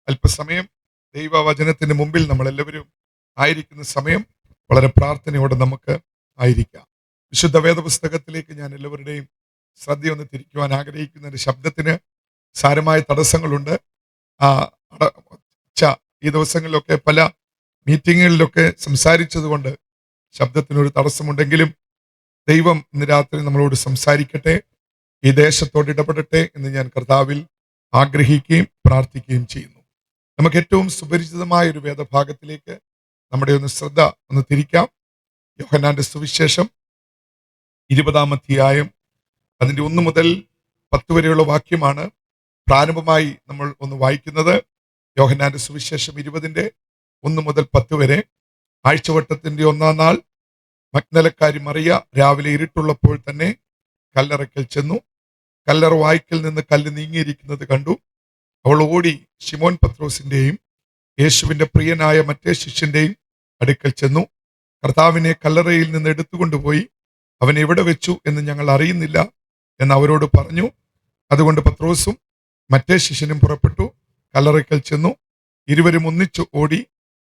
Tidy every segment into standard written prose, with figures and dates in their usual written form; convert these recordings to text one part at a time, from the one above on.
അല്പസമയം ദൈവവചനത്തിന് മുമ്പിൽ നമ്മൾ എല്ലാവരും ആയിരിക്കുന്ന സമയം വളരെ പ്രാർത്ഥനയോടെ നമുക്ക് ആയിരിക്കാം. വിശുദ്ധ വേദപുസ്തകത്തിലേക്ക് ഞാൻ എല്ലാവരുടെയും ശ്രദ്ധയൊന്ന് തിരിക്കുവാൻ ആഗ്രഹിക്കുന്ന ഒരു ശബ്ദത്തിന് സാരമായ തടസ്സങ്ങളുണ്ട്. ആ ഈ ദിവസങ്ങളിലൊക്കെ പല മീറ്റിങ്ങുകളിലൊക്കെ സംസാരിച്ചതുകൊണ്ട് ശബ്ദത്തിനൊരു തടസ്സമുണ്ടെങ്കിലും ദൈവം ഇന്ന് രാത്രി നമ്മളോട് സംസാരിക്കട്ടെ, ഈ ദേശത്തോട് ഇടപെടട്ടെ എന്ന് ഞാൻ കർത്താവിൽ ആഗ്രഹിക്കുകയും പ്രാർത്ഥിക്കുകയും ചെയ്യുന്നു. നമുക്ക് ഏറ്റവും സുപരിചിതമായ ഒരു വേദഭാഗത്തിലേക്ക് നമ്മുടെ ശ്രദ്ധ ഒന്ന് തിരിക്കാം. യോഹന്നാന്റെ സുവിശേഷം 20-ാം അധ്യായം അതിന്റെ 1 മുതൽ 10 വരെയുള്ള വാക്യമാണ് പ്രാരംഭമായി നമ്മൾ ഒന്ന് വായിക്കുന്നത്. യോഹന്നാന്റെ സുവിശേഷം 20-ന്റെ 1 മുതൽ 10 വരെ. ആഴ്ചവട്ടത്തിന്റെ 1-ാം നാൾ മഗ്ദലക്കാരി മറിയ രാവിലെ ഇരുട്ടുള്ളപ്പോൾ തന്നെ കല്ലറയ്ക്കൽ ചെന്നു. കല്ലറ വായ്ക്കൽ നിന്ന് കല്ല് നീങ്ങിയിരിക്കുന്നത് കണ്ടു. അവൾ ഓടി ശിമോൻ പത്രോസിന്റെയും യേശുവിന്റെ പ്രിയനായ മറ്റേ ശിഷ്യന്റെയും അടുക്കൽ ചെന്നു. കർത്താവിനെ കല്ലറയിൽ നിന്ന് എടുത്തുകൊണ്ടുപോയി അവൻ എവിടെ വെച്ചു എന്ന് ഞങ്ങൾ അറിയുന്നില്ല എന്ന് അവരോട് പറഞ്ഞു. അതുകൊണ്ട് പത്രോസും മറ്റേ ശിഷ്യനും പുറപ്പെട്ടു കല്ലറയ്ക്കൽ ചെന്നു. ഇരുവരും ഒന്നിച്ചു ഓടി.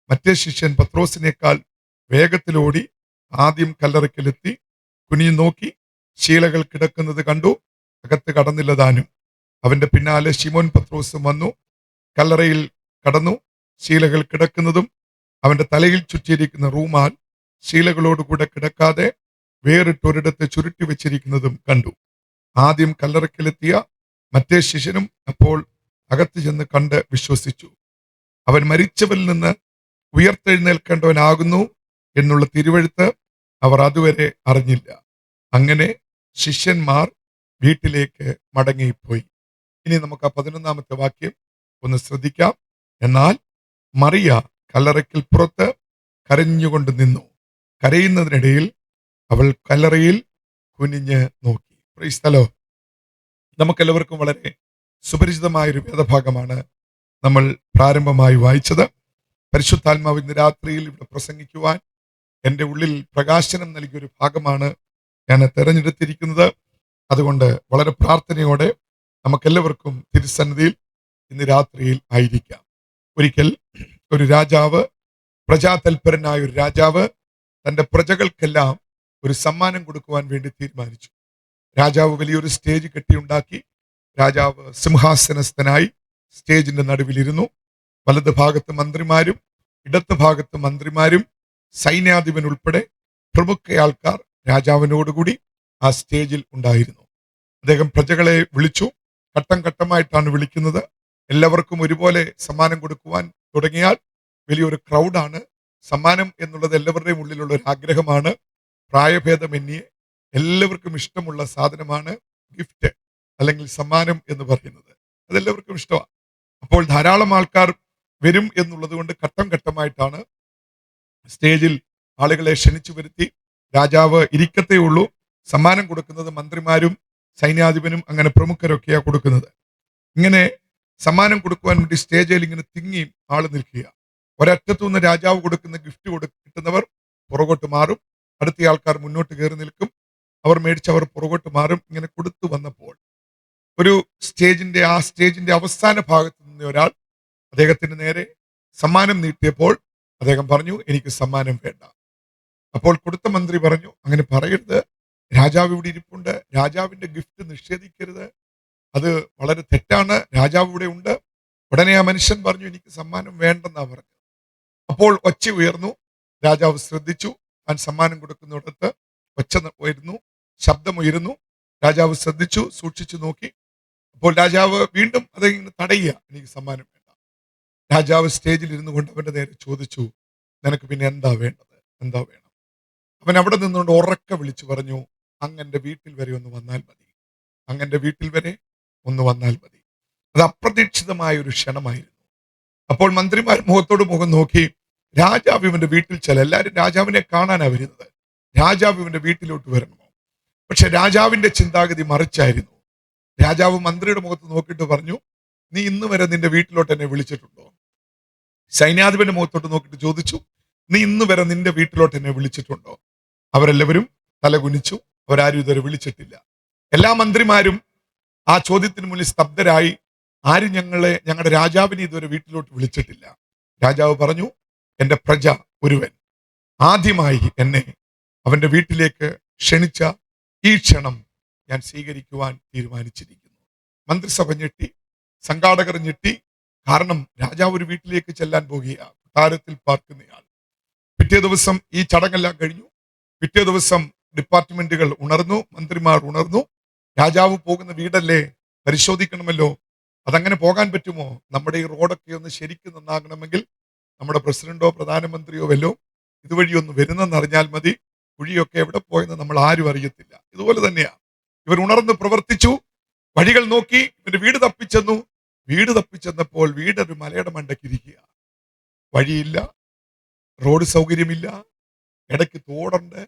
മറ്റേ ശിഷ്യൻ പത്രോസിനേക്കാൾ വേഗത്തിലോടി ആദ്യം കല്ലറയ്ക്കലെത്തി. കുനിഞ്ഞു നോക്കി ശീലകൾ കിടക്കുന്നത് കണ്ടു. അകത്ത് കടന്നില്ല താനും. അവന്റെ പിന്നാലെ ശിമോൻ പത്രോസും വന്നു. കല്ലറയിൽ കടന്നു. ശീലകൾ കിടക്കുന്നതും അവന്റെ തലയിൽ ചുറ്റിയിരിക്കുന്ന റൂമാൽ ശീലകളോടുകൂടെ കിടക്കാതെ വേറിട്ടൊരിടത്ത് ചുരുട്ടി വെച്ചിരിക്കുന്നതും കണ്ടു. ആദ്യം കല്ലറയ്ക്കലെത്തിയ മറ്റേ ശിഷ്യനും അപ്പോൾ അകത്ത് ചെന്ന് കണ്ട് വിശ്വസിച്ചു. അവൻ മരിച്ചവരിൽ നിന്ന് ഉയർത്തെഴുന്നേൽക്കേണ്ടവനാകുന്നു എന്നുള്ള തിരുവെഴുത്ത് അവർ അതുവരെ അറിഞ്ഞില്ല. അങ്ങനെ ശിഷ്യന്മാർ വീട്ടിലേക്ക് മടങ്ങിപ്പോയി. ഇനി നമുക്ക് ആ 11-ാമത്തെ വാക്യം ഒന്ന് ശ്രദ്ധിക്കാം. എന്നാൽ മറിയ കല്ലറയ്ക്കൽ പുറത്ത് കരഞ്ഞുകൊണ്ട് നിന്നു. കരയുന്നതിനിടയിൽ അവൾ കല്ലറയിൽ കുനിഞ്ഞ് നോക്കി. Price the Lord. നമുക്കെല്ലാവർക്കും വളരെ സുപരിചിതമായൊരു വേദഭാഗമാണ് നമ്മൾ പ്രാരംഭമായി വായിച്ചത്. പരിശുദ്ധാത്മാവ് ഇന്ന് രാത്രിയിൽ ഇവിടെ പ്രസംഗിക്കുവാൻ എൻ്റെ ഉള്ളിൽ പ്രകാശനം നൽകിയൊരു ഭാഗമാണ് ഞാൻ തെരഞ്ഞെടുത്തിരിക്കുന്നത്. അതുകൊണ്ട് വളരെ പ്രാർത്ഥനയോടെ നമുക്കെല്ലാവർക്കും തിരുസന്നിധിയിൽ ഇന്ന് രാത്രിയിൽ ആയിരിക്കാം. ഒരിക്കൽ ഒരു രാജാവ്, പ്രജാതൽപരനായ ഒരു രാജാവ് തൻ്റെ പ്രജകൾക്കെല്ലാം ഒരു സമ്മാനം കൊടുക്കുവാൻ വേണ്ടി തീരുമാനിച്ചു. രാജാവ് വലിയൊരു സ്റ്റേജ് കെട്ടിയുണ്ടാക്കി. രാജാവ് സിംഹാസനസ്ഥനായി സ്റ്റേജിന്റെ നടുവിലിരുന്നു. വലത് ഭാഗത്ത് മന്ത്രിമാരും ഇടത്ത് ഭാഗത്ത് മന്ത്രിമാരും സൈന്യാധിപൻ ഉൾപ്പെടെ പ്രമുഖ ആൾക്കാർ രാജാവിനോടുകൂടി ആ സ്റ്റേജിൽ ഉണ്ടായിരുന്നു. അദ്ദേഹം പ്രജകളെ വിളിച്ചു. ഘട്ടം ഘട്ടമായിട്ടാണ് വിളിക്കുന്നത്. എല്ലാവർക്കും ഒരുപോലെ സമ്മാനം കൊടുക്കുവാൻ തുടങ്ങിയാൽ വലിയൊരു ക്രൗഡാണ്. സമ്മാനം എന്നുള്ളത് എല്ലാവരുടെയും ഉള്ളിലുള്ള ഒരു ആഗ്രഹമാണ്. പ്രായഭേദമന്യേ എല്ലാവർക്കും ഇഷ്ടമുള്ള സാധനമാണ് ഗിഫ്റ്റ് അല്ലെങ്കിൽ സമ്മാനം എന്ന് പറയുന്നത്. അതെല്ലാവർക്കും ഇഷ്ടമാണ്. അപ്പോൾ ധാരാളം ആൾക്കാർ വരും എന്നുള്ളത് കൊണ്ട് ഘട്ടം ഘട്ടമായിട്ടാണ് സ്റ്റേജിൽ ആളുകളെ ക്ഷണിച്ചു വരുത്തി. രാജാവ് ഇരിക്കത്തേ ഉള്ളൂ. സമ്മാനം കൊടുക്കുന്നത് മന്ത്രിമാരും സൈന്യാധിപനും അങ്ങനെ പ്രമുഖരൊക്കെയാണ് കൊടുക്കുന്നത്. ഇങ്ങനെ സമ്മാനം കൊടുക്കുവാൻ വേണ്ടി സ്റ്റേജിൽ ഇങ്ങനെ തിങ്ങി ആള് നിൽക്കുക. ഒരറ്റത്തു നിന്ന് രാജാവ് കൊടുക്കുന്ന ഗിഫ്റ്റ് കിട്ടുന്നവർ പുറകോട്ട് മാറും. അടുത്ത ആൾക്കാർ മുന്നോട്ട് കയറി നിൽക്കും. അവർ മേടിച്ചവർ പുറകോട്ട് മാറും. ഇങ്ങനെ കൊടുത്തു വന്നപ്പോൾ ഒരു സ്റ്റേജിന്റെ അവസാന ഭാഗത്ത് നിന്ന് ഒരാൾ അദ്ദേഹത്തിന് നേരെ സമ്മാനം നീട്ടിയപ്പോൾ അദ്ദേഹം പറഞ്ഞു, എനിക്ക് സമ്മാനം വേണ്ട. അപ്പോൾ കൊടുത്ത മന്ത്രി പറഞ്ഞു, അങ്ങനെ പറയരുത്, രാജാവ് ഇവിടെ ഇരിപ്പുണ്ട്, രാജാവിന്റെ ഗിഫ്റ്റ് നിഷേധിക്കരുത്, അത് വളരെ തെറ്റാണ്, രാജാവ് ഇവിടെ ഉണ്ട്. ഉടനെ ആ മനുഷ്യൻ പറഞ്ഞു, എനിക്ക് സമ്മാനം വേണ്ടെന്നാ പറഞ്ഞു. അപ്പോൾ ഒച്ച ഉയർന്നു. രാജാവ് ശ്രദ്ധിച്ചു. താൻ സമ്മാനം കൊടുക്കുന്നിടത്ത് ഒച്ച ഉയർന്നു, ശബ്ദമുയരുന്നു. രാജാവ് ശ്രദ്ധിച്ചു, സൂക്ഷിച്ചു നോക്കി. അപ്പോൾ രാജാവ് വീണ്ടും അതെങ്ങനെ തടയുക, എനിക്ക് സമ്മാനം വേണ്ട. രാജാവ് സ്റ്റേജിൽ ഇരുന്നു കൊണ്ട് അവന്റെ നേരെ ചോദിച്ചു, നിനക്ക് പിന്നെ എന്താ വേണ്ടത്, എന്താ വേണം? അവൻ അവിടെ നിന്നുകൊണ്ട് ഉറക്കെ വിളിച്ചു പറഞ്ഞു, അങ്ങന്റെ വീട്ടിൽ വരെ ഒന്ന് വന്നാൽ മതി, അങ്ങന്റെ വീട്ടിൽ വരെ ഒന്ന് വന്നാൽ മതി. അത് അപ്രതീക്ഷിതമായ ഒരു ക്ഷണമായിരുന്നു. അപ്പോൾ മന്ത്രിമാർ മുഖത്തോട് മുഖം നോക്കി. രാജാവ് ഇവന്റെ വീട്ടിൽ എല്ലാവരും രാജാവിനെ കാണാനാ വരുന്നത്. രാജാവ് ഇവന്റെ വീട്ടിലോട്ട് വരണമോ? പക്ഷെ രാജാവിന്റെ ചിന്താഗതി മറിച്ചായിരുന്നു. രാജാവ് മന്ത്രിയുടെ മുഖത്ത് നോക്കിയിട്ട് പറഞ്ഞു, നീ ഇന്ന് വരെ നിന്റെ വീട്ടിലോട്ട് എന്നെ വിളിച്ചിട്ടുണ്ടോ? സൈന്യാധിപന്റെ മുഖത്തോട്ട് നോക്കിയിട്ട് ചോദിച്ചു, നീ ഇന്ന് വരെ നിന്റെ വീട്ടിലോട്ട് എന്നെ വിളിച്ചിട്ടുണ്ടോ? അവരെല്ലാവരും തലകുനിച്ചു. അവരാരും ഇതുവരെ വിളിച്ചിട്ടില്ല. എല്ലാ മന്ത്രിമാരും ആ ചോദ്യത്തിന് മുന്നിൽ സ്തബ്ധരായി. ആരും ഞങ്ങളുടെ രാജാവിനെ ഇതുവരെ വീട്ടിലോട്ട് വിളിച്ചിട്ടില്ല. രാജാവ് പറഞ്ഞു, എന്റെ പ്രജ ഒരുവൻ ആദ്യമായി എന്നെ അവന്റെ വീട്ടിലേക്ക് ക്ഷണിച്ച ഈ ക്ഷണം ഞാൻ സ്വീകരിക്കുവാൻ തീരുമാനിച്ചിരിക്കുന്നു. മന്ത്രിസഭ ഞെട്ടി, സംഘാടകർ ഞെട്ടി. കാരണം രാജാവ് ഒരു വീട്ടിലേക്ക് ചെല്ലാൻ പോകുകയാണ്, കൊട്ടാരത്തിൽ പാർക്കുന്നയാൾ. പിറ്റേ ദിവസം ഈ ചടങ്ങെല്ലാം കഴിഞ്ഞു. പിറ്റേ ദിവസം ഡിപ്പാർട്ട്മെന്റുകൾ ഉണർന്നു, മന്ത്രിമാർ ഉണർന്നു. രാജാവ് പോകുന്ന വീടല്ലേ, പരിശോധിക്കണമല്ലോ. അതങ്ങനെ പോകാൻ പറ്റുമോ? നമ്മുടെ ഈ റോഡൊക്കെ ഒന്ന് ശരിക്കും നന്നാകണമെങ്കിൽ നമ്മുടെ പ്രസിഡന്റോ പ്രധാനമന്ത്രിയോ വല്ലോ ഇതുവഴി ഒന്ന് വരുന്നെന്ന് അറിഞ്ഞാൽ മതി. കുഴിയൊക്കെ എവിടെ പോയെന്ന് നമ്മൾ ആരും അറിയത്തില്ല. ഇതുപോലെ തന്നെയാ, ഇവർ ഉണർന്ന് പ്രവർത്തിച്ചു. വഴികൾ നോക്കി, ഇവന്റെ വീട് തപ്പിച്ചെന്നു. വീട് തപ്പിച്ചെന്നപ്പോൾ വീട് ഒരു മലയുടെ മണ്ടയ്ക്കിരിക്കുക. വഴിയില്ല, റോഡ് സൗകര്യമില്ല, ഇടയ്ക്ക് തോടുണ്ട്,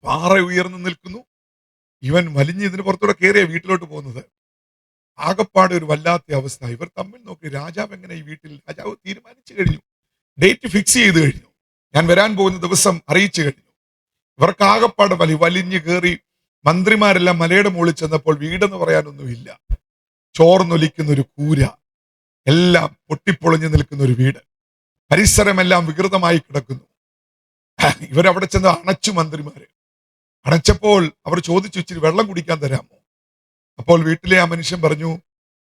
പാറ ഉയർന്നു നിൽക്കുന്നു. ഇവൻ വലിഞ്ഞ് ഇതിന് പുറത്തൂടെ കയറിയ വീട്ടിലോട്ട് പോകുന്നത്. ആകപ്പാട് ഒരു വല്ലാത്ത അവസ്ഥ. ഇവർ തമ്മിൽ നോക്കി, രാജാവ് എങ്ങനെ ഈ വീട്ടിൽ? രാജാവ് തീരുമാനിച്ചു കഴിഞ്ഞു, ഡേറ്റ് ഫിക്സ് ചെയ്ത് കഴിഞ്ഞു, ഞാൻ വരാൻ പോകുന്ന ദിവസം അറിയിച്ചു കഴിഞ്ഞു. ഇവർക്ക് ആകപ്പാട് വലിഞ്ഞു കയറി. മന്ത്രിമാരെല്ലാം മലയുടെ മുകളിൽ ചെന്നപ്പോൾ വീടെന്ന് പറയാനൊന്നുമില്ല. ചോർന്നൊലിക്കുന്ന ഒരു കൂര, എല്ലാം പൊട്ടിപ്പൊളിഞ്ഞു നിൽക്കുന്ന ഒരു വീട്, പരിസരമെല്ലാം വികൃതമായി കിടക്കുന്നു. ഇവരവിടെ ചെന്ന് അണച്ചു. മന്ത്രിമാര് അണച്ചപ്പോൾ അവർ ചോദിച്ചു, ഇച്ചിരി വെള്ളം കുടിക്കാൻ തരാമോ? അപ്പോൾ വീട്ടിലെ ആ മനുഷ്യൻ പറഞ്ഞു,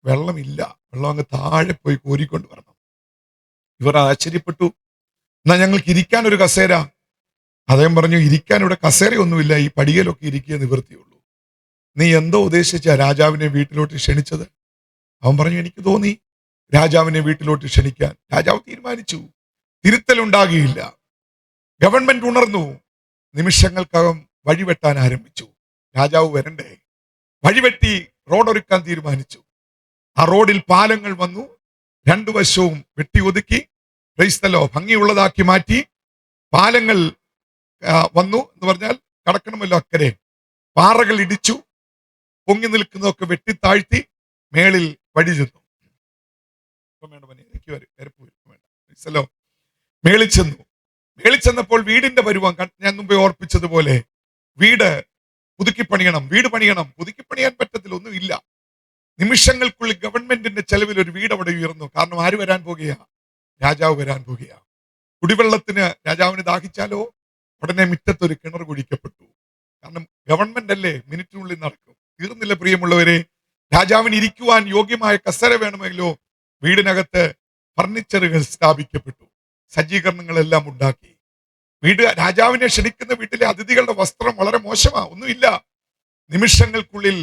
വെള്ളമില്ല, വെള്ളം അങ്ങ് താഴെ പോയി കോരിക്കൊണ്ട് വരണം. ഇവർ ആശ്ചര്യപ്പെട്ടു. എന്നാ ഞങ്ങൾക്ക് ഇരിക്കാൻ ഒരു കസേര. അദ്ദേഹം പറഞ്ഞു, ഇരിക്കാൻ ഇവിടെ കസേരയൊന്നുമില്ല, ഈ പടികയിലൊക്കെ ഇരിക്കുക നിവൃത്തിയുള്ളൂ. നീ എന്തോ ഉദ്ദേശിച്ച രാജാവിനെ വീട്ടിലോട്ട് ക്ഷണിച്ചത്? അവൻ പറഞ്ഞു, എനിക്ക് തോന്നി രാജാവിനെ വീട്ടിലോട്ട് ക്ഷണിക്കാൻ. രാജാവ് തീരുമാനിച്ചു, തിരുത്തലുണ്ടാകിയില്ല. ഗവൺമെന്റ് ഉണർന്നു. നിമിഷങ്ങൾക്കകം വഴിവെട്ടാൻ ആരംഭിച്ചു. രാജാവ് വരണ്ടേ? വഴിവെട്ടി റോഡൊരുക്കാൻ തീരുമാനിച്ചു. ആ റോഡിൽ പാലങ്ങൾ വന്നു. രണ്ടു വശവും വെട്ടി ഒതുക്കി, ക്രൈസ്തലോ ഭംഗിയുള്ളതാക്കി മാറ്റി. പാലങ്ങൾ വന്നു എന്ന് പറഞ്ഞാൽ കടക്കണമല്ലോ അക്കരെ. പാറകൾ ഇടിച്ചു, പൊങ്ങി നിൽക്കുന്നതൊക്കെ വെട്ടിത്താഴ്ത്തി മേളിൽ വഴി ചെന്നു. മേളിൽ ചെന്നു. മേളിൽ ചെന്നപ്പോൾ വീടിന്റെ പരുവം ഞാൻ മുമ്പേ ഓർപ്പിച്ചതുപോലെ, വീട് പുതുക്കിപ്പണിയണം, വീട് പണിയണം. പുതുക്കിപ്പണിയാൻ പറ്റത്തില്ല, ഒന്നുമില്ല. നിമിഷങ്ങൾക്കുള്ളിൽ ഗവൺമെന്റിന്റെ ചെലവിൽ ഒരു വീട് അവിടെ ഉയർന്നു. കാരണം ആര് വരാൻ പോകുകയാ? രാജാവ് വരാൻ പോകുകയാ. കുടിവെള്ളത്തിന് രാജാവിന് ദാഹിച്ചാലോ ഉടനെ മുറ്റത്തൊരു കിണർ കുഴിക്കപ്പെട്ടു. കാരണം ഗവൺമെന്റ് അല്ലേ, മിനിറ്റിനുള്ളിൽ നടക്കും. തീർന്നില്ല പ്രിയമുള്ളവരെ. രാജാവിന് ഇരിക്കുവാൻ യോഗ്യമായ കസേര വേണമെങ്കിലോ വീടിനകത്ത് ഫർണിച്ചറുകൾ സ്ഥാപിക്കപ്പെട്ടു, സജ്ജീകരണങ്ങളെല്ലാം ഉണ്ടാക്കി. രാജാവിനെ ക്ഷണിക്കുന്ന വീട്ടിലെ അതിഥികളുടെ വസ്ത്രം വളരെ മോശമാ, ഒന്നുമില്ല. നിമിഷങ്ങൾക്കുള്ളിൽ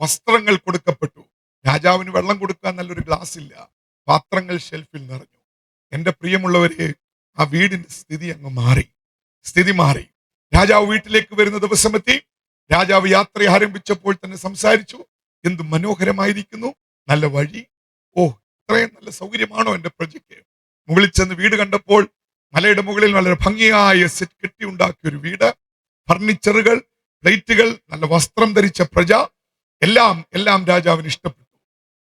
വസ്ത്രങ്ങൾ കൊടുക്കപ്പെട്ടു. രാജാവിന് വെള്ളം കൊടുക്കാൻ നല്ലൊരു ഗ്ലാസ് ഇല്ല. പാത്രങ്ങൾ ഷെൽഫിൽ നിറഞ്ഞു. എന്റെ പ്രിയമുള്ളവരെ, ആ വീടിന്റെ സ്ഥിതി അങ്ങ് മാറി. സ്ഥിതി മാറി. രാജാവ് വീട്ടിലേക്ക് വരുന്ന ദിവസമെത്തി. രാജാവ് യാത്ര ആരംഭിച്ചപ്പോൾ തന്നെ സംസാരിച്ചു, എന്ത് മനോഹരമായിരിക്കുന്നു, നല്ല വഴി, ഓ ഇത്രയും നല്ല സൗകര്യമാണോ എന്റെ പ്രജയ്ക്ക്? മുകളിൽ ചെന്ന് വീട് കണ്ടപ്പോൾ മലയുടെ മുകളിൽ വളരെ ഭംഗിയായ സെറ്റ് കെട്ടിയുണ്ടാക്കിയ ഒരു വീട്, ഫർണിച്ചറുകൾ, പ്ലേറ്റുകൾ, നല്ല വസ്ത്രം ധരിച്ച പ്രജ, എല്ലാം രാജാവിന് ഇഷ്ടപ്പെട്ടു.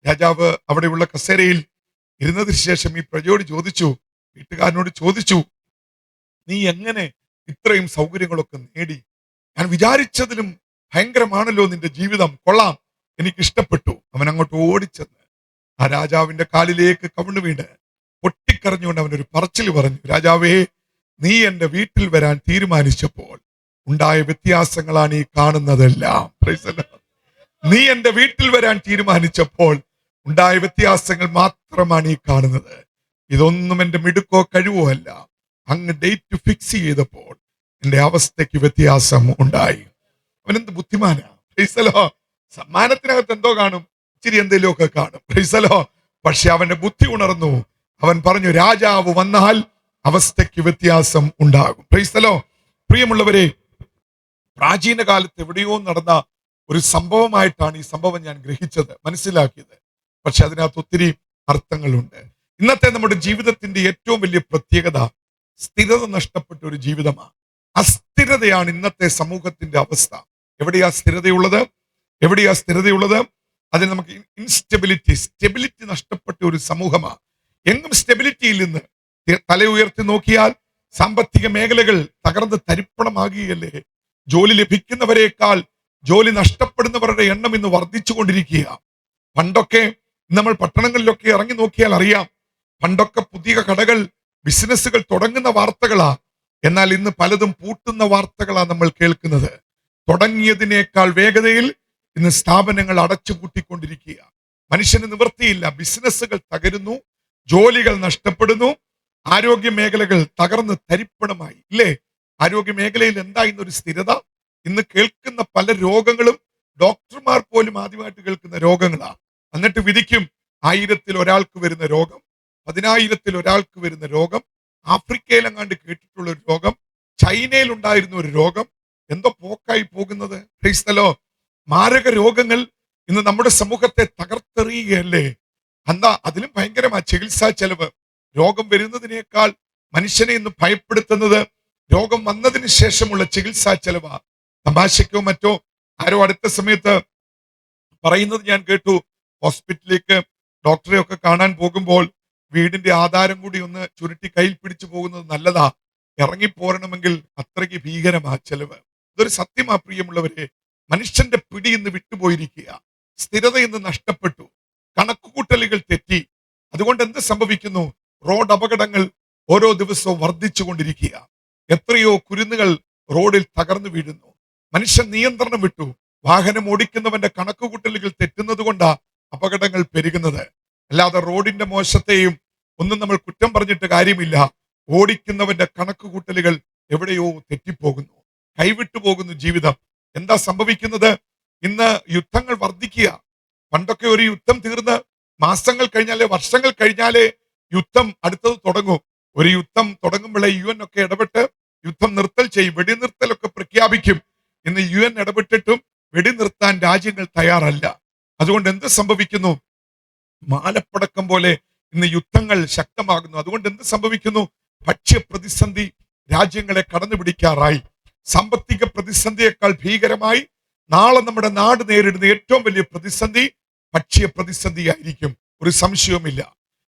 രാജാവ് അവിടെയുള്ള കസേരയിൽ ഇരുന്നതിന് ശേഷം ഈ പ്രജയോട് ചോദിച്ചു, വീട്ടുകാരനോട് ചോദിച്ചു, നീ എങ്ങനെ ഇത്രയും സൗകര്യങ്ങളൊക്കെ നേടി? ഞാൻ വിചാരിച്ചതിലും ഭയങ്കരമാണല്ലോ നിന്റെ ജീവിതം, കൊള്ളാം, എനിക്ക് ഇഷ്ടപ്പെട്ടു. അവൻ അങ്ങോട്ട് ഓടിച്ചെന്ന് ആ രാജാവിന്റെ കാലിലേക്ക് കവിണ്ണു വീണ് പൊട്ടിക്കരഞ്ഞുകൊണ്ട് അവനൊരു പറച്ചിൽ പറഞ്ഞു, രാജാവേ, നീ എന്റെ വീട്ടിൽ വരാൻ തീരുമാനിച്ചപ്പോൾ ഉണ്ടായ വ്യത്യാസങ്ങളാണ് ഈ കാണുന്നതെല്ലാം. നീ എന്റെ വീട്ടിൽ വരാൻ തീരുമാനിച്ചപ്പോൾ ഉണ്ടായ വ്യത്യാസങ്ങൾ മാത്രമാണ് ഈ കാണുന്നത്. ഇതൊന്നും എന്റെ മിടുക്കോ കഴിവോ അല്ല. അങ്ങ് ഡേറ്റ് ഫിക്സ് ചെയ്തപ്പോൾ എന്റെ അവസ്ഥയ്ക്ക് വ്യത്യാസം ഉണ്ടായി. അവനെന്ത് ബുദ്ധിമാനാ. സമ്മാനത്തിനകത്ത് എന്തോ കാണും, ഇച്ചിരി എന്തെങ്കിലും ഒക്കെ കാണും. പക്ഷെ അവന്റെ ബുദ്ധി ഉണർന്നു. അവൻ പറഞ്ഞു, രാജാവ് വന്നാൽ അവസ്ഥയ്ക്ക് വ്യത്യാസം ഉണ്ടാകും. പ്രിയമുള്ളവരെ, പ്രാചീന കാലത്ത് എവിടെയോ നടന്ന ഒരു സംഭവമായിട്ടാണ് ഈ സംഭവം ഞാൻ ഗ്രഹിച്ചത്, മനസ്സിലാക്കിയത്. പക്ഷെ അതിനകത്ത് ഒത്തിരി അർത്ഥങ്ങളുണ്ട്. ഇന്നത്തെ നമ്മുടെ ജീവിതത്തിന്റെ ഏറ്റവും വലിയ പ്രത്യേകത സ്ഥിരത നഷ്ടപ്പെട്ട ഒരു ജീവിതമാണ്. അസ്ഥിരതയാണ് ഇന്നത്തെ സമൂഹത്തിന്റെ അവസ്ഥ. എവിടെയാ സ്ഥിരതയുള്ളത്? എവിടെയാ സ്ഥിരതയുള്ളത്? അതിൽ നമുക്ക് സ്റ്റെബിലിറ്റി നഷ്ടപ്പെട്ട ഒരു സമൂഹമാണ്. എങ്ങും സ്റ്റെബിലിറ്റിയിൽ നിന്ന് തല ഉയർത്തി നോക്കിയാൽ സാമ്പത്തിക മേഖലകൾ തകർന്ന് തരിപ്പണമാകുകയല്ലേ. ജോലി ലഭിക്കുന്നവരെക്കാൾ ജോലി നഷ്ടപ്പെടുന്നവരുടെ എണ്ണം ഇന്ന് വർദ്ധിച്ചുകൊണ്ടിരിക്കുക. പണ്ടൊക്കെ നമ്മൾ പട്ടണങ്ങളിലൊക്കെ ഇറങ്ങി നോക്കിയാൽ അറിയാം, പണ്ടൊക്കെ പുതിയ കടകൾ, ബിസിനസ്സുകൾ തുടങ്ങുന്ന വാർത്തകളാ. എന്നാൽ ഇന്ന് പലതും പൂട്ടുന്ന വാർത്തകളാ നമ്മൾ കേൾക്കുന്നത്. തുടങ്ങിയതിനേക്കാൾ വേഗതയിൽ ഇന്ന് സ്ഥാപനങ്ങൾ അടച്ചുപൂട്ടിക്കൊണ്ടിരിക്കുക. മനുഷ്യന് നിവൃത്തിയില്ല, ബിസിനസ്സുകൾ തകരുന്നു, ജോലികൾ നഷ്ടപ്പെടുന്നു, ആരോഗ്യ മേഖലകൾ തകർന്ന് തരിപ്പണമായി. ഇല്ലേ? ആരോഗ്യ മേഖലയിൽ എന്താ ഇന്നൊരു സ്ഥിരത? ഇന്ന് കേൾക്കുന്ന പല രോഗങ്ങളും ഡോക്ടർമാർ പോലും ആദ്യമായിട്ട് കേൾക്കുന്ന രോഗങ്ങളാ. എന്നിട്ട് വിധിക്കും 1000 ഒരാൾക്ക് വരുന്ന രോഗം, 10,000 ഒരാൾക്ക് വരുന്ന രോഗം, ആഫ്രിക്കയിലെങ്ങാണ്ട് കേട്ടിട്ടുള്ള ഒരു രോഗം, ചൈനയിൽ ഉണ്ടായിരുന്ന ഒരു രോഗം. എന്തോ പോക്കായി പോകുന്നത്. Price the Lord. മാരക രോഗങ്ങൾ ഇന്ന് നമ്മുടെ സമൂഹത്തെ തകർത്തെറിയുകയല്ലേ. എന്താ അതിലും ഭയങ്കരമാ ചികിത്സാ ചെലവ്. രോഗം വരുന്നതിനേക്കാൾ മനുഷ്യനെ ഇന്ന് ഭയപ്പെടുത്തുന്നത് രോഗം വന്നതിന് ശേഷമുള്ള ചികിത്സാ ചെലവാ. തമാശക്കോ മറ്റോ ആരോ അടുത്ത സമയത്ത് പറയുന്നത് ഞാൻ കേട്ടു, ഹോസ്പിറ്റലിലേക്ക് ഡോക്ടറെ ഒക്കെ കാണാൻ പോകുമ്പോൾ വീടിന്റെ ആധാരം കൂടി ഒന്ന് ചുരുട്ടി കയ്യിൽ പിടിച്ചു പോകുന്നത് നല്ലതാ, ഇറങ്ങിപ്പോരണമെങ്കിൽ അത്രയ്ക്ക് ഭീകരമാ ചെലവ്. ഇതൊരു സത്യമാ പ്രിയമുള്ളവരെ. മനുഷ്യന്റെ പിടി ഇന്ന് വിട്ടുപോയിരിക്കുക, സ്ഥിരത ഇന്ന് നഷ്ടപ്പെട്ടു, കണക്കുകൂട്ടലുകൾ തെറ്റി. അതുകൊണ്ട് എന്ത് സംഭവിക്കുന്നു? റോഡ് അപകടങ്ങൾ ഓരോ ദിവസവും വർദ്ധിച്ചു കൊണ്ടിരിക്കുക. എത്രയോ കുരുന്നുകൾ റോഡിൽ തകർന്നു വീഴുന്നു. മനുഷ്യൻ നിയന്ത്രണം വിട്ടു. വാഹനം ഓടിക്കുന്നവന്റെ കണക്കുകൂട്ടലുകൾ തെറ്റുന്നത് കൊണ്ടാ അപകടങ്ങൾ പെരുകുന്നത്. അല്ലാതെ റോഡിന്റെ മോശത്തെയും ഒന്നും നമ്മൾ കുറ്റം പറഞ്ഞിട്ട് കാര്യമില്ല. ഓടിക്കുന്നവന്റെ കണക്കുകൂട്ടലുകൾ എവിടെയോ തെറ്റിപ്പോകുന്നു, കൈവിട്ടു പോകുന്നു ജീവിതം. എന്താ സംഭവിക്കുന്നത്? ഇന്ന് യുദ്ധങ്ങൾ വർദ്ധിക്കുക. പണ്ടൊക്കെ ഒരു യുദ്ധം തീർന്ന് മാസങ്ങൾ കഴിഞ്ഞാലേ, വർഷങ്ങൾ കഴിഞ്ഞാലേ യുദ്ധം അടുത്തത് തുടങ്ങും. ഒരു യുദ്ധം തുടങ്ങുമ്പോഴേ UN ഒക്കെ ഇടപെട്ട് യുദ്ധം നിർത്തൽ ചെയ്യും, വെടിനിർത്തലൊക്കെ പ്രഖ്യാപിക്കും. ഇന്ന് UN ഇടപെട്ടിട്ടും വെടിനിർത്താൻ രാജ്യങ്ങൾ തയ്യാറല്ല. അതുകൊണ്ട് എന്ത് സംഭവിക്കുന്നു? മാലപ്പടക്കം പോലെ ഇന്ന് യുദ്ധങ്ങൾ ശക്തമാകുന്നു. അതുകൊണ്ട് എന്ത് സംഭവിക്കുന്നു? ഭക്ഷ്യ പ്രതിസന്ധി രാജ്യങ്ങളെ കടന്നു പിടിക്കാറായി. സാമ്പത്തിക പ്രതിസന്ധിയേക്കാൾ ഭീകരമായി നാളെ നമ്മുടെ നാട് നേരിടുന്ന ഏറ്റവും വലിയ പ്രതിസന്ധി ഭക്ഷ്യ പ്രതിസന്ധിയായിരിക്കും, ഒരു സംശയവുമില്ല.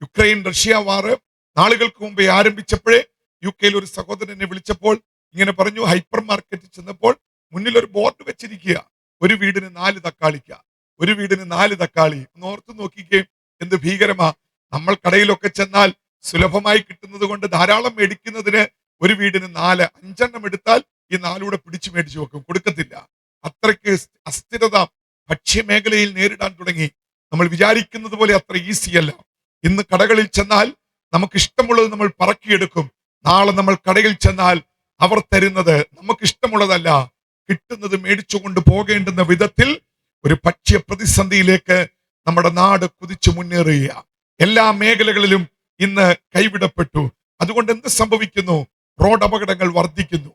യുക്രൈൻ റഷ്യ വാറ് നാളുകൾക്ക് മുമ്പേ ആരംഭിച്ചപ്പോഴേ UK ഒരു സഹോദരൻ എന്നെ വിളിച്ചപ്പോൾ ഇങ്ങനെ പറഞ്ഞു, ഹൈപ്പർ മാർക്കറ്റിൽ ചെന്നപ്പോൾ മുന്നിൽ ഒരു ബോർഡ് വെച്ചിരിക്കുക, ഒരു വീടിന് 4 തക്കാളിക്ക, ഒരു വീടിന് 4 തക്കാളി. ഒന്ന് ഓർത്തു നോക്കിക്കേ, എന്ത് ഭീകരമാ. നമ്മൾ കടയിലൊക്കെ ചെന്നാൽ സുലഭമായി കിട്ടുന്നത് കൊണ്ട് ധാരാളം മേടിക്കുന്നതിന് ഒരു വീടിന് 4, 5 എടുത്താൽ ഈ 4 പിടിച്ചു മേടിച്ചു വെക്കും, കൊടുക്കത്തില്ല. അത്രയ്ക്ക് അസ്ഥിരത ഭക്ഷ്യമേഖലയിൽ നേരിടാൻ തുടങ്ങി. നമ്മൾ വിചാരിക്കുന്നത് പോലെ അത്ര ഈസിയല്ല. ഇന്ന് കടകളിൽ ചെന്നാൽ നമുക്ക് ഇഷ്ടമുള്ളത് നമ്മൾ പറക്കിയെടുക്കും. നാളെ നമ്മൾ കടയിൽ ചെന്നാൽ അവർ തരുന്നത് നമുക്ക് ഇഷ്ടമുള്ളതല്ല, കിട്ടുന്നത് മേടിച്ചുകൊണ്ട് പോകേണ്ടുന്ന വിധത്തിൽ ഒരു ഭക്ഷ്യ പ്രതിസന്ധിയിലേക്ക് നമ്മുടെ നാട് കുതിച്ചു മുന്നേറുക. എല്ലാ മേഖലകളിലും ഇന്ന് കൈവിടപ്പെട്ടു. അതുകൊണ്ട് എന്ത് സംഭവിക്കുന്നു? റോഡ് അപകടങ്ങൾ വർദ്ധിക്കുന്നു.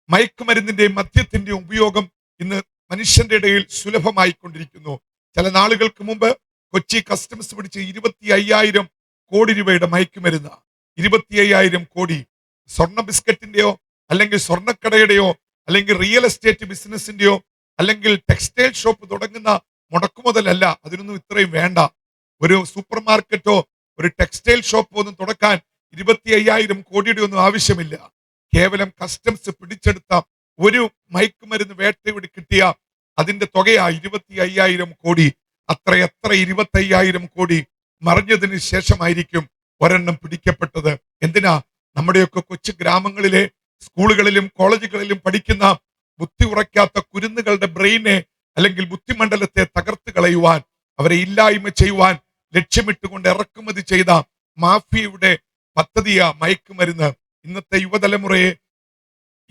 മയക്കുമരുന്നിന്റെയും മദ്യത്തിന്റെയും ഉപയോഗം ഇന്ന് മനുഷ്യന്റെ ഇടയിൽ സുലഭമായി കൊണ്ടിരിക്കുന്നു. ചില നാളുകൾക്ക് മുമ്പ് കൊച്ചി കസ്റ്റംസ് പിടിച്ച് 25,000 കോടി രൂപയുടെ മയക്കുമരുന്ന്. 25,000 കോടി. സ്വർണ്ണ ബിസ്ക്കറ്റിന്റെയോ അല്ലെങ്കിൽ സ്വർണ്ണക്കടയുടെയോ അല്ലെങ്കിൽ റിയൽ എസ്റ്റേറ്റ് ബിസിനസിന്റെയോ അല്ലെങ്കിൽ ടെക്സ്റ്റൈൽ ഷോപ്പ് തുടങ്ങുന്ന മുടക്കുമുതലല്ല. അതിനൊന്നും ഇത്രയും വേണ്ട. ഒരു സൂപ്പർ മാർക്കറ്റോ ഒരു ടെക്സ്റ്റൈൽ ഷോപ്പോ ഒന്നും തുടക്കാൻ 25,000 കോടിയുടെ ഒന്നും ആവശ്യമില്ല. കേവലം കസ്റ്റംസ് പിടിച്ചെടുത്ത ഒരു മയക്കുമരുന്ന് വേട്ടയോട് കിട്ടിയ അതിന്റെ തുകയാ 25,000 കോടി. എത്ര 25,000 കോടി മറിഞ്ഞതിന് ശേഷമായിരിക്കും ഒരെണ്ണം പിടിക്കപ്പെട്ടത്. എന്തിനാ? നമ്മുടെയൊക്കെ കൊച്ചു ഗ്രാമങ്ങളിലെ സ്കൂളുകളിലും കോളേജുകളിലും പഠിക്കുന്ന ബുദ്ധി ഉറയ്ക്കാത്ത കുരുന്നുകളുടെ ബ്രെയിനെ അല്ലെങ്കിൽ ബുദ്ധിമണ്ഡലത്തെ തകർത്ത് കളയുവാൻ, അവരെ ഇല്ലായ്മ ചെയ്യുവാൻ ലക്ഷ്യമിട്ടുകൊണ്ട് ഇറക്കുമതി ചെയ്ത മാഫിയയുടെ പദ്ധതിയാ മയക്കുമരുന്ന്. ഇന്നത്തെ യുവതലമുറയെ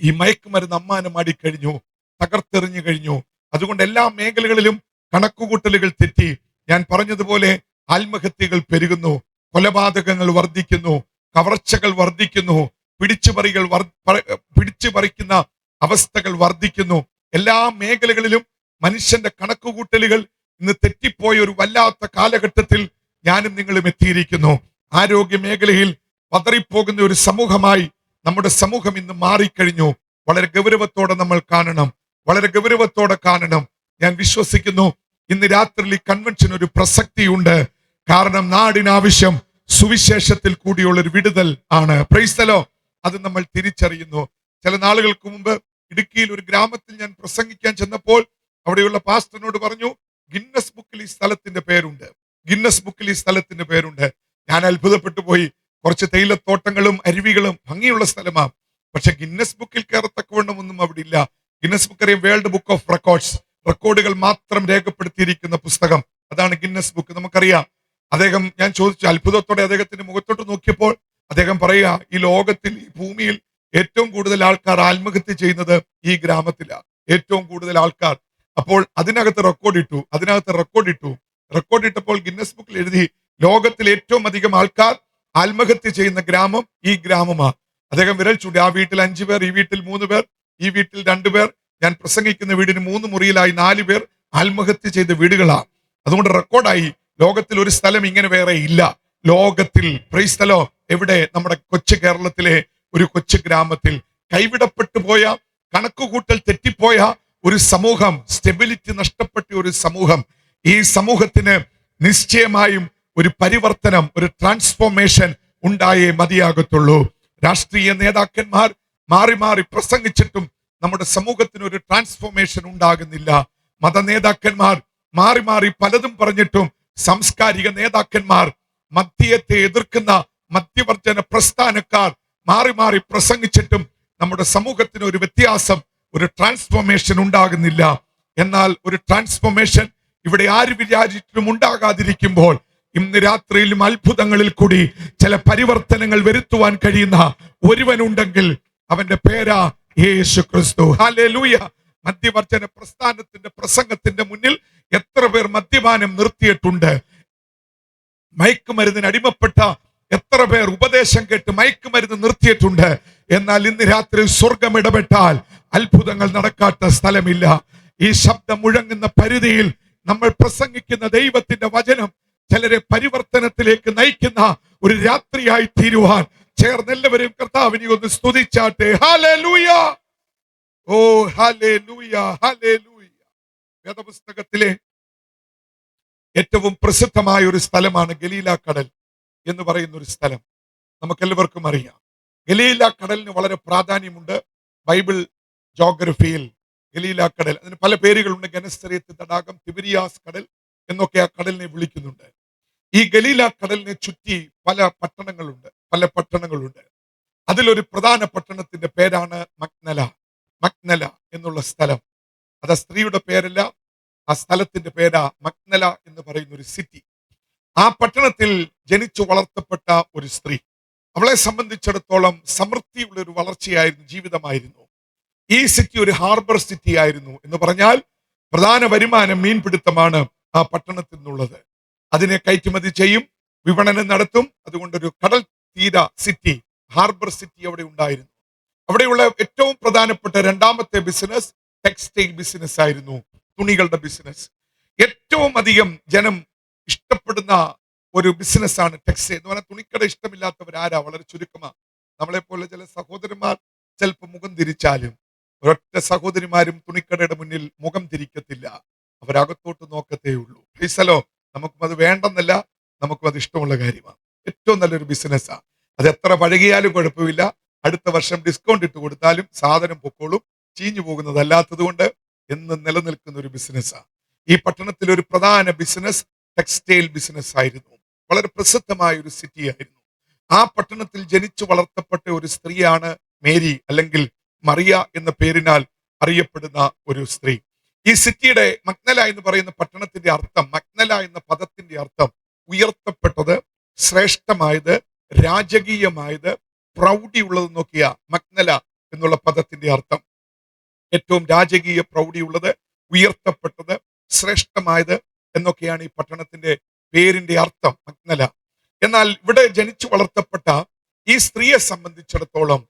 ഈ മയക്കുമരുന്ന് അമ്മാനമാടി കഴിഞ്ഞു, തകർത്തെറിഞ്ഞു കഴിഞ്ഞു. അതുകൊണ്ട് എല്ലാ മേഖലകളിലും കണക്കുകൂട്ടലുകൾ തെറ്റി. ഞാൻ പറഞ്ഞതുപോലെ ആത്മഹത്യകൾ പെരുകുന്നു, കൊലപാതകങ്ങൾ വർദ്ധിക്കുന്നു, കവർച്ചകൾ വർദ്ധിക്കുന്നു, പിടിച്ചുപറിക്കുന്ന അവസ്ഥകൾ വർദ്ധിക്കുന്നു. എല്ലാ മേഖലകളിലും മനുഷ്യന്റെ കണക്കുകൂട്ടലുകൾ ഇന്ന് തെറ്റിപ്പോയ ഒരു വല്ലാത്ത കാലഘട്ടത്തിൽ ഞാനും നിങ്ങളും എത്തിയിരിക്കുന്നു. ആരോഗ്യ മേഖലയിൽ പതറിപ്പോകുന്ന ഒരു സമൂഹമായി നമ്മുടെ സമൂഹം ഇന്ന് മാറിക്കഴിഞ്ഞു. വളരെ ഗൗരവത്തോടെ നമ്മൾ കാണണം, വളരെ ഗൗരവത്തോടെ കാണണം. ഞാൻ വിശ്വസിക്കുന്നു ഇന്ന് രാത്രിയിൽ ഈ കൺവെൻഷൻ ഒരു പ്രസക്തിയുണ്ട്. കാരണം നാടിനാവശ്യം സുവിശേഷത്തിൽ കൂടിയുള്ള ഒരു വിടുതൽ ആണ്. Price the Lord. അത് നമ്മൾ തിരിച്ചറിയുന്നു. ചില നാളുകൾക്ക് മുമ്പ് ഇടുക്കിയിൽ ഒരു ഗ്രാമത്തിൽ ഞാൻ പ്രസംഗിക്കാൻ ചെന്നപ്പോൾ അവിടെയുള്ള പാസ്റ്ററിനോട് പറഞ്ഞു, ഗിന്നസ് ബുക്കിൽ ഈ സ്ഥലത്തിന്റെ പേരുണ്ട്. ഗിന്നസ് ബുക്കിൽ ഈ സ്ഥലത്തിന്റെ പേരുണ്ട്. ഞാൻ അത്ഭുതപ്പെട്ടു പോയി. കുറച്ച് തേയിലത്തോട്ടങ്ങളും അരുവികളും ഭംഗിയുള്ള സ്ഥലമാണ്. പക്ഷെ ഗിന്നസ് ബുക്കിൽ കയറത്തക്കവണ്ണം ഒന്നും അവിടെ ഇല്ല. ഗിന്നസ് ബുക്ക് അറിയാം, വേൾഡ് ബുക്ക് ഓഫ് റെക്കോർഡ്സ്, റെക്കോർഡുകൾ മാത്രം രേഖപ്പെടുത്തിയിരിക്കുന്ന പുസ്തകം, അതാണ് ഗിന്നസ് ബുക്ക്. നമുക്കറിയാം. ഞാൻ ചോദിച്ചു, അത്ഭുതത്തോടെ അദ്ദേഹത്തിന്റെ മുഖത്തോട്ട് നോക്കിയപ്പോൾ അദ്ദേഹം പറയുക, ഈ ലോകത്തിൽ, ഈ ഭൂമിയിൽ ഏറ്റവും കൂടുതൽ ആൾക്കാർ ആത്മഹത്യ ചെയ്യുന്നത് ഈ ഗ്രാമത്തിലാണ്. ഏറ്റവും കൂടുതൽ ആൾക്കാർ. അപ്പോൾ അതിനകത്ത് റെക്കോർഡ് ഇട്ടു. റെക്കോർഡ് ഇട്ടപ്പോൾ ഗിന്നസ് ബുക്കിൽ എഴുതി, ലോകത്തിൽ ഏറ്റവും അധികം ആൾക്കാർ ആത്മഹത്യ ചെയ്യുന്ന ഗ്രാമം ഈ ഗ്രാമമാണ്. അദ്ദേഹം വിരൽ ചൂണ്ടി. ആ വീട്ടിൽ 5 പേർ, ഈ വീട്ടിൽ 3 പേർ, ഈ വീട്ടിൽ 2 പേർ, ഞാൻ പ്രസംഗിക്കുന്ന വീടിന് 3 മുറിയിലായി 4 പേർ ആത്മഹത്യ ചെയ്ത വീടുകളാണ്. അതുകൊണ്ട് റെക്കോർഡായി. ലോകത്തിൽ ഒരു സ്ഥലം ഇങ്ങനെ വേറെ ഇല്ല. ലോകത്തിൽ, പ്രൈസ് ദി ലോർഡ്, എവിടെ? നമ്മുടെ കൊച്ചു കേരളത്തിലെ ഒരു കൊച്ചു ഗ്രാമത്തിൽ കൈവിടപ്പെട്ടു പോയ, കണക്കുകൂട്ടൽ തെറ്റിപ്പോയ ഒരു സമൂഹം, സ്റ്റെബിലിറ്റി നഷ്ടപ്പെട്ട ഒരു സമൂഹം. ഈ സമൂഹത്തിന് നിശ്ചയമായും ഒരു പരിവർത്തനം, ഒരു ട്രാൻസ്ഫോർമേഷൻ ഉണ്ടായേ മതിയാകത്തുള്ളൂ. രാഷ്ട്രീയ നേതാക്കന്മാർ മാറി മാറി പ്രസംഗിച്ചിട്ടും നമ്മുടെ സമൂഹത്തിന് ഒരു ട്രാൻസ്ഫോർമേഷൻ ഉണ്ടാകുന്നില്ല. മത നേതാക്കന്മാർ മാറി മാറി പലതും പറഞ്ഞിട്ടും, സാംസ്കാരിക നേതാക്കന്മാർ, മദ്യത്തെ എതിർക്കുന്ന മദ്യവർജന പ്രസ്ഥാനക്കാർ മാറി മാറി പ്രസംഗിച്ചിട്ടും നമ്മുടെ സമൂഹത്തിന് ഒരു വ്യത്യാസം, ഒരു ട്രാൻസ്ഫോർമേഷൻ ഉണ്ടാകുന്നില്ല. എന്നാൽ ഒരു ട്രാൻസ്ഫോർമേഷൻ ഇവിടെ ആര് വിചാരിച്ചിട്ടും ഉണ്ടാകാതിരിക്കുമ്പോൾ, ഇന്ന് രാത്രിയിലും അത്ഭുതങ്ങളിൽ കൂടി ചില പരിവർത്തനങ്ങൾ വരുത്തുവാൻ കഴിയുന്ന ഒരുവനുണ്ടെങ്കിൽ അവന്റെ പേരാ യേശു ക്രിസ്തു. ഹല്ലേലൂയ. മദ്യവർജന പ്രസ്ഥാനത്തിന്റെ പ്രസംഗത്തിന്റെ മുന്നിൽ എത്ര പേർ മദ്യപാനം നിർത്തിയിട്ടുണ്ട്? മയക്കുമരുന്നിന് അടിമപ്പെട്ട എത്ര പേർ ഉപദേശം കേട്ട് മയക്കുമരുന്ന് നിർത്തിയിട്ടുണ്ട്? എന്നാൽ ഇന്ന് രാത്രി സ്വർഗം ഇടപെട്ടാൽ അത്ഭുതങ്ങൾ നടക്കാത്ത സ്ഥലമില്ല. ഈ ശബ്ദം മുഴങ്ങുന്ന പരിധിയിൽ നമ്മൾ പ്രസംഗിക്കുന്ന ദൈവത്തിന്റെ വചനം ചിലരെ പരിവർത്തനത്തിലേക്ക് നയിക്കുന്ന ഒരു രാത്രിയായി തീരുവാൻ ചേർന്നെല്ലാവരും കർത്താവിനെ ഒന്ന് സ്തുതിച്ചാട്ടെ. ഹല്ലേലൂയ. ഓ ഹല്ലേലൂയ, ഹല്ലേലൂയ. വേദപുസ്തകത്തിലെ ഏറ്റവും പ്രസിദ്ധമായ ഒരു സ്ഥലമാണ് ഗലീല കടൽ എന്ന് പറയുന്ന ഒരു സ്ഥലം. നമുക്കെല്ലാവർക്കും അറിയാം. ഗലീല കടലിന് വളരെ പ്രാധാന്യമുണ്ട് ബൈബിൾ ജോഗ്രഫിയിൽ. ഗലീല കടൽ, അതിന് പല പേരുകളുണ്ട്. ഗനസരേത്ത് തടാകം, തിബിരിയാസ് കടൽ എന്നൊക്കെ ആ കടലിനെ വിളിക്കുന്നുണ്ട്. ഈ ഗലീല കടലിനെ ചുറ്റി പല പട്ടണങ്ങളുണ്ട്. അതിലൊരു പ്രധാന പട്ടണത്തിന്റെ പേരാണ് മഗ്നല എന്നുള്ള സ്ഥലം. അത് സ്ത്രീയുടെ പേരല്ല, ആ സ്ഥലത്തിന്റെ പേരാ മഗ്നല എന്ന് പറയുന്ന ഒരു സിറ്റി. ആ പട്ടണത്തിൽ ജനിച്ചു വളർത്തപ്പെട്ട ഒരു സ്ത്രീ. അവളെ സംബന്ധിച്ചിടത്തോളം സമൃദ്ധിയുള്ള ഒരു വളർച്ചയായിരുന്നു, ജീവിതമായിരുന്നു. ഈ സിറ്റി ഒരു ഹാർബർ സിറ്റി ആയിരുന്നു. എന്ന് പറഞ്ഞാൽ പ്രധാന വരുമാനം മീൻപിടുത്തമാണ് ആ പട്ടണത്തിൽ നിന്നുള്ളത്. അതിനെ കയറ്റുമതി ചെയ്യും, വിപണനം നടത്തും. അതുകൊണ്ടൊരു കടൽ തീര സിറ്റി, ഹാർബർ സിറ്റി അവിടെ ഉണ്ടായിരുന്നു. അവിടെയുള്ള ഏറ്റവും പ്രധാനപ്പെട്ട രണ്ടാമത്തെ ബിസിനസ് ടെക്സ്റ്റൈൽ ബിസിനസ് ആയിരുന്നു, തുണികളുടെ ബിസിനസ്. ഏറ്റവും അധികം ജനം ഇഷ്ടപ്പെടുന്ന ഒരു ബിസിനസ്സാണ് ടെക്സ്റ്റൈൽ എന്ന് പറഞ്ഞാൽ. തുണിക്കട ഇഷ്ടമില്ലാത്തവരാരാ? വളരെ ചുരുക്കമാണ്. നമ്മളെ പോലെ ചില സഹോദരന്മാർ ചിലപ്പോൾ മുഖം തിരിച്ചാലും, ഒരൊറ്റ സഹോദരിമാരും തുണിക്കടയുടെ മുന്നിൽ മുഖം തിരിക്കത്തില്ല. അവരകത്തോട്ട് നോക്കത്തേ ഉള്ളൂ. ഫീസലോ, നമുക്കും അത് വേണ്ടെന്നല്ല, നമുക്കും അത് ഇഷ്ടമുള്ള കാര്യമാണ്. ഏറ്റവും നല്ലൊരു ബിസിനസ്സാണ്. അത് എത്ര പഴകിയാലും കുഴപ്പമില്ല. അടുത്ത വർഷം ഡിസ്കൗണ്ട് ഇട്ട് കൊടുത്താലും സാധനം പൊക്കോളും. ചീഞ്ഞു പോകുന്നതല്ലാത്തത് കൊണ്ട് എന്നും നിലനിൽക്കുന്ന ഒരു ബിസിനസ്സാണ്. ഈ പട്ടണത്തിൽ ഒരു പ്രധാന ബിസിനസ് ടെക്സ്റ്റൈൽ ബിസിനസ് ആയിരുന്നു. വളരെ പ്രസിദ്ധമായ ഒരു സിറ്റി ആയിരുന്നു. ആ പട്ടണത്തിൽ ജനിച്ചു വളർത്തപ്പെട്ട ഒരു സ്ത്രീയാണ് മേരി, അല്ലെങ്കിൽ മറിയ എന്ന പേരിനാൽ അറിയപ്പെടുന്ന ഒരു സ്ത്രീ. ഈ സിറ്റിയുടെ മഗ്നല എന്ന് പറയുന്ന പട്ടണത്തിന്റെ അർത്ഥം, മഗ്നല എന്ന പദത്തിന്റെ അർത്ഥം ഉയർത്തപ്പെട്ടത്, ശ്രേഷ്ഠമായത്, രാജകീയമായത്, പ്രൗഢിയുള്ളത് നോക്കിയ മഗ്നല എന്നുള്ള പദത്തിന്റെ അർത്ഥം. ഏറ്റവും രാജകീയ, പ്രൗഢിയുള്ളത്, ഉയർത്തപ്പെട്ടത്, ശ്രേഷ്ഠമായത് എന്നൊക്കെയാണ് ഈ പട്ടണത്തിന്റെ പേരിന്റെ അർത്ഥം, മഗ്നല. എന്നാൽ ഇവിടെ ജനിച്ചു വളർത്തപ്പെട്ട ഈ സ്ത്രീയെ സംബന്ധിച്ചിടത്തോളം,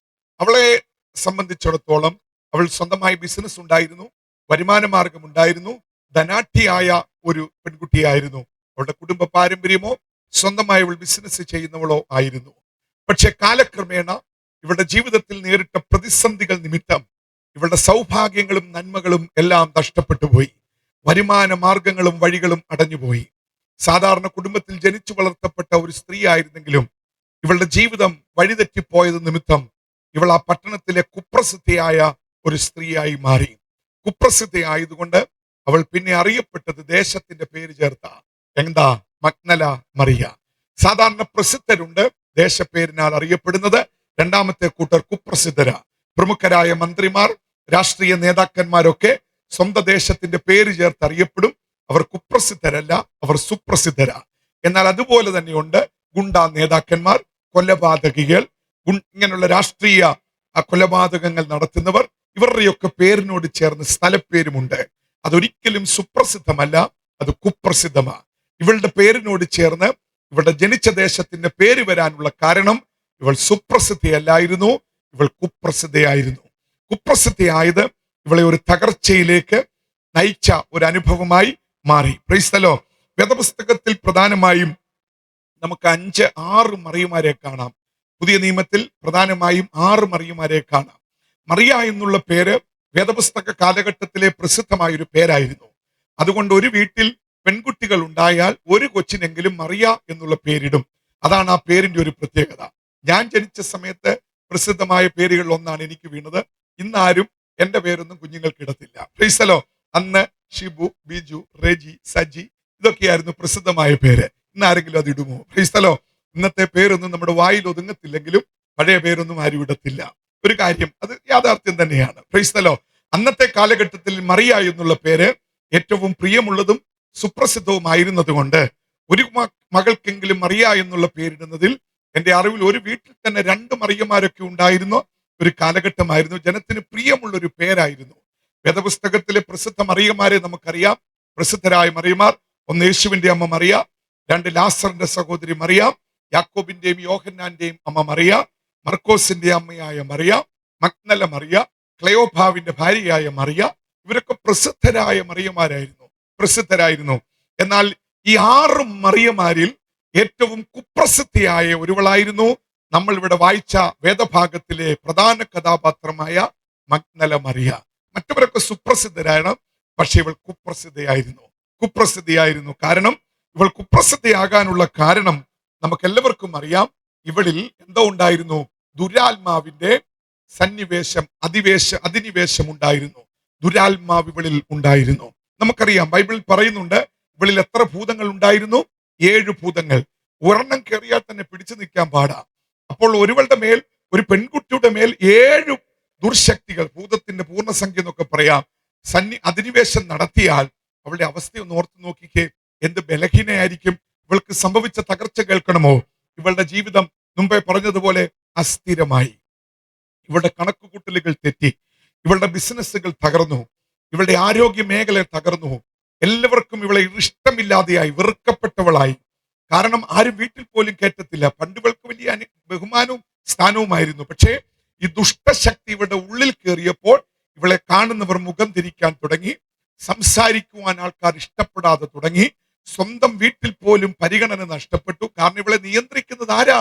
അവൾ സ്വന്തമായി ബിസിനസ് ഉണ്ടായിരുന്നു, വരുമാന മാർഗം ഉണ്ടായിരുന്നു, ധനാഠ്യയായ ഒരു പെൺകുട്ടിയായിരുന്നു. അവളുടെ കുടുംബ പാരമ്പര്യമോ സ്വന്തമായി അവൾ ബിസിനസ് ചെയ്യുന്നവളോ ആയിരുന്നു. പക്ഷെ കാലക്രമേണ ഇവളുടെ ജീവിതത്തിൽ നേരിട്ട പ്രതിസന്ധികൾ നിമിത്തം ഇവളുടെ സൗഭാഗ്യങ്ങളും നന്മകളും എല്ലാം നഷ്ടപ്പെട്ടു പോയി. വരുമാന മാർഗങ്ങളും വഴികളും അടഞ്ഞുപോയി. സാധാരണ കുടുംബത്തിൽ ജനിച്ചു വളർത്തപ്പെട്ട ഒരു സ്ത്രീ ആയിരുന്നെങ്കിലും ഇവളുടെ ജീവിതം വഴിതെറ്റിപ്പോയത് നിമിത്തം ഇവൾ ആ പട്ടണത്തിലെ കുപ്രസിദ്ധയായ ഒരു സ്ത്രീയായി മാറി. കുപ്രസിദ്ധയായതുകൊണ്ട് അവൾ പിന്നെ അറിയപ്പെട്ടത് ദേശത്തിന്റെ പേര് ചേർത്ത എന്താ? മഗ്നല മറിയ. സാധാരണ പ്രസിദ്ധരുണ്ട്, ദേശപ്പേരിനാൽ അറിയപ്പെടുന്നത്. രണ്ടാമത്തെ കൂട്ടർ കുപ്രസിദ്ധരാ. പ്രമുഖരായ മന്ത്രിമാർ, രാഷ്ട്രീയ നേതാക്കന്മാരൊക്കെ സ്വന്തം ദേശത്തിന്റെ പേര് ചേർത്ത് അറിയപ്പെടും. അവർ കുപ്രസിദ്ധരല്ല, അവർ സുപ്രസിദ്ധരാ. എന്നാൽ അതുപോലെ തന്നെയുണ്ട് ഗുണ്ടാ നേതാക്കന്മാർ, കൊലപാതകികൾ, ഇങ്ങനെയുള്ള രാഷ്ട്രീയ കൊലപാതകങ്ങൾ നടത്തുന്നവർ. ഇവരുടെയൊക്കെ പേരിനോട് ചേർന്ന് സ്ഥലപ്പേരുമുണ്ട്. അതൊരിക്കലും സുപ്രസിദ്ധമല്ല, അത് കുപ്രസിദ്ധമാണ്. ഇവളുടെ പേരിനോട് ചേർന്ന് ഇവളുടെ ജനിച്ച ദേശത്തിന്റെ പേര് വരാനുള്ള കാരണം ഇവൾ സുപ്രസിദ്ധയല്ലായിരുന്നു, ഇവൾ കുപ്രസിദ്ധയായിരുന്നു. കുപ്രസിദ്ധയായത് ഇവളെ ഒരു തകർച്ചയിലേക്ക് നയിച്ച ഒരു അനുഭവമായി മാറി. Praise the Lord. വേദപുസ്തകത്തിൽ പ്രധാനമായും നമുക്ക് 5-6 മറിയമാരെ കാണാം. പുതിയ നിയമത്തിൽ പ്രധാനമായും 6 മറിയമാരെ കാണാം. മറിയ എന്നുള്ള പേര് വേദപുസ്തക കാലഘട്ടത്തിലെ പ്രസിദ്ധമായ ഒരു പേരായിരുന്നു. അതുകൊണ്ട് ഒരു വീട്ടിൽ പെൺകുട്ടികൾ ഉണ്ടായാൽ ഒരു കൊച്ചിനെങ്കിലും മറിയ എന്നുള്ള പേരിടും. അതാണ് ആ പേരിന്റെ ഒരു പ്രത്യേകത. ഞാൻ ജനിച്ച സമയത്ത് പ്രസിദ്ധമായ പേരുകളിൽ ഒന്നാണ് എനിക്ക് വീണത്. ഇന്നാരും എന്റെ പേരൊന്നും കുഞ്ഞുങ്ങൾക്ക് ഇടത്തില്ല. Praise the Lord. അന്ന് ഷിബു, ബിജു, റെജി, സജി ഇതൊക്കെയായിരുന്നു പ്രസിദ്ധമായ പേര്. ഇന്നാരെങ്കിലും അത് ഇടുമോ? Price the Lord. ഇന്നത്തെ പേരൊന്നും നമ്മുടെ വായിൽ ഒതുങ്ങത്തില്ലെങ്കിലും പഴയ പേരൊന്നും ആരും ഇടത്തില്ല. ഒരു കാര്യം, അത് യാഥാർത്ഥ്യം തന്നെയാണ്. Price the Lord. അന്നത്തെ കാലഘട്ടത്തിൽ മറിയ എന്നുള്ള പേര് ഏറ്റവും പ്രിയമുള്ളതും സുപ്രസിദ്ധവുമായിരുന്നത് കൊണ്ട് ഒരു മകൾക്കെങ്കിലും മറിയ എന്നുള്ള പേരിടുന്നതിൽ എന്റെ അറിവിൽ ഒരു വീട്ടിൽ തന്നെ 2 മറിയമാരൊക്കെ ഉണ്ടായിരുന്ന ഒരു കാലഘട്ടമായിരുന്നു. ജനത്തിന് പ്രിയമുള്ള ഒരു പേരായിരുന്നു. വേദപുസ്തകത്തിലെ പ്രസിദ്ധ മറിയമാരെ നമുക്കറിയാം. പ്രസിദ്ധരായ മറിയമാർ: ഒന്ന് യേശുവിന്റെ അമ്മ മറിയ, 2 ലാസറിന്റെ സഹോദരി മറിയ, യാക്കോബിന്റെയും യോഹന്നാന്റെയും അമ്മ മറിയ, മർക്കോസിന്റെ അമ്മയായ മറിയ, മഗ്നല മറിയ, ക്ലയോഭാവിന്റെ ഭാര്യയായ മറിയ. ഇവരൊക്കെ പ്രസിദ്ധരായ മറിയമാരായിരുന്നു, പ്രസിദ്ധരായിരുന്നു. എന്നാൽ ഈ 6 മറിയമാരിൽ ഏറ്റവും കുപ്രസിദ്ധിയായ ഒരുവളായിരുന്നു നമ്മൾ ഇവിടെ വായിച്ച വേദഭാഗത്തിലെ പ്രധാന കഥാപാത്രമായ മഗ്നല മറിയ. മറ്റവരൊക്കെ സുപ്രസിദ്ധരാണ്, പക്ഷെ ഇവൾ കുപ്രസിദ്ധയായിരുന്നു. കുപ്രസിദ്ധയായിരുന്നു. കാരണം ഇവൾ കുപ്രസിദ്ധയാകാനുള്ള കാരണം നമുക്ക് എല്ലാവർക്കും അറിയാം. ഇവളിൽ എന്തോ ഉണ്ടായിരുന്നു? ദുരാത്മാവിന്റെ സന്നിവേശം, അധിനിവേശം ഉണ്ടായിരുന്നു. ദുരാത്മാവ് ഇവളിൽ ഉണ്ടായിരുന്നു. നമുക്കറിയാം, ബൈബിളിൽ പറയുന്നുണ്ട് ഇവളിൽ എത്ര ഭൂതങ്ങൾ ഉണ്ടായിരുന്നു? 7 ഭൂതങ്ങൾ. ഒരെണ്ണം കയറിയാൽ തന്നെ പിടിച്ചു നിൽക്കാൻ പാടാ. അപ്പോൾ ഒരുവളുടെ മേൽ, ഒരു പെൺകുട്ടിയുടെ മേൽ 7 ദുർശക്തികൾ, ഭൂതത്തിന്റെ പൂർണ്ണസംഖ്യ എന്നൊക്കെ പറയാം, അധിനിവേശം നടത്തിയാൽ അവളുടെ അവസ്ഥയൊന്ന് ഓർത്തു നോക്കിക്കേ. എന്ത് ബലഹീനയായിരിക്കും. ഇവൾക്ക് സംഭവിച്ച തകർച്ച കേൾക്കണമോ? ഇവളുടെ ജീവിതം മുമ്പേ പറഞ്ഞതുപോലെ അസ്ഥിരമായി. ഇവളുടെ കണക്കുകൂട്ടലുകൾ തെറ്റി. ഇവളുടെ ബിസിനസ്സുകൾ തകർന്നു. ഇവളുടെ ആരോഗ്യ മേഖല തകർന്നു. എല്ലാവർക്കും ഇവളെ ഇഷ്ടമില്ലാതെയായി, വെറുക്കപ്പെട്ടവളായി. കാരണം ആരും വീട്ടിൽ പോലും കയറ്റത്തില്ല. പണ്ട് ഇവൾക്ക് വലിയ ബഹുമാനവും സ്ഥാനവുമായിരുന്നു. പക്ഷേ ഈ ദുഷ്ടശക്തി ഇവളുടെ ഉള്ളിൽ കയറിയപ്പോൾ ഇവളെ കാണുന്നവർ മുഖം തിരിക്കാൻ തുടങ്ങി. സംസാരിക്കുവാൻ ആൾക്കാർ ഇഷ്ടപ്പെടാതെ തുടങ്ങി. സ്വന്തം വീട്ടിൽ പോലും പരിഗണന നഷ്ടപ്പെട്ടു. കാരണം ഇവളെ നിയന്ത്രിക്കുന്നത് ആരാ?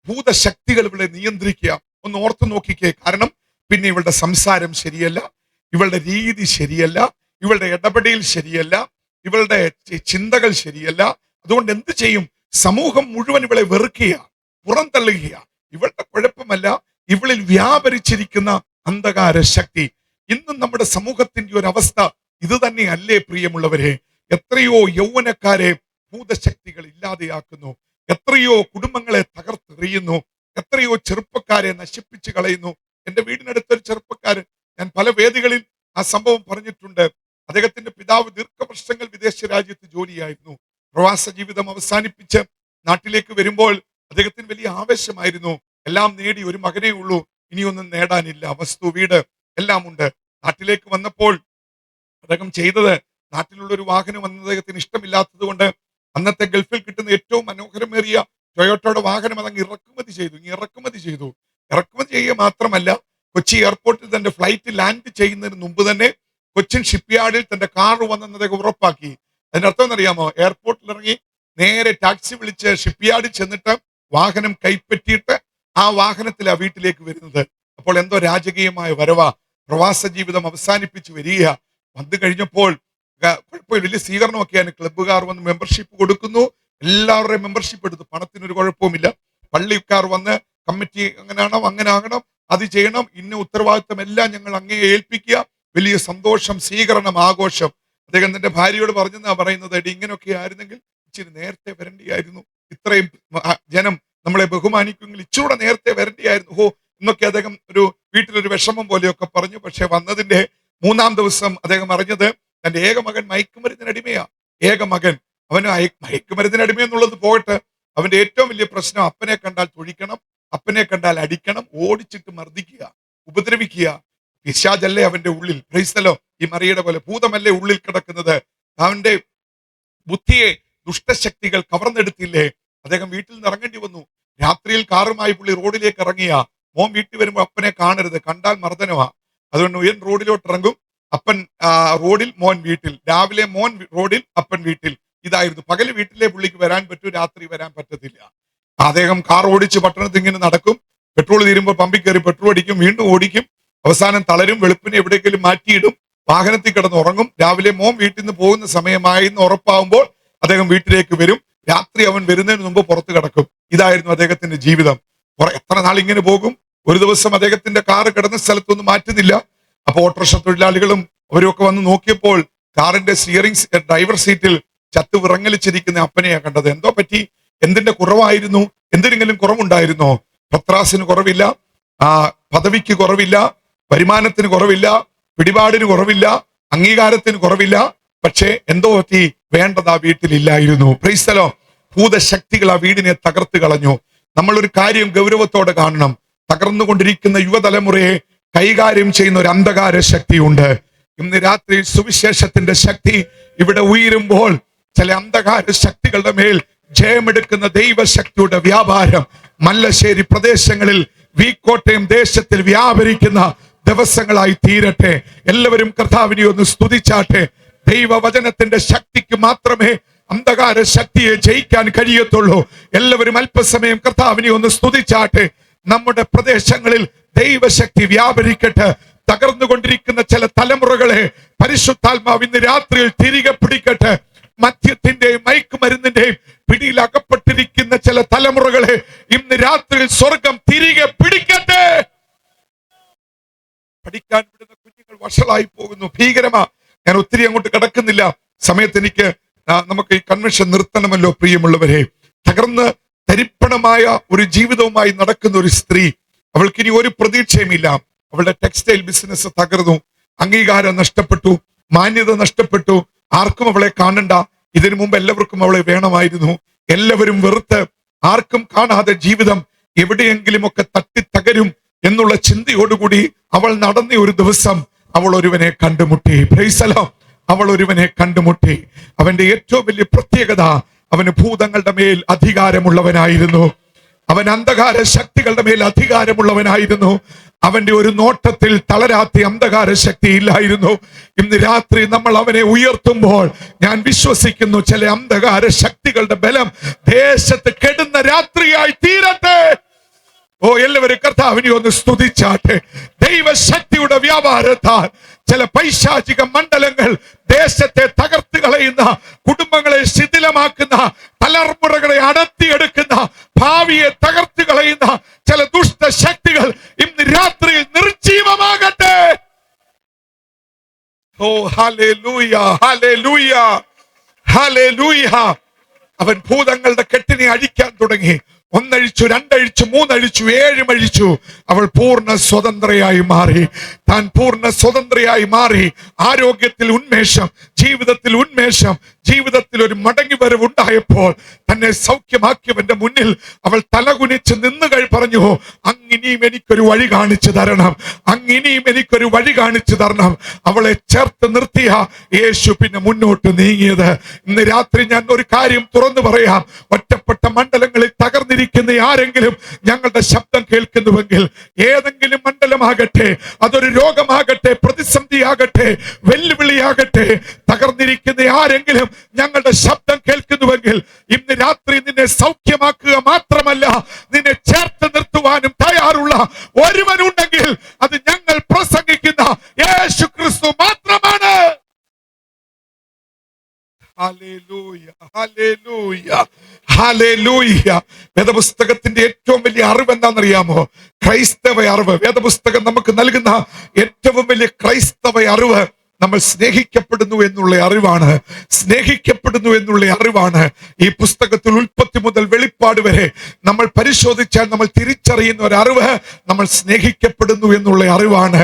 ഭൂതശക്തികൾ ഇവളെ നിയന്ത്രിക്കുക. ഒന്ന് ഓർത്തു നോക്കിക്കേ. കാരണം പിന്നെ ഇവളുടെ സംസാരം ശരിയല്ല, ഇവളുടെ രീതി ശരിയല്ല, ഇവളുടെ ഇടപെടൽ ശരിയല്ല, ഇവളുടെ ചിന്തകൾ ശരിയല്ല. അതുകൊണ്ട് എന്ത് ചെയ്യും? സമൂഹം മുഴുവൻ ഇവളെ വെറുക്കുക, പുറന്തള്ളുക. ഇവളുടെ കുഴപ്പമല്ല, ഇവളിൽ വ്യാപരിച്ചിരിക്കുന്ന അന്ധകാര ശക്തി. ഇന്നും നമ്മുടെ സമൂഹത്തിന്റെ ഒരു അവസ്ഥ ഇത് തന്നെയല്ലേ പ്രിയമുള്ളവരെ? എത്രയോ യൗവനക്കാരെ ഭൂതശക്തികൾ ഇല്ലാതെയാക്കുന്നു, എത്രയോ കുടുംബങ്ങളെ തകർത്തെറിയുന്നു, എത്രയോ ചെറുപ്പക്കാരെ നശിപ്പിച്ചു കളയുന്നു. എന്റെ വീടിനടുത്തൊരു ചെറുപ്പക്കാരൻ, ഞാൻ പല വേദികളിൽ ആ സംഭവം പറഞ്ഞിട്ടുണ്ട്. അദ്ദേഹത്തിന്റെ പിതാവ് ദീർഘവർഷങ്ങൾ വിദേശ രാജ്യത്ത് ജോലിയായിരുന്നു. പ്രവാസ ജീവിതം അവസാനിപ്പിച്ച് നാട്ടിലേക്ക് വരുമ്പോൾ അദ്ദേഹത്തിന് വലിയ ആവേശമായിരുന്നു. എല്ലാം നേടി, ഒരു മകനേ ഉള്ളൂ, ഇനിയൊന്നും നേടാനില്ല, വസ്തു, വീട് എല്ലാം ഉണ്ട്. നാട്ടിലേക്ക് വന്നപ്പോൾ അദ്ദേഹം ചെയ്തത്, നാട്ടിലുള്ള ഒരു വാഹനം വന്നത് അദ്ദേഹത്തിന് ഇഷ്ടമില്ലാത്തത് കൊണ്ട് അന്നത്തെ ഗൾഫിൽ കിട്ടുന്ന ഏറ്റവും മനോഹരമേറിയ ടൊയോട്ടോയുടെ വാഹനം അതങ്ങ് ഇറക്കുമതി ചെയ്തു. ഇറക്കുമതി ചെയ്യുക മാത്രമല്ല, കൊച്ചി എയർപോർട്ടിൽ തന്റെ ഫ്ലൈറ്റ് ലാൻഡ് ചെയ്യുന്നതിന് മുമ്പ് തന്നെ കൊച്ചിൻ ഷിപ്പ്യാർഡിൽ തന്റെ കാർ വന്നെന്ന് അദ്ദേഹം ഉറപ്പാക്കി. അതിനർത്ഥം എന്നറിയാമോ? എയർപോർട്ടിൽ ഇറങ്ങി നേരെ ടാക്സി വിളിച്ച് ഷിപ്പ്യാർഡിൽ ചെന്നിട്ട് വാഹനം കൈപ്പറ്റിയിട്ട് ആ വാഹനത്തിലാണ് വീട്ടിലേക്ക് വരുന്നത്. അപ്പോൾ എന്തോ രാജകീയമായ വരവാ. പ്രവാസ ജീവിതം അവസാനിപ്പിച്ച് വരിക. വന്നു കഴിഞ്ഞപ്പോൾ കുഴപ്പമില്ല, വലിയ സ്വീകരണമൊക്കെയാണ്. ക്ലബ്ബുകാർ വന്ന് മെമ്പർഷിപ്പ് കൊടുക്കുന്നു, എല്ലാവരുടെയും മെമ്പർഷിപ്പ് എടുത്തു. പണത്തിനൊരു കുഴപ്പവുമില്ല. പള്ളിക്കാർ വന്ന് കമ്മിറ്റി അങ്ങനെ ആകണം, അത് ചെയ്യണം, ഇന്ന ഉത്തരവാദിത്തം എല്ലാം ഞങ്ങൾ അങ്ങയെ ഏൽപ്പിക്കുക. വലിയ സന്തോഷം, സ്വീകരണം, ആഘോഷം. അദ്ദേഹം തന്റെ ഭാര്യയോട് പറഞ്ഞെന്നാ പറയുന്നത്, എടി ഇങ്ങനെയൊക്കെ ആയിരുന്നെങ്കിൽ ഇച്ചിരി നേരത്തെ വരേണ്ടിയായിരുന്നു, ഇത്രയും ജനം നമ്മളെ ബഹുമാനിക്കുമെങ്കിൽ ഇച്ചിരൂടെ നേരത്തെ വരേണ്ടിയായിരുന്നു, എന്നൊക്കെ അദ്ദേഹം വീട്ടിലൊരു വിഷമം പോലെയൊക്കെ പറഞ്ഞു. പക്ഷെ വന്നതിന്റെ 3-ാം ദിവസം അദ്ദേഹം അറിഞ്ഞത് തന്റെ ഏക മകൻ മയക്കുമരുന്നിനടിമയാ. ഏക മകൻ അവന് മയക്കുമരുന്നിനടിമയെന്നുള്ളത് പോകട്ടെ, അവന്റെ ഏറ്റവും വലിയ പ്രശ്നം അപ്പനെ കണ്ടാൽ തൊഴിക്കണം, അപ്പനെ കണ്ടാൽ അടിക്കണം, ഓടിച്ചിട്ട് മർദ്ദിക്കുക, ഉപദ്രവിക്കുക. പിശാചല്ലേ അവന്റെ ഉള്ളിൽ. Price the Lord. ഈ മറിയുടെ പോലെ ഭൂതമല്ലേ ഉള്ളിൽ കിടക്കുന്നത്. അവന്റെ ബുദ്ധിയെ ദുഷ്ടശക്തികൾ കവർന്നെടുത്തില്ലേ. അദ്ദേഹം വീട്ടിൽ നിന്ന് ഇറങ്ങേണ്ടി വന്നു. രാത്രിയിൽ കാറുമായി പുള്ളി റോഡിലേക്ക് ഇറങ്ങിയ മോൻ വീട്ടിൽ വരുമ്പോൾ അപ്പനെ കാണരുത്, കണ്ടാൽ മർദ്ദനമാ. അതുകൊണ്ട് ഉയൻ റോഡിലോട്ട് ഇറങ്ങും, അപ്പൻ റോഡിൽ, മോൻ വീട്ടിൽ. രാവിലെ മോൻ റോഡിൽ, അപ്പൻ വീട്ടിൽ. ഇതായിരുന്നു. പകല് വീട്ടിലെ പുള്ളിക്ക് വരാൻ പറ്റൂ, രാത്രി വരാൻ പറ്റത്തില്ല. അദ്ദേഹം കാർ ഓടിച്ച് പട്ടണത്തിൽ ഇങ്ങനെ നടക്കും. പെട്രോൾ തീരുമ്പോൾ പമ്പിൽ കയറി പെട്രോൾ അടിക്കും, വീണ്ടും ഓടിക്കും, അവസാനം തളരും, വെളുപ്പിനെ എവിടേക്കെങ്കിലും മാറ്റിയിടും, വാഹനത്തിൽ കിടന്ന് ഉറങ്ങും. രാവിലെ മോൻ വീട്ടിൽ നിന്ന് പോകുന്ന സമയമായി എന്ന് ഉറപ്പാവുമ്പോൾ അദ്ദേഹം വീട്ടിലേക്ക് വരും. രാത്രി അവൻ വരുന്നതിന് മുമ്പ് പുറത്ത് കിടക്കും. ഇതായിരുന്നു അദ്ദേഹത്തിന്റെ ജീവിതം. എത്ര നാൾ ഇങ്ങനെ പോകും. ഒരു ദിവസം അദ്ദേഹത്തിന്റെ കാറ് കിടന്ന സ്ഥലത്തൊന്നും മാറ്റുന്നില്ല. അപ്പൊ ഓട്ടോറിക്ഷ തൊഴിലാളികളും അവരൊക്കെ വന്ന് നോക്കിയപ്പോൾ കാറിന്റെ ഡ്രൈവർ സീറ്റിൽ ചത്തു വിറങ്ങലിച്ചിരിക്കുന്ന അപ്പനെയാ കണ്ടത്. എന്തോ പറ്റി? എന്തിന്റെ കുറവായിരുന്നു? എന്തിനെങ്കിലും കുറവുണ്ടായിരുന്നോ? പത്രാസിന് കുറവില്ല, പദവിക്ക് കുറവില്ല, വരുമാനത്തിന് കുറവില്ല, പിടിപാടിന് കുറവില്ല, അംഗീകാരത്തിന് കുറവില്ല. പക്ഷേ എന്തോ പറ്റി? വേണ്ടത് ആ വീട്ടിലില്ലായിരുന്നു. Praise the Lord. ഭൂതശക്തികൾ ആ വീടിനെ തകർത്ത് കളഞ്ഞു. നമ്മളൊരു കാര്യം ഗൗരവത്തോടെ കാണണം. തകർന്നുകൊണ്ടിരിക്കുന്ന യുവതലമുറയെ കൈകാര്യം ചെയ്യുന്ന ഒരു അന്ധകാര ശക്തിയുണ്ട്. ഇന്ന് രാത്രി സുവിശേഷത്തിന്റെ ശക്തി ഇവിടെ ഉയരുമ്പോൾ ചില അന്ധകാര ശക്തികളുടെ മേൽ ജയമെടുക്കുന്ന ദൈവശക്തിയുടെ വ്യാപാരം മല്ലശ്ശേരി പ്രദേശങ്ങളിൽ, കോട്ടയം ദേശത്തിൽ വ്യാപരിക്കുന്ന ദിവസങ്ങളായി തീരട്ടെ. എല്ലാവരും കർത്താവിനെ ഒന്ന് സ്തുതിച്ചാട്ടെ. ദൈവവചനത്തിന്റെ ശക്തിക്ക് മാത്രമേ അന്ധകാര ശക്തിയെ ജയിക്കാൻ കഴിയത്തുള്ളൂ. എല്ലാവരും അല്പസമയം കർത്താവിനെ ഒന്ന് സ്തുതിച്ചാട്ടെ. നമ്മുടെ പ്രദേശങ്ങളിൽ ദൈവശക്തി വ്യാപരിക്കട്ടെ. തകർന്നുകൊണ്ടിരിക്കുന്ന ചില തലമുറകളെ പരിശുദ്ധാത്മാവ് ഇന്ന് രാത്രിയിൽ തിരികെ പിടിക്കട്ടെ. മദ്യത്തിന്റെയും മയക്കുമരുന്നിന്റെയും പിടിയിൽ അകപ്പെട്ടിരിക്കുന്ന ചില തലമുറകളെ ഇന്ന് രാത്രിയിൽ സ്വർഗം തിരികെ പിടിക്കട്ടെ. പഠിക്കാൻ വിടുന്ന കുഞ്ഞുങ്ങൾ വഷളായി പോകുന്നു. ഭീകരമാ. ഞാൻ ഒത്തിരി അങ്ങോട്ട് കിടക്കുന്നില്ല. സമയത്ത് നമുക്ക് ഈ കൺവെൻഷൻ നിർത്തണമല്ലോ. പ്രിയമുള്ളവരെ, തകർന്ന് തരിപ്പണമായ ഒരു ജീവിതവുമായി നടക്കുന്ന ഒരു സ്ത്രീ, അവൾക്ക് ഇനി ഒരു പ്രതീക്ഷയുമില്ല. അവളുടെ ടെക്സ്റ്റൈൽ ബിസിനസ് തകർന്നു, അംഗീകാരം നഷ്ടപ്പെട്ടു, മാന്യത നഷ്ടപ്പെട്ടു. ആർക്കും അവളെ കാണണ്ട. ഇതിനു മുമ്പ് എല്ലാവർക്കും അവളെ വേണമായിരുന്നു. എല്ലാവരും വെറുത്ത്, ആർക്കും കാണാതെ ജീവിതം എവിടെയെങ്കിലും ഒക്കെ തട്ടിത്തകരും എന്നുള്ള ചിന്തയോടുകൂടി അവൾ നടന്ന ഒരു ദിവസം അവൾ ഒരുവനെ കണ്ടുമുട്ടി. Price the Lord. അവൾ ഒരുവനെ കണ്ടുമുട്ടി. അവന്റെ ഏറ്റവും വലിയ പ്രത്യേകത, അവന് ഭൂതങ്ങളുടെ മേൽ അധികാരമുള്ളവനായിരുന്നു. അവൻ അന്ധകാര ശക്തികളുടെ മേൽ അധികാരമുള്ളവനായിരുന്നു. അവന്റെ ഒരു നോട്ടത്തിൽ തളരാത്ത അന്ധകാര ശക്തി ഇല്ലായിരുന്നു. ഇന്ന് രാത്രി നമ്മൾ അവനെ ഉയർത്തുമ്പോൾ ഞാൻ വിശ്വസിക്കുന്നു, ചില അന്ധകാര ശക്തികളുടെ ബലം ദേശത്ത് കെടുന്ന രാത്രിയായി തീരട്ടെ. എല്ലാവരും കർത്താവിനെ ഒന്ന് സ്തുതിച്ചാട്ടെ. ദൈവശക്തിയുടെ വ്യാപാരത്താൽ ചില പൈശാചിക മണ്ഡലങ്ങൾ ദേശത്തെ തകർത്ത് കളയുന്ന, കുടുംബങ്ങളെ ശിഥിലമാക്കുന്ന, തലമുറകളെ അടർത്തിയെടുക്കുന്ന, ഭാവിയെ തകർത്ത് കളയുന്ന ചില ദുഷ്ടശക്തികൾ ഇന്ന് രാത്രിയിൽ നിർജീവമാകട്ടെ. Hallelujah, hallelujah, hallelujah. അവൻ ഭൂതങ്ങളുടെ കെട്ടിനെ അഴിക്കാൻ തുടങ്ങി. 1 അഴിച്ചു, 2 അഴിച്ചു, 3 അഴിച്ചു, 7 അഴിച്ചു. അവൾ പൂർണ്ണ സ്വതന്ത്രയായി മാറി. താൻ പൂർണ്ണ സ്വതന്ത്രയായി മാറി. ആരോഗ്യത്തിൽ ഉന്മേഷം, ജീവിതത്തിൽ ഉന്മേഷം, ജീവിതത്തിൽ ഒരു മടങ്ങി വരവ് ഉണ്ടായപ്പോൾ തന്നെ സൗഖ്യമാക്കിയവന്റെ മുന്നിൽ അവൾ തലകുനിച്ച് നിന്ന് പറഞ്ഞു, അങ്ങിനിയും എനിക്കൊരു വഴി കാണിച്ചു തരണം, അങ്ങിനിയും എനിക്കൊരു വഴി കാണിച്ചു തരണം. അവളെ ചേർത്ത് നിർത്തിയ യേശു പിന്നെ മുന്നോട്ട് നീങ്ങിയത്. ഇന്ന് രാത്രി ഞാൻ ഒരു കാര്യം തുറന്നു പറയാം. ഒറ്റപ്പെട്ട മണ്ഡലങ്ങളിൽ തകർന്നിരിക്കുന്ന ആരെങ്കിലും ഞങ്ങളുടെ ശബ്ദം കേൾക്കുന്നുവെങ്കിൽ, ഏതെങ്കിലും മണ്ഡലമാകട്ടെ, അതൊരു രോഗമാകട്ടെ, പ്രതിസന്ധിയാകട്ടെ, വെല്ലുവിളിയാകട്ടെ, തകർന്നിരിക്കുന്ന ആരെങ്കിലും ഞങ്ങളുടെ ശബ്ദം കേൾക്കുന്നുവെങ്കിൽ, ഇന്ന് രാത്രി നിന്നെ സൗഖ്യമാക്കുക മാത്രമല്ല, നിന്നെ ചേർത്ത് നിർത്തുവാനും തയ്യാറുള്ള ഒരുവനുണ്ടെങ്കിൽ അത് ഞങ്ങൾ പ്രസംഗിക്കുന്ന യേശു ക്രിസ്തു മാത്രമാണ്. Hallelujah, hallelujah, hallelujah. വേദപുസ്തകത്തിന്റെ ഏറ്റവും വലിയ അറിവ് എന്താണെന്നറിയാമോ? ക്രൈസ്തവ അറിവ്. വേദപുസ്തകം നമുക്ക് നൽകുന്ന ഏറ്റവും വലിയ ക്രൈസ്തവ അറിവ് നമ്മൾ സ്നേഹിക്കപ്പെടുന്നു എന്നുള്ള അറിവാണ്. സ്നേഹിക്കപ്പെടുന്നു എന്നുള്ള അറിവാണ് ഈ പുസ്തകത്തിൽ ഉൽപ്പത്തി മുതൽ വെളിപ്പാട് വരെ നമ്മൾ പരിശോധിച്ചാൽ നമ്മൾ തിരിച്ചറിയുന്ന ഒരു അറിവ് നമ്മൾ സ്നേഹിക്കപ്പെടുന്നു എന്നുള്ള അറിവാണ്.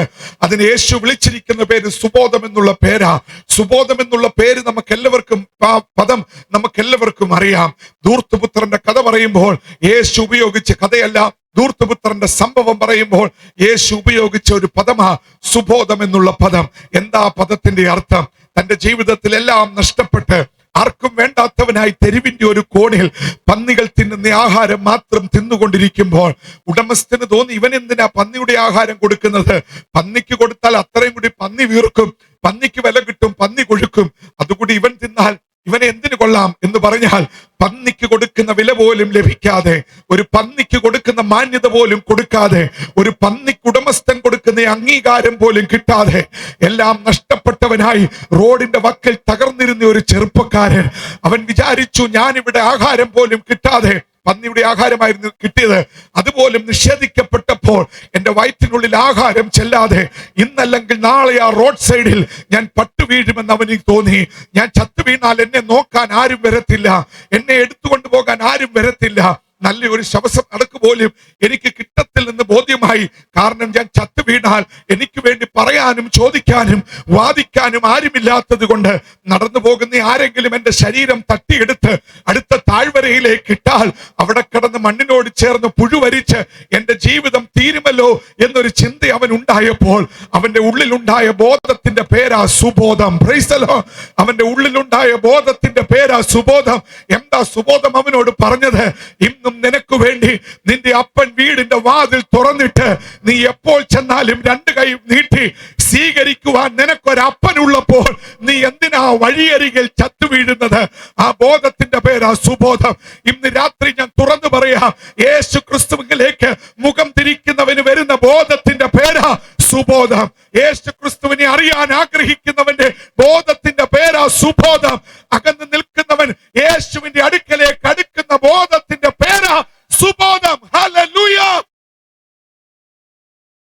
അതിന് യേശു വിളിച്ചിരിക്കുന്ന പേര് സുബോധം എന്നുള്ള പേരാ. സുബോധം എന്നുള്ള പേര് നമുക്കെല്ലാവർക്കും, ആ പദം നമുക്കെല്ലാവർക്കും അറിയാം. ധൂർത്തുപുത്രന്റെ കഥ പറയുമ്പോൾ യേശു ഉപയോഗിച്ച കഥയല്ല, ധൂർത്തുപുത്രന്റെ സംഭവം പറയുമ്പോൾ യേശു ഉപയോഗിച്ച ഒരു പദമാ സുബോധം എന്നുള്ള പദം. എന്താ പദത്തിന്റെ അർത്ഥം? തന്റെ ജീവിതത്തിൽ എല്ലാം നഷ്ടപ്പെട്ട് ആർക്കും വേണ്ടാത്തവനായി തെരുവിന്റെ ഒരു കോണിൽ പന്നികൾ തിന്നുന്ന ആഹാരം മാത്രം തിന്നുകൊണ്ടിരിക്കുമ്പോൾ ഉടമസ്ഥന് തോന്നി, ഇവൻ എന്തിനാ പന്നിയുടെ ആഹാരം കൊടുക്കുന്നത്? പന്നിക്ക് കൊടുത്താൽ അത്രയും കൂടി പന്നി വീർക്കും, പന്നിക്ക് വില കിട്ടും, പന്നി കൊഴുക്കും, അതുകൂടി ഇവൻ തിന്നാൽ ഇവനെ എന്തിനു കൊള്ളാം എന്ന് പറഞ്ഞാൽ പന്നിക്ക് കൊടുക്കുന്ന വില പോലും ലഭിക്കാതെ, ഒരു പന്നിക്ക് കൊടുക്കുന്ന മാന്യത പോലും കൊടുക്കാതെ, ഒരു പന്നിക്ക് ഉടമസ്ഥൻ കൊടുക്കുന്ന അംഗീകാരം പോലും കിട്ടാതെ എല്ലാം നഷ്ടപ്പെട്ടവനായി റോഡിന്റെ വക്കിൽ തകർന്നിരുന്ന ഒരു ചെറുപ്പക്കാരൻ, അവൻ വിചാരിച്ചു ഞാനിവിടെ ആഹാരം പോലും കിട്ടാതെ, പന്നിയുടെ ആഹാരമായിരുന്നു കിട്ടിയത്, അതുപോലും നിഷേധിക്കപ്പെട്ടപ്പോൾ എന്റെ വയറ്റിനുള്ളിൽ ആഹാരം ചെല്ലാതെ ഇന്നല്ലെങ്കിൽ നാളെ ആ റോഡ് സൈഡിൽ ഞാൻ പട്ടുവീഴുമെന്ന് അവന് തോന്നി. ഞാൻ ചത്തു വീണാൽ എന്നെ നോക്കാൻ ആരും വരത്തില്ല, എന്നെ എടുത്തുകൊണ്ടു പോകാൻ ആരും വരത്തില്ല, നല്ലൊരു ശവസം നടക്കു പോലും എനിക്ക് കിട്ടത്തില്ലെന്ന് ബോധ്യമായി. കാരണം ഞാൻ ചത്തു വീണാൽ എനിക്ക് വേണ്ടി പറയാനും ചോദിക്കാനും വാദിക്കാനും ആരുമില്ലാത്തത് കൊണ്ട് നടന്നു പോകുന്ന ആരെങ്കിലും എന്റെ ശരീരം തട്ടിയെടുത്ത് അടുത്ത താഴ്വരയിലേക്ക് ഇട്ടാൽ അവിടെ കിടന്ന് മണ്ണിനോട് ചേർന്ന് പുഴുവരിച്ച് എന്റെ ജീവിതം തീരുമല്ലോ എന്നൊരു ചിന്ത അവൻ ഉണ്ടായപ്പോൾ അവന്റെ ഉള്ളിലുണ്ടായ ബോധത്തിന്റെ പേരാ സുബോധം. Praise the Lord. അവന്റെ ഉള്ളിലുണ്ടായ ബോധത്തിന്റെ പേരാ സുബോധം. എന്താ സുബോധം അവനോട് പറഞ്ഞത്? ഇന്നും നിനക്ക് വേണ്ടി നിന്റെ അപ്പൻ വീടിന്റെ വാതിൽ തുറന്നിട്ട് നീ എപ്പോൾ ചെന്നാലും രണ്ട് കൈ നീട്ടി സ്വീകരിക്കുവാൻ നിനക്കൊരപ്പനുള്ളപ്പോൾ നീ എന്തിനാ വഴിയരികിൽ ചത്തു വീഴുന്നത്? ആ ബോധത്തിന്റെ പേരാ സുബോധം. ഇന്ന് രാത്രി ഞാൻ തുറന്നു പറയാം, യേശു ക്രിസ്തുവിലേക്ക് മുഖം തിരിക്കുന്നവന് വരുന്ന ബോധത്തിന്റെ പേരാ സുബോധം. യേശു ക്രിസ്തുവിനെ അറിയാൻ ആഗ്രഹിക്കുന്നവന്റെ ബോധത്തിന്റെ പേരാ സുബോധം. അകന്ന് നിൽക്കുന്നവൻ യേശുവിന്റെ അടുക്കലേക്ക് അടുക്കുന്ന ബോധത്തിന്റെ പേരാ സുബോധം. ഹല്ലേലൂയ.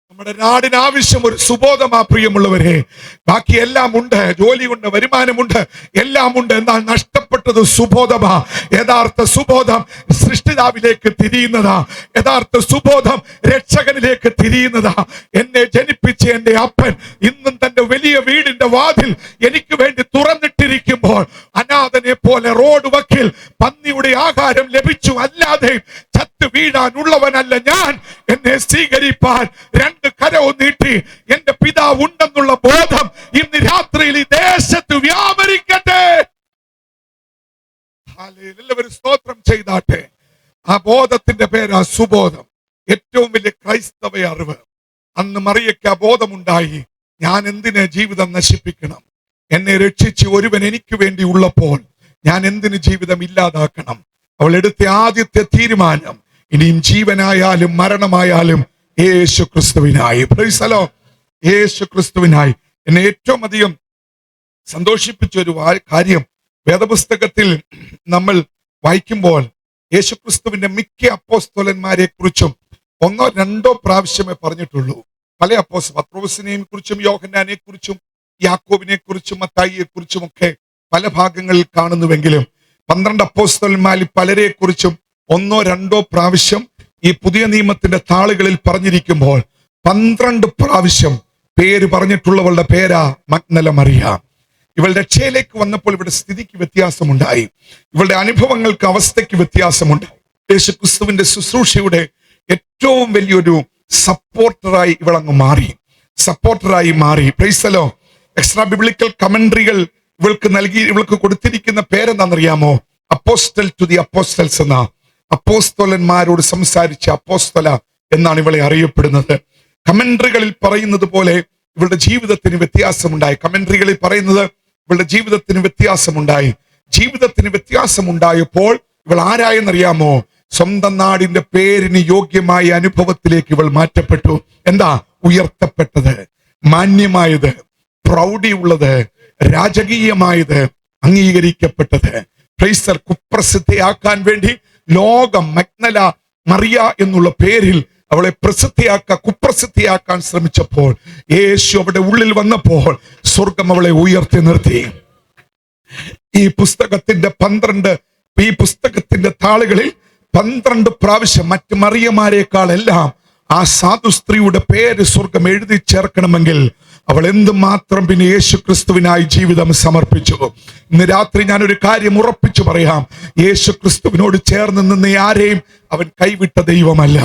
നമ്മുടെ നാടിന് ആവശ്യം ഒരു സുബോധമാ പ്രിയമുള്ളവരെ. ബാക്കി എല്ലാം ഉണ്ട്, ജോലിയുണ്ട്, വരുമാനമുണ്ട്, എല്ലാം ഉണ്ട്, എന്നാൽ നഷ്ടപ്പെട്ടത് സുബോധമാ. യഥാർത്ഥ സുബോധം സൃഷ്ടിതാവിലേക്ക് തിരിയുന്നതാ. യഥാർത്ഥ സുബോധം രക്ഷകനിലേക്ക് തിരിയുന്നതാ. എന്നെ ജനിപ്പിച്ച എന്റെ അപ്പൻ ഇന്നും തന്റെ വലിയ വീടിന്റെ വാതിൽ എനിക്ക് വേണ്ടി തുറന്നിട്ടിരിക്കുമ്പോൾ അനാഥനെ പോലെ റോഡ് വക്കിൽ പന്നിയുടെ ആഹാരം ലഭിച്ചു അല്ലാതെ ചത്തു വീഴാനുള്ളവനല്ല ഞാൻ. എന്നെ സ്വീകരിപ്പാൻ രണ്ട് കരവും നീട്ടി എന്റെ പിതാവ് ഉണ്ടെന്നുള്ള ബോധം ഇന്ന് രാത്രിയിൽ ഈ ദേശത്ത് വ്യാപരിക്കട്ടെ. എല്ലാവരും സ്തോത്രം ചെയ്താട്ടെ. ആ ബോധത്തിന്റെ പേരാ സുബോധം. ഏറ്റവും വലിയ ക്രൈസ്തവ അറിവ്. അന്ന് മറിയയ്ക്ക് ആ ബോധമുണ്ടായി, ഞാൻ എന്തിന് ജീവിതം നശിപ്പിക്കണം? എന്നെ രക്ഷിച്ച് ഒരുവൻ എനിക്ക് വേണ്ടി ഉള്ളപ്പോൾ ഞാൻ എന്തിന് ജീവിതം ഇല്ലാതാക്കണം? അവൾ എടുത്ത ആദ്യത്തെ തീരുമാനം, ഇനിയും ജീവനായാലും മരണമായാലും യേശു ക്രിസ്തുവിനായി. Praise the Lord. യേശു ക്രിസ്തുവിനായി. എന്നെ ഏറ്റവും അധികം സന്തോഷിപ്പിച്ച ഒരു കാര്യം, വേദപുസ്തകത്തിൽ നമ്മൾ വായിക്കുമ്പോൾ യേശു ക്രിസ്തുവിന്റെ മിക്ക അപ്പോസ്തലന്മാരെ കുറിച്ചും ഒന്നോ രണ്ടോ പ്രാവശ്യമേ പറഞ്ഞിട്ടുള്ളൂ. പല പത്രോസിനെയും കുറിച്ചും യോഹന്നാനെ കുറിച്ചും യാക്കോബിനെ കുറിച്ചും മത്തായിയെ കുറിച്ചും ഒക്കെ പല ഭാഗങ്ങളിൽ കാണുന്നുവെങ്കിലും 12 അപ്പോസ്തലന്മാരിൽ പലരെ കുറിച്ചും ഒന്നോ രണ്ടോ പ്രാവശ്യം ഈ പുതിയ നിയമത്തിന്റെ താളുകളിൽ പറഞ്ഞിരിക്കുമ്പോൾ 12 പ്രാവശ്യം പേര് പറഞ്ഞിട്ടുള്ളവളുടെ പേരാ മഗ്ദല മറിയ. ഇവൾ രക്ഷയിലേക്ക് വന്നപ്പോൾ ഇവിടെ സ്ഥിതിക്ക് വ്യത്യാസമുണ്ടായി, ഇവളുടെ അനുഭവങ്ങൾക്ക് അവസ്ഥയ്ക്ക് വ്യത്യാസമുണ്ടായി. യേശുക്രിസ്തുവിന്റെ ശുശ്രൂഷയുടെ ഏറ്റവും വലിയൊരു സപ്പോർട്ടറായി ഇവളങ്ങ് മാറി, സപ്പോർട്ടറായി മാറി. Praise the Lord. Extra biblical കമന്ററികൾ ഇവൾക്ക് കൊടുത്തിരിക്കുന്ന പേരെന്താണെന്നറിയാമോ? അപ്പോസ്റ്റൽ ടു ദി അപ്പോസ്റ്റൽസ് എന്ന, അപ്പോസ്തലന്മാരോട് സംസാരിച്ച അപ്പോസ്തല എന്നാണ് ഇവളെ അറിയപ്പെടുന്നത്. കമന്ററികളിൽ പറയുന്നത് പോലെ ഇവളുടെ ജീവിതത്തിന് വ്യത്യാസമുണ്ടായി. കമന്ററികളിൽ പറയുന്നത് ഇവളുടെ ജീവിതത്തിന് വ്യത്യാസമുണ്ടായി. ജീവിതത്തിന് വ്യത്യാസമുണ്ടായപ്പോൾ ഇവൾ ആരായെന്നറിയാമോ? സ്വന്തം നാടിന്റെ പേരിന് യോഗ്യമായ അനുഭവത്തിലേക്ക് ഇവൾ മാറ്റപ്പെട്ടു. എന്താ? ഉയർത്തപ്പെട്ടത്, മാന്യമായത്, പ്രൗഢിയുള്ളത്, രാജകീയമായത്, അംഗീകരിക്കപ്പെട്ടത്. പ്രൈസർ കുപ്രസിദ്ധയാക്കാൻ വേണ്ടി ലോകം മഗ്ദല മറിയ എന്നുള്ള പേരിൽ അവളെ കുപ്രസിദ്ധിയാക്കാൻ ശ്രമിച്ചപ്പോൾ യേശു അവിടെ ഉള്ളിൽ വന്നപ്പോൾ സ്വർഗം അവളെ ഉയർത്തി നിർത്തി. ഈ പുസ്തകത്തിന്റെ താളുകളിൽ 12 പ്രാവശ്യം മറ്റ് മറിയമാരെക്കാളെല്ലാം ആ സാധു സ്ത്രീയുടെ പേര് സ്വർഗം എഴുതി ചേർക്കണമെങ്കിൽ അവൾ എന്തുമാത്രം പിന്നെ യേശു ക്രിസ്തുവിനായി ജീവിതം സമർപ്പിച്ചു. ഇന്ന് രാത്രി ഞാനൊരു കാര്യം ഉറപ്പിച്ചു പറയാം, യേശു ക്രിസ്തുവിനോട് ചേർന്ന് നിന്ന് ആരെയും അവൻ കൈവിട്ട ദൈവമല്ല.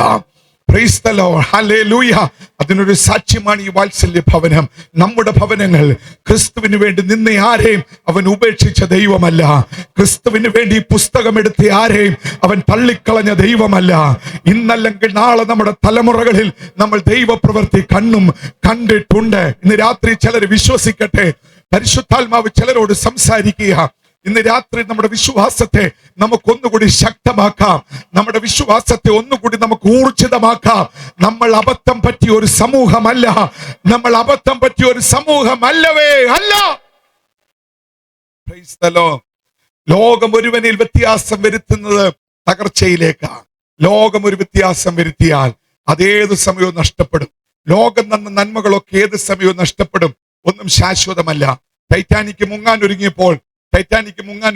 Praise the Lord. Hallelujah. അതിനൊരു സാക്ഷ്യമാണ് ഈ വാത്സല്യ ഭവനം. നമ്മുടെ ഭവനങ്ങൾ ക്രിസ്തുവിന് വേണ്ടി നിന്നെ ആരെയും അവൻ ഉപേക്ഷിച്ച ദൈവമല്ല. ക്രിസ്തുവിന് വേണ്ടി പുസ്തകം എടുത്ത് ആരെയും അവൻ തള്ളിക്കളഞ്ഞ ദൈവമല്ല. ഇന്നല്ലെങ്കിൽ നാളെ നമ്മുടെ തലമുറകളിൽ നമ്മൾ ദൈവപ്രവൃത്തി കണ്ടിട്ടുണ്ട്. ഇന്ന് രാത്രി ചിലർ വിശ്വസിക്കട്ടെ. പരിശുദ്ധാത്മാവ് ചിലരോട് സംസാരിക്കുക. ഇന്ന് രാത്രി നമ്മുടെ വിശ്വാസത്തെ നമുക്കൊന്നുകൂടി ശക്തമാക്കാം. നമ്മുടെ വിശ്വാസത്തെ ഒന്നുകൂടി നമുക്ക് ഊർജിതമാക്കാം. നമ്മൾ അബദ്ധം പറ്റിയ ഒരു സമൂഹമല്ല. സമൂഹമല്ലവേ അല്ല. Praise the Lord. ലോകം ഒരുവനിൽ വ്യത്യാസം വരുത്തുന്നത് തകർച്ചയിലേക്കാണ്. ലോകം ഒരു വ്യത്യാസം വരുത്തിയാൽ അതേത് സമയവും നഷ്ടപ്പെടും. ലോകം തന്ന നന്മകളൊക്കെ ഏത് സമയവും നഷ്ടപ്പെടും. ഒന്നും ശാശ്വതമല്ല. ടൈറ്റാനിക് മുങ്ങാൻ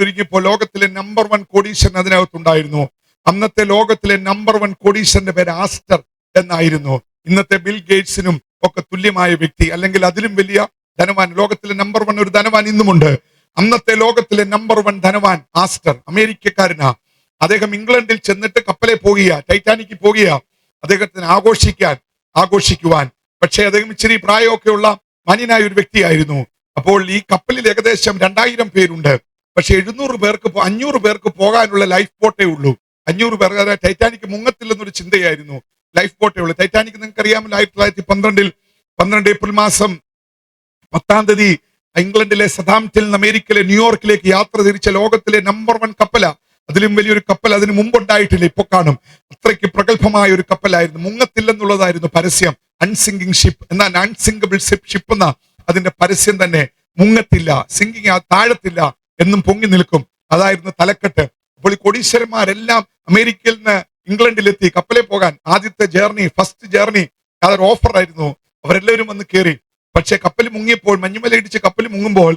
ഒരുങ്ങിയപ്പോൾ ലോകത്തിലെ നമ്പർ 1 കോടീശ്വരൻ അതിനകത്തുണ്ടായിരുന്നു. അന്നത്തെ ലോകത്തിലെ നമ്പർ 1 കോടീശ്വരന്റെ പേര് ആസ്റ്റർ എന്നായിരുന്നു. ഇന്നത്തെ ബിൽ ഗേറ്റ്സിനും ഒക്കെ തുല്യമായ വ്യക്തി, അല്ലെങ്കിൽ അതിലും വലിയ ധനവാൻ, ലോകത്തിലെ നമ്പർ 1 ഒരു ധനവാൻ ഇന്നുമുണ്ട്. അന്നത്തെ ലോകത്തിലെ നമ്പർ 1 ധനവാൻ ആസ്റ്റർ അമേരിക്കക്കാരനാ. അദ്ദേഹം ഇംഗ്ലണ്ടിൽ ചെന്നിട്ട് കപ്പലിൽ പോകുക, ടൈറ്റാനിക്കിൽ പോകുക, അദ്ദേഹത്തിന് ആഘോഷിക്കുവാൻ. പക്ഷേ അദ്ദേഹം ഇച്ചിരി പ്രായമൊക്കെ ഉള്ള മാന്യനായ ഒരു വ്യക്തിയായിരുന്നു. അപ്പോൾ ഈ കപ്പലിൽ ഏകദേശം 2000 പേരുണ്ട്. പക്ഷെ 500 പേർക്ക് പോകാനുള്ള ലൈഫ് ബോട്ടേ ഉള്ളൂ. 500 പേർ. ടൈറ്റാനിക് മുങ്ങത്തില്ലെന്നൊരു ചിന്തയായിരുന്നു. ലൈഫ് ബോട്ടേ ഉള്ളൂ. ടൈറ്റാനിക് നിങ്ങൾക്ക് അറിയാമല്ലോ, 1912 ഏപ്രിൽ മാസം 10 ഇംഗ്ലണ്ടിലെ സതാംപ്ടൺ അമേരിക്കയിലെ ന്യൂയോർക്കിലേക്ക് യാത്ര തിരിച്ച ലോകത്തിലെ നമ്പർ 1 കപ്പല. അതിലും വലിയൊരു കപ്പൽ അതിന് മുമ്പുണ്ടായിട്ടില്ല. ഇപ്പൊ കാണും. അത്രയ്ക്ക് പ്രഗത്ഭമായ ഒരു കപ്പലായിരുന്നു. മുങ്ങത്തില്ലെന്നുള്ളതായിരുന്നു പരസ്യം. അൺസിങ്കിങ് ഷിപ്പ് എന്നാൽ അൺസിങ്കബിൾ ഷിപ്പ് എന്ന അതിന്റെ പരസ്യം തന്നെ. മുങ്ങത്തില്ല, സിങ്കിങ് താഴത്തില്ല, എന്നും പൊങ്ങി നിൽക്കും, അതായിരുന്നു തലക്കെട്ട്. അപ്പോൾ ഈ കോടീശ്വരന്മാരെല്ലാം അമേരിക്കയിൽ നിന്ന് ഇംഗ്ലണ്ടിലെത്തി കപ്പലിൽ പോകാൻ. ഫസ്റ്റ് ജേർണി അതൊരു ഓഫർ ആയിരുന്നു. അവരെല്ലാവരും വന്ന് കയറി. പക്ഷെ കപ്പൽ മുങ്ങിയപ്പോൾ, മഞ്ഞുമലയിടിച്ച് കപ്പൽ മുങ്ങുമ്പോൾ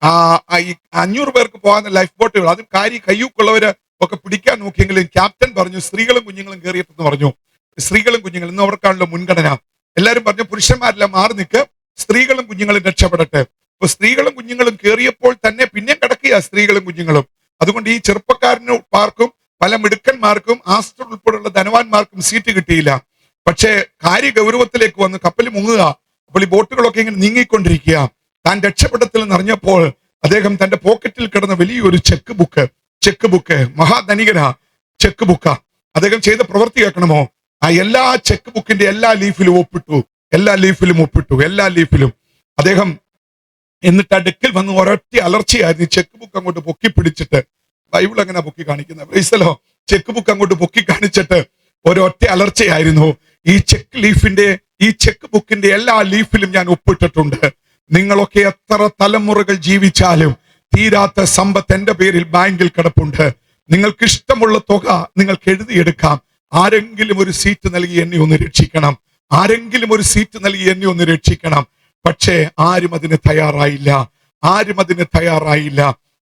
500 പേർക്ക് പോകാൻ ലൈഫ് ബോട്ടുകൾ, അതും കയ്യൂക്കുള്ളവര് ഒക്കെ പിടിക്കാൻ നോക്കിയെങ്കിലും ക്യാപ്റ്റൻ പറഞ്ഞു സ്ത്രീകളും കുഞ്ഞുങ്ങളും കയറിയിട്ടെന്ന് പറഞ്ഞു. സ്ത്രീകളും കുഞ്ഞുങ്ങളും ഇന്ന് അവർക്കാണല്ലോ മുൻഗണന. എല്ലാവരും പറഞ്ഞു പുരുഷന്മാരെല്ലാം മാറി നിൽക്ക്, സ്ത്രീകളും കുഞ്ഞുങ്ങളും രക്ഷപ്പെടട്ടെ. അപ്പൊ സ്ത്രീകളും കുഞ്ഞുങ്ങളും കയറിയപ്പോൾ തന്നെ പിന്നെ കിടക്കുക സ്ത്രീകളും കുഞ്ഞുങ്ങളും. അതുകൊണ്ട് ഈ ചെറുപ്പക്കാരന്മാർക്കും പല മിടുക്കന്മാർക്കും ആസ്റ്റർ ഉൾപ്പെടെയുള്ള ധനവാന്മാർക്കും സീറ്റ് കിട്ടിയില്ല. പക്ഷേ കാര്യ ഗൗരവത്തിലേക്ക് വന്ന് കപ്പൽ മുങ്ങുക. അപ്പോൾ ഈ ബോട്ടുകളൊക്കെ ഇങ്ങനെ നീങ്ങിക്കൊണ്ടിരിക്കുക. താൻ രക്ഷപ്പെടത്തിൽ അറിഞ്ഞപ്പോൾ അദ്ദേഹം തന്റെ പോക്കറ്റിൽ കിടന്ന വലിയൊരു ചെക്ക് ബുക്ക് മഹാധനികനാ. ചെക്ക് ബുക്കാ. അദ്ദേഹം ചെയ്ത പ്രവൃത്തി കേൾക്കണമോ? ആ എല്ലാ ചെക്ക് ബുക്കിന്റെ എല്ലാ ലീഫിലും ഒപ്പിട്ടു. അദ്ദേഹം എന്നിട്ട് ആ ഡെക്കിൽ വന്ന് ഒരൊറ്റ അലർച്ചയായിരുന്നു. ചെക്ക് ബുക്ക് അങ്ങോട്ട് പൊക്കി പിടിച്ചിട്ട്, ബൈബിൾ അങ്ങനെ പൊക്കി കാണിക്കുന്നത്, പ്രൈസലോ, ചെക്ക് ബുക്ക് അങ്ങോട്ട് പൊക്കി കാണിച്ചിട്ട് ഒരൊറ്റ അലർച്ചയായിരുന്നു. ഈ ചെക്ക് ബുക്കിന്റെ എല്ലാ ലീഫിലും ഞാൻ ഒപ്പിട്ടിട്ടുണ്ട്. നിങ്ങളൊക്കെ എത്ര തലമുറകൾ ജീവിച്ചാലും തീരാത്ത സമ്പത്ത് എന്റെ പേരിൽ ബാങ്കിൽ കിടപ്പുണ്ട്. നിങ്ങൾക്ക് ഇഷ്ടമുള്ള തുക നിങ്ങൾക്ക് എഴുതിയെടുക്കാം. ആരെങ്കിലും ഒരു സീറ്റ് നൽകി എന്നെ ഒന്ന് രക്ഷിക്കണം. പക്ഷേ ആരും അതിന് തയ്യാറായില്ല.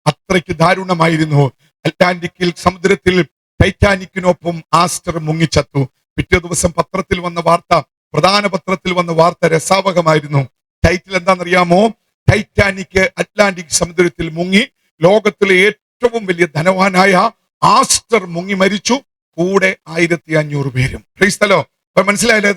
അത്രയ്ക്ക് ദാരുണമായിരുന്നു. അറ്റ്ലാന്റിക്കിൽ സമുദ്രത്തിൽ ടൈറ്റാനിക്കിനൊപ്പം ആസ്റ്റർ മുങ്ങിച്ചത്തു. പിറ്റേ ദിവസം പ്രധാന പത്രത്തിൽ വന്ന വാർത്ത രസാവഹമായിരുന്നു. ടൈറ്റിൽ എന്താണെന്നറിയാമോ? ടൈറ്റാനിക് അറ്റ്ലാന്റിക് സമുദ്രത്തിൽ മുങ്ങി. ലോകത്തിലെ ഏറ്റവും വലിയ ധനവാനായ ആസ്റ്റർ മുങ്ങി മരിച്ചു. കൂടെ 1500 പേരും. അപ്പൊ മനസ്സിലായില്ലേ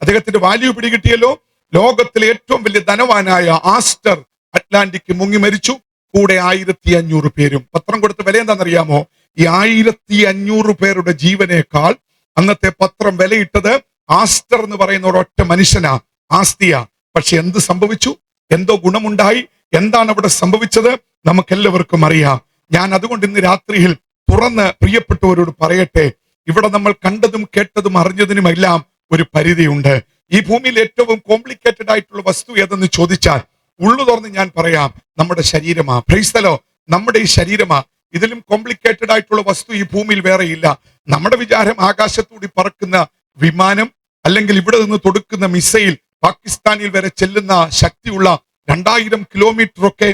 അദ്ദേഹത്തിന്റെ വാല്യൂ പിടികിട്ടിയല്ലോ. ലോകത്തിലെ ഏറ്റവും വലിയ ധനവാനായ ആസ്റ്റർ അറ്റ്ലാന്റിക് മുങ്ങി മരിച്ചു. കൂടെ 1500 പേരും. പത്രം കൊടുത്ത വില എന്താണെന്നറിയാമോ? ഈ 1500 പേരുടെ ജീവനേക്കാൾ അന്നത്തെ പത്രം വിലയിട്ടത് ആസ്റ്റർ എന്ന് പറയുന്ന ഒരൊറ്റ മനുഷ്യനാ, ആസ്തിയ. പക്ഷെ എന്ത് സംഭവിച്ചു? എന്തോ ഗുണമുണ്ടായി. എന്താണ് അവിടെ സംഭവിച്ചത്? നമുക്കെല്ലാവർക്കും അറിയാം. ഞാൻ അതുകൊണ്ട് ഇന്ന് രാത്രിയിൽ തുറന്ന് പ്രിയപ്പെട്ടവരോട് പറയട്ടെ, ഇവിടെ നമ്മൾ കണ്ടതും കേട്ടതും അറിഞ്ഞതിനുമെല്ലാം ഒരു പരിധിയുണ്ട്. ഈ ഭൂമിയിൽ ഏറ്റവും കോംപ്ലിക്കേറ്റഡ് ആയിട്ടുള്ള വസ്തു ഏതെന്ന് ചോദിച്ചാൽ ഉള്ളു തുറന്ന് ഞാൻ പറയാം, നമ്മുടെ ശരീരമാ. Price the Lord. നമ്മുടെ ഈ ശരീരമാ. ഇതിലും കോംപ്ലിക്കേറ്റഡ് ആയിട്ടുള്ള വസ്തു ഈ ഭൂമിയിൽ വേറെയില്ല. നമ്മുടെ വിചാരം ആകാശത്തൂടി പറക്കുന്ന വിമാനം, അല്ലെങ്കിൽ ഇവിടെ നിന്ന് തൊടുക്കുന്ന മിസൈൽ പാകിസ്ഥാനിൽ വരെ ചെല്ലുന്ന ശക്തിയുള്ള 2000 കിലോമീറ്റർ ഒക്കെ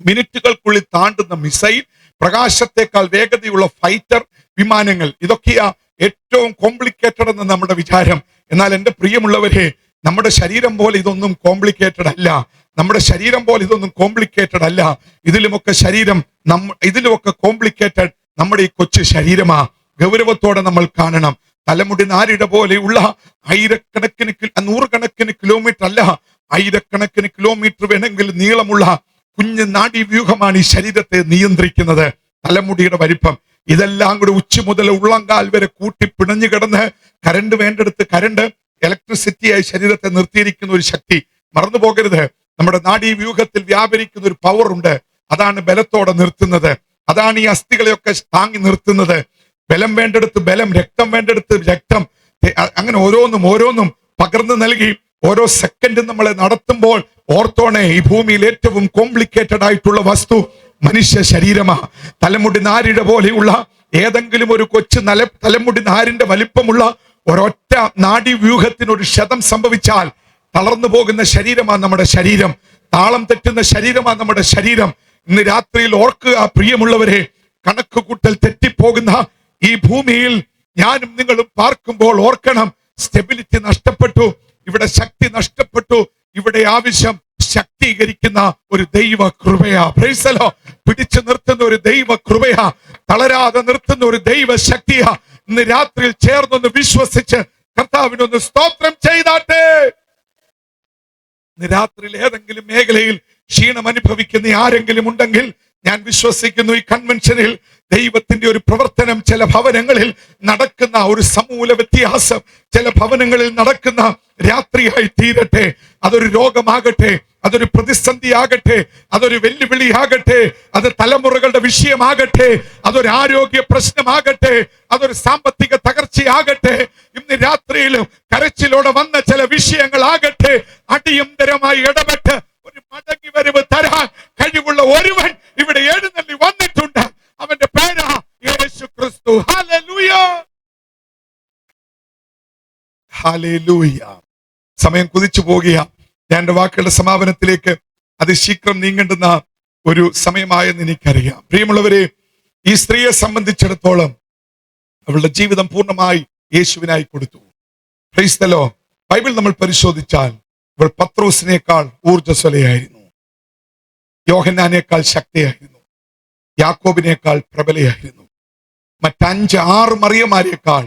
മിനിറ്റുകൾക്കുള്ളിൽ താണ്ടുന്ന മിസൈൽ, പ്രകാശത്തെക്കാൾ വേഗതയുള്ള ഫൈറ്റർ വിമാനങ്ങൾ, ഇതൊക്കെയാ ഏറ്റവും കോംപ്ലിക്കേറ്റഡ് എന്ന് നമ്മുടെ വിചാരം. എന്നാൽ എൻ്റെ പ്രിയമുള്ളവരെ, നമ്മുടെ ശരീരം പോലെ ഇതൊന്നും കോംപ്ലിക്കേറ്റഡ് അല്ല. നമ്മുടെ ശരീരം പോലെ ഇതൊന്നും കോംപ്ലിക്കേറ്റഡ് അല്ല. ഇതിലുമൊക്കെ കോംപ്ലിക്കേറ്റഡ് നമ്മുടെ ഈ കൊച്ചു ശരീരമാ. ഗൗരവത്തോടെ നമ്മൾ കാണണം. തലമുടി നാരിട പോലെയുള്ള നൂറുകണക്കിന് കിലോമീറ്റർ അല്ല, ആയിരക്കണക്കിന് കിലോമീറ്റർ വേണമെങ്കിൽ നീളമുള്ള കുഞ്ഞ് നാഡീവ്യൂഹമാണ് ഈ ശരീരത്തെ നിയന്ത്രിക്കുന്നത്. തലമുടിയുടെ വലിപ്പം ഇതെല്ലാം കൂടി ഉച്ച മുതൽ ഉള്ളങ്കാൽ വരെ കൂട്ടി പിണഞ്ഞു കിടന്ന് കരണ്ട് വേണ്ടെടുത്ത് കരണ്ട് ഇലക്ട്രിസിറ്റിയായി ശരീരത്തെ നിർത്തിയിരിക്കുന്ന ഒരു ശക്തി മറന്നു പോകരുത്. നമ്മുടെ നാഡീവ്യൂഹത്തിൽ വ്യാപരിക്കുന്ന ഒരു പവർ ഉണ്ട്. അതാണ് ബലത്തോടെ നിർത്തുന്നത്. അതാണ് ഈ അസ്ഥികളെയൊക്കെ താങ്ങി നിർത്തുന്നത്. ബലം വേണ്ടെടുത്ത് ബലം, രക്തം വേണ്ടെടുത്ത് രക്തം, അങ്ങനെ ഓരോന്നും പകർന്നു നൽകി ഓരോ സെക്കൻഡും നമ്മളെ നടത്തുമ്പോൾ ഓർത്തോണേ, ഈ ഭൂമിയിൽ ഏറ്റവും കോംപ്ലിക്കേറ്റഡ് ആയിട്ടുള്ള വസ്തു മനുഷ്യ ശരീരമാ. തലമുടി നാരിട പോലെയുള്ള ഏതെങ്കിലും ഒരു കൊച്ചു തലമുടി നാരിന്റെ വലിപ്പമുള്ള ഒരൊറ്റ നാഡീവ്യൂഹത്തിനൊരു ക്ഷതം സംഭവിച്ചാൽ തളർന്നു പോകുന്ന ശരീരമാണ് നമ്മുടെ ശരീരം. താളം തെറ്റുന്ന ശരീരമാണ് നമ്മുടെ ശരീരം. ഇന്ന് രാത്രിയിൽ ഓർക്കുക പ്രിയമുള്ളവരെ, കണക്ക് കൂട്ടൽ തെറ്റിപ്പോകുന്ന ഈ ഭൂമിയിൽ ഞാനും നിങ്ങളും പാർക്കുമ്പോൾ ഓർക്കണം, സ്റ്റെബിലിറ്റി നഷ്ടപ്പെട്ടു, ഇവിടെ ശക്തി നഷ്ടപ്പെട്ടു. ഇവിടെ ആവശ്യം ശക്തീകരിക്കുന്ന ഒരു ദൈവ കൃപയാ. Praise the Lord. പിടിച്ചു നിർത്തുന്ന ഒരു ദൈവ കൃപയാ, തളരാതെ നിർത്തുന്ന ഒരു ദൈവ ശക്തിയാ. ഇന്ന് രാത്രിയിൽ ചേർന്നൊന്ന് വിശ്വസിച്ച് കർത്താവിനൊന്ന് സ്തോത്രം ചെയ്താട്ടെ. ഇന്ന് രാത്രിയിൽ ഏതെങ്കിലും മേഖലയിൽ ക്ഷീണം അനുഭവിക്കുന്ന ആരെങ്കിലും ഉണ്ടെങ്കിൽ ഞാൻ വിശ്വസിക്കുന്നു, ഈ കൺവെൻഷനിൽ ദൈവത്തിന്റെ ഒരു പ്രവർത്തനം ചില ഭവനങ്ങളിൽ നടക്കുന്ന ഒരു സമൂല വ്യത്യാസം ചില ഭവനങ്ങളിൽ നടക്കുന്ന രാത്രിയായി തീരട്ടെ. അതൊരു രോഗമാകട്ടെ, അതൊരു പ്രതിസന്ധി ആകട്ടെ, അതൊരു വെല്ലുവിളി ആകട്ടെ, അത് തലമുറകളുടെ വിഷയമാകട്ടെ, അതൊരു ആരോഗ്യ പ്രശ്നമാകട്ടെ, അതൊരു സാമ്പത്തിക തകർച്ചയാകട്ടെ, ഇന്ന് രാത്രിയിലും കരച്ചിലോടെ വന്ന ചില വിഷയങ്ങളാകട്ടെ, അടിയന്തരമായി ഇടപെട്ട് ഒരു മടങ്ങി വരവ് തരാൻ കഴിവുള്ള ഒരുവൻ ഇവിടെ എഴുന്നള്ളി വന്നിട്ടുണ്ട്. അവന്റെ പേരാ യേശു ക്രിസ്തു. Hallelujah, hallelujah. സമയം കുതിച്ചു പോകുക. ഞാൻ എന്റെ വാക്കുകളുടെ സമാപനത്തിലേക്ക് അതിശീഘ്രം നീങ്ങേണ്ടുന്ന ഒരു സമയമായെന്ന് എനിക്കറിയാം. പ്രിയമുള്ളവരെ, ഈ സ്ത്രീയെ സംബന്ധിച്ചിടത്തോളം അവളുടെ ജീവിതം പൂർണ്ണമായി യേശുവിനായി കൊടുത്തു. Price the Lord. ബൈബിൾ നമ്മൾ പരിശോധിച്ചാൽ ഇവൾ പത്രോസിനേക്കാൾ ഊർജ്ജസ്വലയായിരുന്നു, യോഹന്നാനേക്കാൾ ശക്തിയായിരുന്നു, യാക്കോബിനേക്കാൾ പ്രബലയായിരുന്നു, മറ്റ് 5-6 മറിയമാരേക്കാൾ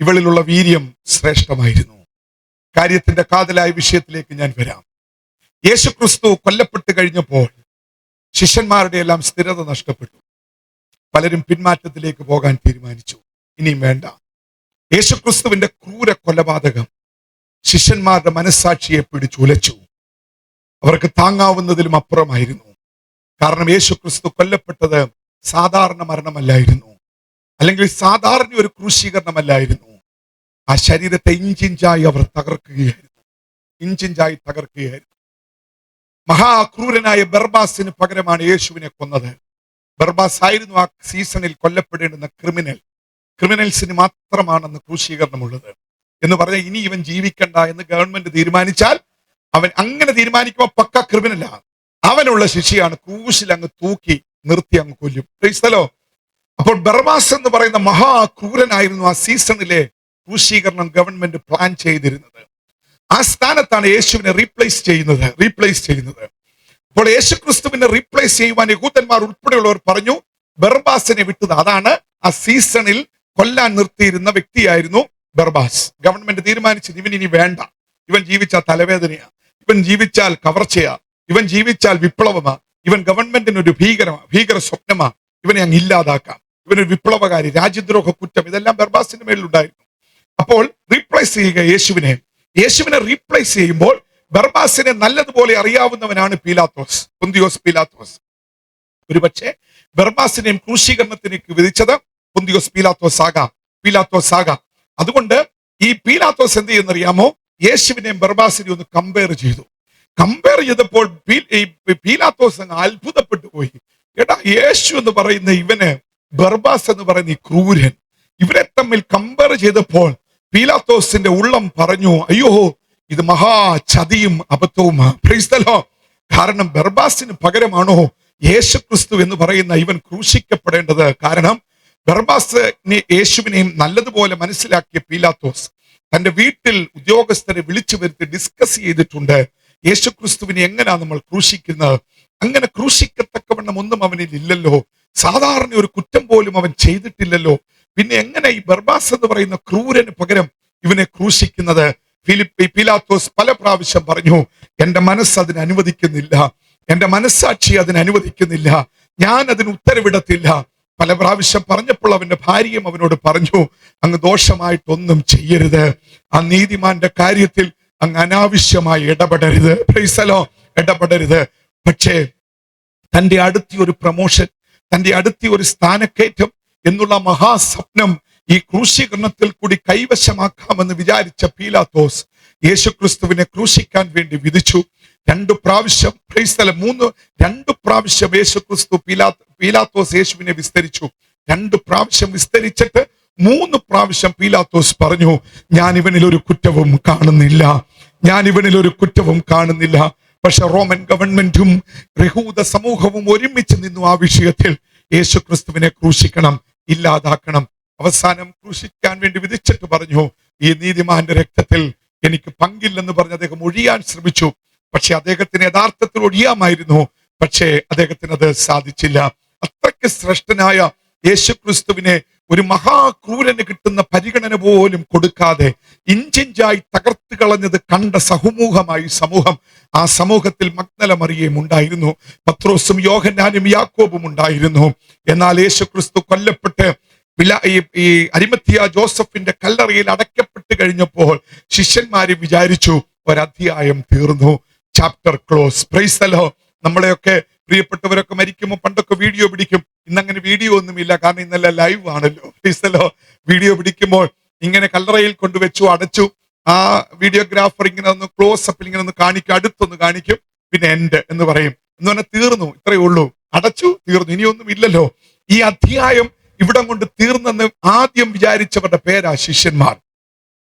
ഇവളിലുള്ള വീര്യം ശ്രേഷ്ഠമായിരുന്നു. കാര്യത്തിന്റെ കാതലായ വിഷയത്തിലേക്ക് ഞാൻ വരാം. യേശു ക്രിസ്തു കൊല്ലപ്പെട്ട് കഴിഞ്ഞപ്പോൾ ശിഷ്യന്മാരുടെ എല്ലാം സ്ഥിരത നഷ്ടപ്പെട്ടു. പലരും പിന്മാറ്റത്തിലേക്ക് പോകാൻ തീരുമാനിച്ചു. ഇനിയും വേണ്ട. യേശു ക്രിസ്തുവിന്റെ ക്രൂര കൊലപാതകം ശിഷ്യന്മാരുടെ മനസ്സാക്ഷിയെ പിടിച്ചുലച്ചു. അവർക്ക് താങ്ങാവുന്നതിലും അപ്പുറമായിരുന്നു. കാരണം യേശു ക്രിസ്തു കൊല്ലപ്പെട്ടത് സാധാരണ മരണമല്ലായിരുന്നു, അല്ലെങ്കിൽ സാധാരണ ഒരു ക്രൂശീകരണമല്ലായിരുന്നു. ആ ശരീരത്തെ ഇഞ്ചിഞ്ചായി അവർ തകർക്കുകയായിരുന്നു. മഹാക്രൂരനായ ബർബാസിന് പകരമാണ് യേശുവിനെ കൊന്നത്. ബർബാസ് ആയിരുന്നു ആ സീസണിൽ കൊല്ലപ്പെടേണ്ടുന്ന ക്രിമിനൽസിന് മാത്രമാണെന്ന് ക്രൂശീകരണമുള്ളത് എന്ന് പറഞ്ഞാൽ ഇനി ഇവൻ ജീവിക്കണ്ട എന്ന് ഗവൺമെന്റ് തീരുമാനിച്ചാൽ അവൻ അങ്ങനെ തീരുമാനിക്കുമ്പോൾ പക്ക ക്രിമിനലാ. അവനുള്ള ശിക്ഷയാണ് ക്രൂശിൽ അങ്ങ് തൂക്കി നിർത്തി അങ്ങ് കൊല്ലും. Price the Lord. അപ്പോൾ ബർബാസ് എന്ന് പറയുന്ന മഹാക്രൂരനായിരുന്നു ആ സീസണിലെ ക്രൂശീകരണം ഗവൺമെന്റ് പ്ലാൻ ചെയ്തിരുന്നത്. ആ സ്ഥാനത്താണ് യേശുവിനെ റീപ്ലേസ് ചെയ്യുന്നത്. അപ്പോൾ യേശു ക്രിസ്തുവിനെ റീപ്ലേസ് ചെയ്യുവാൻ യഹൂദന്മാർ ഉൾപ്പെടെയുള്ളവർ പറഞ്ഞു ബർബാസിനെ വിട്ടത്. അതാണ് ആ സീസണിൽ കൊല്ലാൻ നിർത്തിയിരുന്ന വ്യക്തിയായിരുന്നു ബർബാസ്. ഗവൺമെന്റ് തീരുമാനിച്ചു ഇവൻ ഇനി വേണ്ട, ഇവൻ ജീവിച്ചാൽ തലവേദനയാ, ഇവൻ ജീവിച്ചാൽ കവർച്ചയാ, ഇവൻ ജീവിച്ചാൽ വിപ്ലവമാ, ഇവൻ ഗവൺമെന്റിന് ഒരു ഭീകര സ്വപ്നമാ, ഇവനെ അങ്ങ് ഇല്ലാതാക്കാം, ഇവനൊരു വിപ്ലവകാരി, രാജ്യദ്രോഹ കുറ്റം, ഇതെല്ലാം ബർബാസിന്റെ മേലിലുണ്ടായിരുന്നു. അപ്പോൾ റീപ്ലേസ് ചെയ്യുക യേശുവിനെ റീപ്ലേസ് ചെയ്യുമ്പോൾ ബർബാസിനെ നല്ലതുപോലെ അറിയാവുന്നവനാണ് പൊന്തിയോസ് പീലാത്തോസ്. ഒരുപക്ഷെ ബർബാസിനെയും ക്രൂശീകരണത്തിലേക്ക് വിധിച്ചത് പൊന്തിയോസ് പീലാത്തോസ് ആകാം. അതുകൊണ്ട് ഈ പീലാത്തോസ് എന്ത് ചെയ്യുന്നറിയാമോ, യേശുവിനെയും ബർബാസിനെയും ഒന്ന് കമ്പയർ ചെയ്തപ്പോൾ പീലാത്തോസ് അങ്ങ് അത്ഭുതപ്പെട്ടു പോയി. എടാ, യേശു എന്ന് പറയുന്ന ഇവന്, ബർബാസ് എന്ന് പറയുന്ന ഈ ക്രൂരൻ, ഇവരെ തമ്മിൽ കമ്പയർ ചെയ്തപ്പോൾ പീലാത്തോസിന്റെ ഉള്ളം പറഞ്ഞു, അയ്യോ ഇത് മഹാചതിയും അബദ്ധവുമാ. Praise the Lord. കാരണം ബർബാസിന് പകരമാണോ യേശുക്രിസ്തു എന്ന് പറയുന്ന ഇവൻ ക്രൂശിക്കപ്പെടേണ്ടത്? കാരണം ബർബാസിനെ യേശുവിനെയും നല്ലതുപോലെ മനസ്സിലാക്കിയ പീലാത്തോസ് തന്റെ വീട്ടിൽ ഉദ്യോഗസ്ഥരെ വിളിച്ചു വരുത്തി ഡിസ്കസ് ചെയ്തിട്ടുണ്ട്. യേശുക്രിസ്തുവിനെ എങ്ങനെയാ നമ്മൾ ക്രൂശിക്കുന്നത്? അങ്ങനെ ക്രൂശിക്കത്തക്കവണ്ണം ഒന്നും അവനിൽ ഇല്ലല്ലോ, സാധാരണ ഒരു കുറ്റം പോലും അവൻ ചെയ്തിട്ടില്ലല്ലോ, പിന്നെ എങ്ങനെ ഈ ബർബാസ് എന്ന് പറയുന്ന ക്രൂരന് പകരം ഇവനെ ക്രൂശിക്കുന്നത്? പീലാത്തോസ് പല പ്രാവശ്യം പറഞ്ഞു, എന്റെ മനസ്സ് അതിന് അനുവദിക്കുന്നില്ല, എന്റെ മനസ്സാക്ഷി അതിന് അനുവദിക്കുന്നില്ല, ഞാൻ അതിന് ഉത്തരവിടത്തില്ല. പല പ്രാവശ്യം പറഞ്ഞപ്പോൾ അവന്റെ ഭാര്യയും അവനോട് പറഞ്ഞു, അങ്ങ് ദോഷമായിട്ടൊന്നും ചെയ്യരുത്, ആ നീതിമാന്റെ കാര്യത്തിൽ അങ്ങ് അനാവശ്യമായി ഇടപെടരുത്, പ്രൈസ് ദി ലോർഡ്, ഇടപെടരുത്. പക്ഷേ തന്റെ അടുത്ത ഒരു പ്രൊമോഷൻ, തന്റെ അടുത്ത ഒരു സ്ഥാനക്കയറ്റം എന്നുള്ള മഹാസ്വപ്നം ഈ ക്രൂശീകരണത്തിൽ കൂടി കൈവശമാക്കാമെന്ന് വിചാരിച്ച പീലാത്തോസ് യേശുക്രിസ്തുവിനെ ക്രൂശിക്കാൻ വേണ്ടി വിധിച്ചു. 2 പ്രാവശ്യം, പ്രൈസ് ദി ലോർഡ്, 2 പ്രാവശ്യം യേശുക്രിസ്തു പീലാത്തോസ് യേശുവിനെ വിസ്തരിച്ചു. 2 പ്രാവശ്യം വിസ്തരിച്ചിട്ട് 3 പ്രാവശ്യം പീലാത്തോസ് പറഞ്ഞു, ഞാൻ ഇവനിൽ ഒരു കുറ്റവും കാണുന്നില്ല, ഞാൻ ഇവനിൽ ഒരു കുറ്റവും കാണുന്നില്ല. പക്ഷെ റോമൻ ഗവൺമെന്റും യഹൂദ സമൂഹവും ഒരുമിച്ച് നിന്നു ആ വിഷയത്തിൽ. യേശുക്രിസ്തുവിനെ ക്രൂശിക്കണം, ഇല്ലാതാക്കണം. അവസാനം ക്രൂശിക്കാൻ വേണ്ടി വിധിച്ചിട്ട് പറഞ്ഞു, ഈ നീതിമാന്റെ രക്തത്തിൽ എനിക്ക് പങ്കില്ലെന്ന് പറഞ്ഞ് അദ്ദേഹം ഒഴിയാൻ ശ്രമിച്ചു. പക്ഷെ അദ്ദേഹത്തിന് യഥാർത്ഥത്തിൽ ഒഴിയാമായിരുന്നു, പക്ഷേ അദ്ദേഹത്തിന് അത് സാധിച്ചില്ല. അത്രയ്ക്ക് ശ്രേഷ്ഠനായ യേശുക്രിസ്തുവിനെ ഒരു മഹാക്രൂരന് കിട്ടുന്ന പരിഗണന പോലും കൊടുക്കാതെ ഇഞ്ചിഞ്ചായി തകർത്ത് കളഞ്ഞത് കണ്ട സമൂഹമായി സമൂഹം. ആ സമൂഹത്തിൽ മഗ്ദല മറിയയും ഉണ്ടായിരുന്നു, പത്രോസും യോഹന്നാനും യാക്കോബും ഉണ്ടായിരുന്നു. എന്നാൽ യേശുക്രിസ്തു കൊല്ലപ്പെട്ട് ഈ അരിമത്തിയ ജോസഫിന്റെ കല്ലറയിൽ അടയ്ക്കപ്പെട്ട് കഴിഞ്ഞപ്പോൾ ശിഷ്യന്മാര് വിചാരിച്ചു, ഒരധ്യായം തീർന്നു, chapter close. Price the Lord. നമ്മളെയൊക്കെ പ്രിയപ്പെട്ടവരൊക്കെ മരിക്കുമ്പോൾ പണ്ടൊക്കെ വീഡിയോ പിടിക്കും, ഇന്നങ്ങനെ വീഡിയോ ഒന്നുമില്ല, കാരണം ഇന്നലെ ലൈവ് ആണല്ലോ. Price the Lord. വീഡിയോ പിടിക്കുമ്പോൾ ഇങ്ങനെ കല്ലറയിൽ കൊണ്ടുവച്ചു, അടച്ചു. ആ വീഡിയോഗ്രാഫർ ഇങ്ങനെ ഒന്ന് ക്ലോസ് അപ്പിൽ ഇങ്ങനെ ഒന്ന് കാണിക്കും, അടുത്തൊന്ന് കാണിക്കും, പിന്നെ എൻഡ് എന്ന് പറയും. എന്ന് പറഞ്ഞാൽ തീർന്നു, ഇത്രയേ ഉള്ളൂ, അടച്ചു, തീർന്നു, ഇനിയൊന്നും ഇല്ലല്ലോ. ഈ അധ്യായം ഇവിടം കൊണ്ട് തീർന്നെന്ന് ആദ്യം വിചാരിച്ചവരുടെ പേരാ ശിഷ്യന്മാർ.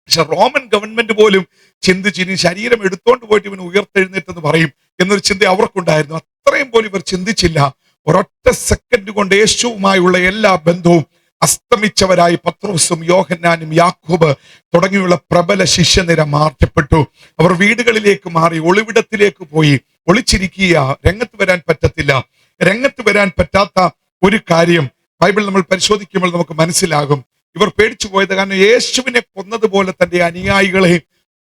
പക്ഷെ റോമൻ ഗവൺമെന്റ് പോലും ചിന്തിച്ച് ഇനി ശരീരം എടുത്തോണ്ട് പോയിട്ട് ഇവന് ഉയർത്തെഴുന്നേറ്റെന്ന് പറയും എന്നൊരു ചിന്ത അവർക്കുണ്ടായിരുന്നു. അത്രയും പോലും ഇവർ ചിന്തിച്ചില്ല. ഒരൊറ്റ സെക്കൻഡ് കൊണ്ട് യേശുവുമായുള്ള എല്ലാ ബന്ധവും അസ്തമിച്ചവരായി പത്രോസും യോഹന്നാനും യാക്കോബ് തുടങ്ങിയുള്ള പ്രബല ശിഷ്യനിര മാറ്റപ്പെട്ടു. അവർ വീടുകളിലേക്ക് മാറി, ഒളിവിടത്തിലേക്ക് പോയി ഒളിച്ചിരിക്കുക. രംഗത്ത് വരാൻ പറ്റത്തില്ല. രംഗത്ത് വരാൻ പറ്റാത്ത ഒരു കാര്യം ബൈബിൾ നമ്മൾ പരിശോധിക്കുമ്പോൾ നമുക്ക് മനസ്സിലാകും. ഇവർ പേടിച്ചു പോയത് കാരണം യേശുവിനെ കൊന്നതുപോലെ തന്റെ അനുയായികളെ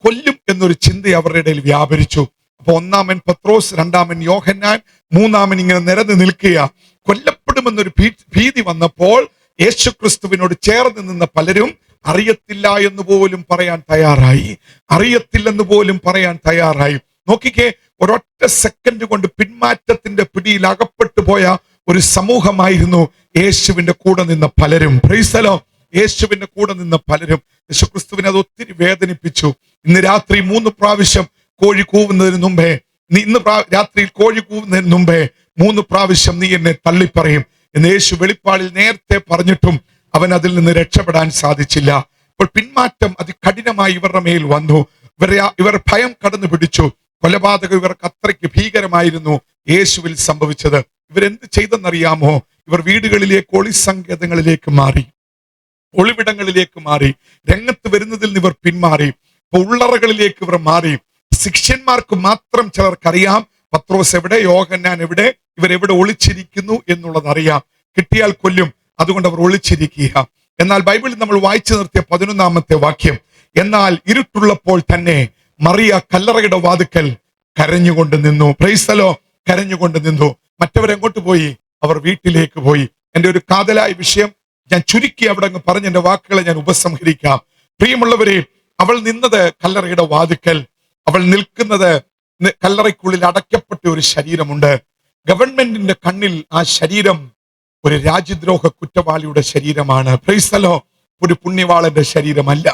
കൊല്ലും എന്നൊരു ചിന്ത അവരുടെ ഇടയിൽ വ്യാപരിച്ചു. അപ്പൊ 1-ാമൻ പത്രോസ്, 2-ാമൻ യോഹന്നാൻ, 3-ാമൻ ഇങ്ങനെ നിരന്ന് നിൽക്കുക. കൊല്ലപ്പെടുമെന്നൊരു ഭീതി വന്നപ്പോൾ യേശുക്രിസ്തുവിനോട് ചേർന്ന് നിന്ന പലരും അറിയത്തില്ല എന്ന് പോലും പറയാൻ തയ്യാറായി, അറിയത്തില്ലെന്ന് പോലും പറയാൻ തയ്യാറായി. നോക്കിക്കേ, ഒരൊറ്റ സെക്കൻഡ് കൊണ്ട് പിന്മാറ്റത്തിന്റെ പിടിയിൽ അകപ്പെട്ടു പോയ ഒരു സമൂഹമായിരുന്നു യേശുവിന്റെ കൂടെ നിന്ന പലരും. Price the Lord. യേശുവിന്റെ കൂടെ നിന്ന പലരും. യേശുക്രിസ്തുവിനെ അത് ഒത്തിരി വേദനിപ്പിച്ചു. ഇന്ന് രാത്രി 3 പ്രാവശ്യം കോഴി കൂവുന്നതിന് മുമ്പേ, ഇന്ന് രാത്രിയിൽ കോഴി കൂവുന്നതിന് മുമ്പേ 3 പ്രാവശ്യം നീ എന്നെ തള്ളിപ്പറയും എന്ന് യേശു വെളിപ്പാടിൽ നേരത്തെ പറഞ്ഞിട്ടും അവൻ അതിൽ നിന്ന് രക്ഷപ്പെടാൻ സാധിച്ചില്ല. അപ്പോൾ പിന്മാറ്റം അതികഠിനമായി ഇവരുടെ മേൽ വന്നു. ഇവർ ഭയം കടന്നു പിടിച്ചു. കൊലപാതകം ഇവർക്ക് അത്രയ്ക്ക് ഭീകരമായിരുന്നു യേശുവിൽ സംഭവിച്ചത്. ഇവരെന്ത് ചെയ്തെന്നറിയാമോ? ഇവർ വീടുകളിലേക്ക്, ഒളിസങ്കേതങ്ങളിലേക്ക് മാറി, ഒളിവിടങ്ങളിലേക്ക് മാറി, രംഗത്ത് വരുന്നതിൽ നിന്ന് ഇവർ പിന്മാറി, ഉള്ളറകളിലേക്ക് ഇവർ മാറി. ശിഷ്യന്മാർക്ക് മാത്രം ചിലർക്കറിയാം പത്രോസ് എവിടെ, യോഹന്നാൻ എവിടെ, ഇവരെവിടെ ഒളിച്ചിരിക്കുന്നു എന്നുള്ളത് അറിയാം. കിട്ടിയാൽ കൊല്ലും, അതുകൊണ്ട് അവർ ഒളിച്ചിരിക്കുക. എന്നാൽ ബൈബിളിൽ നമ്മൾ വായിച്ചു നിർത്തിയ 11-ാമത്തെ വാക്യം, എന്നാൽ ഇരുട്ടുള്ളപ്പോൾ തന്നെ മറിയ കല്ലറയുടെ വാതുക്കൽ കരഞ്ഞുകൊണ്ട് നിന്നു. Price the Lord. കരഞ്ഞുകൊണ്ട് നിന്നു. മറ്റവരെങ്ങോട്ട് പോയി? അവർ വീട്ടിലേക്ക് പോയി. എന്റെ ഒരു കാതലായ വിഷയം ഞാൻ ചുരുക്കി അവിടെ അങ്ങ് പറഞ്ഞ് എന്റെ വാക്കുകളെ ഞാൻ ഉപസംഹരിക്കാം. പ്രിയമുള്ളവരെ, അവൾ നിന്നത് കല്ലറയുടെ വാതുക്കൽ. അവൾ നിൽക്കുന്നത് കല്ലറയ്ക്കുള്ളിൽ അടയ്ക്കപ്പെട്ട ഒരു ശരീരമുണ്ട്. ഗവൺമെന്റിന്റെ കണ്ണിൽ ആ ശരീരം ഒരു രാജ്യദ്രോഹ കുറ്റവാളിയുടെ ശരീരമാണ്. Price the Lord. ഒരു പുണ്യവാളന്റെ ശരീരമല്ല,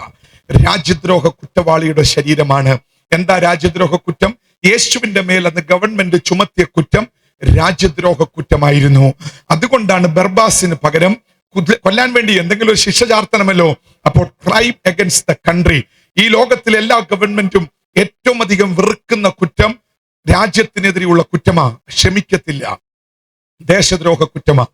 രാജ്യദ്രോഹ കുറ്റവാളിയുടെ ശരീരമാണ്. എന്താ രാജ്യദ്രോഹ കുറ്റം? യേശുവിന്റെ മേൽ അന്ന് ഗവൺമെന്റ് ചുമത്തിയ കുറ്റം രാജ്യദ്രോഹ കുറ്റമായിരുന്നു. അതുകൊണ്ടാണ് ബർബാസിന് പകരം കൊല്ലാൻ വേണ്ടി എന്തെങ്കിലും ഒരു ശിക്ഷ ചാർത്തണമല്ലോ. അപ്പോൾ ക്രൈം അഗൻസ്റ്റ് ദ കൺട്രി. ഈ ലോകത്തിലെ എല്ലാ ഗവൺമെന്റും ഏറ്റവും അധികം വെറുക്കുന്ന കുറ്റം രാജ്യത്തിനെതിരെയുള്ള കുറ്റമാ, ക്ഷമിക്കത്തില്ല. ദേശദ്രോഹ കുറ്റമാ.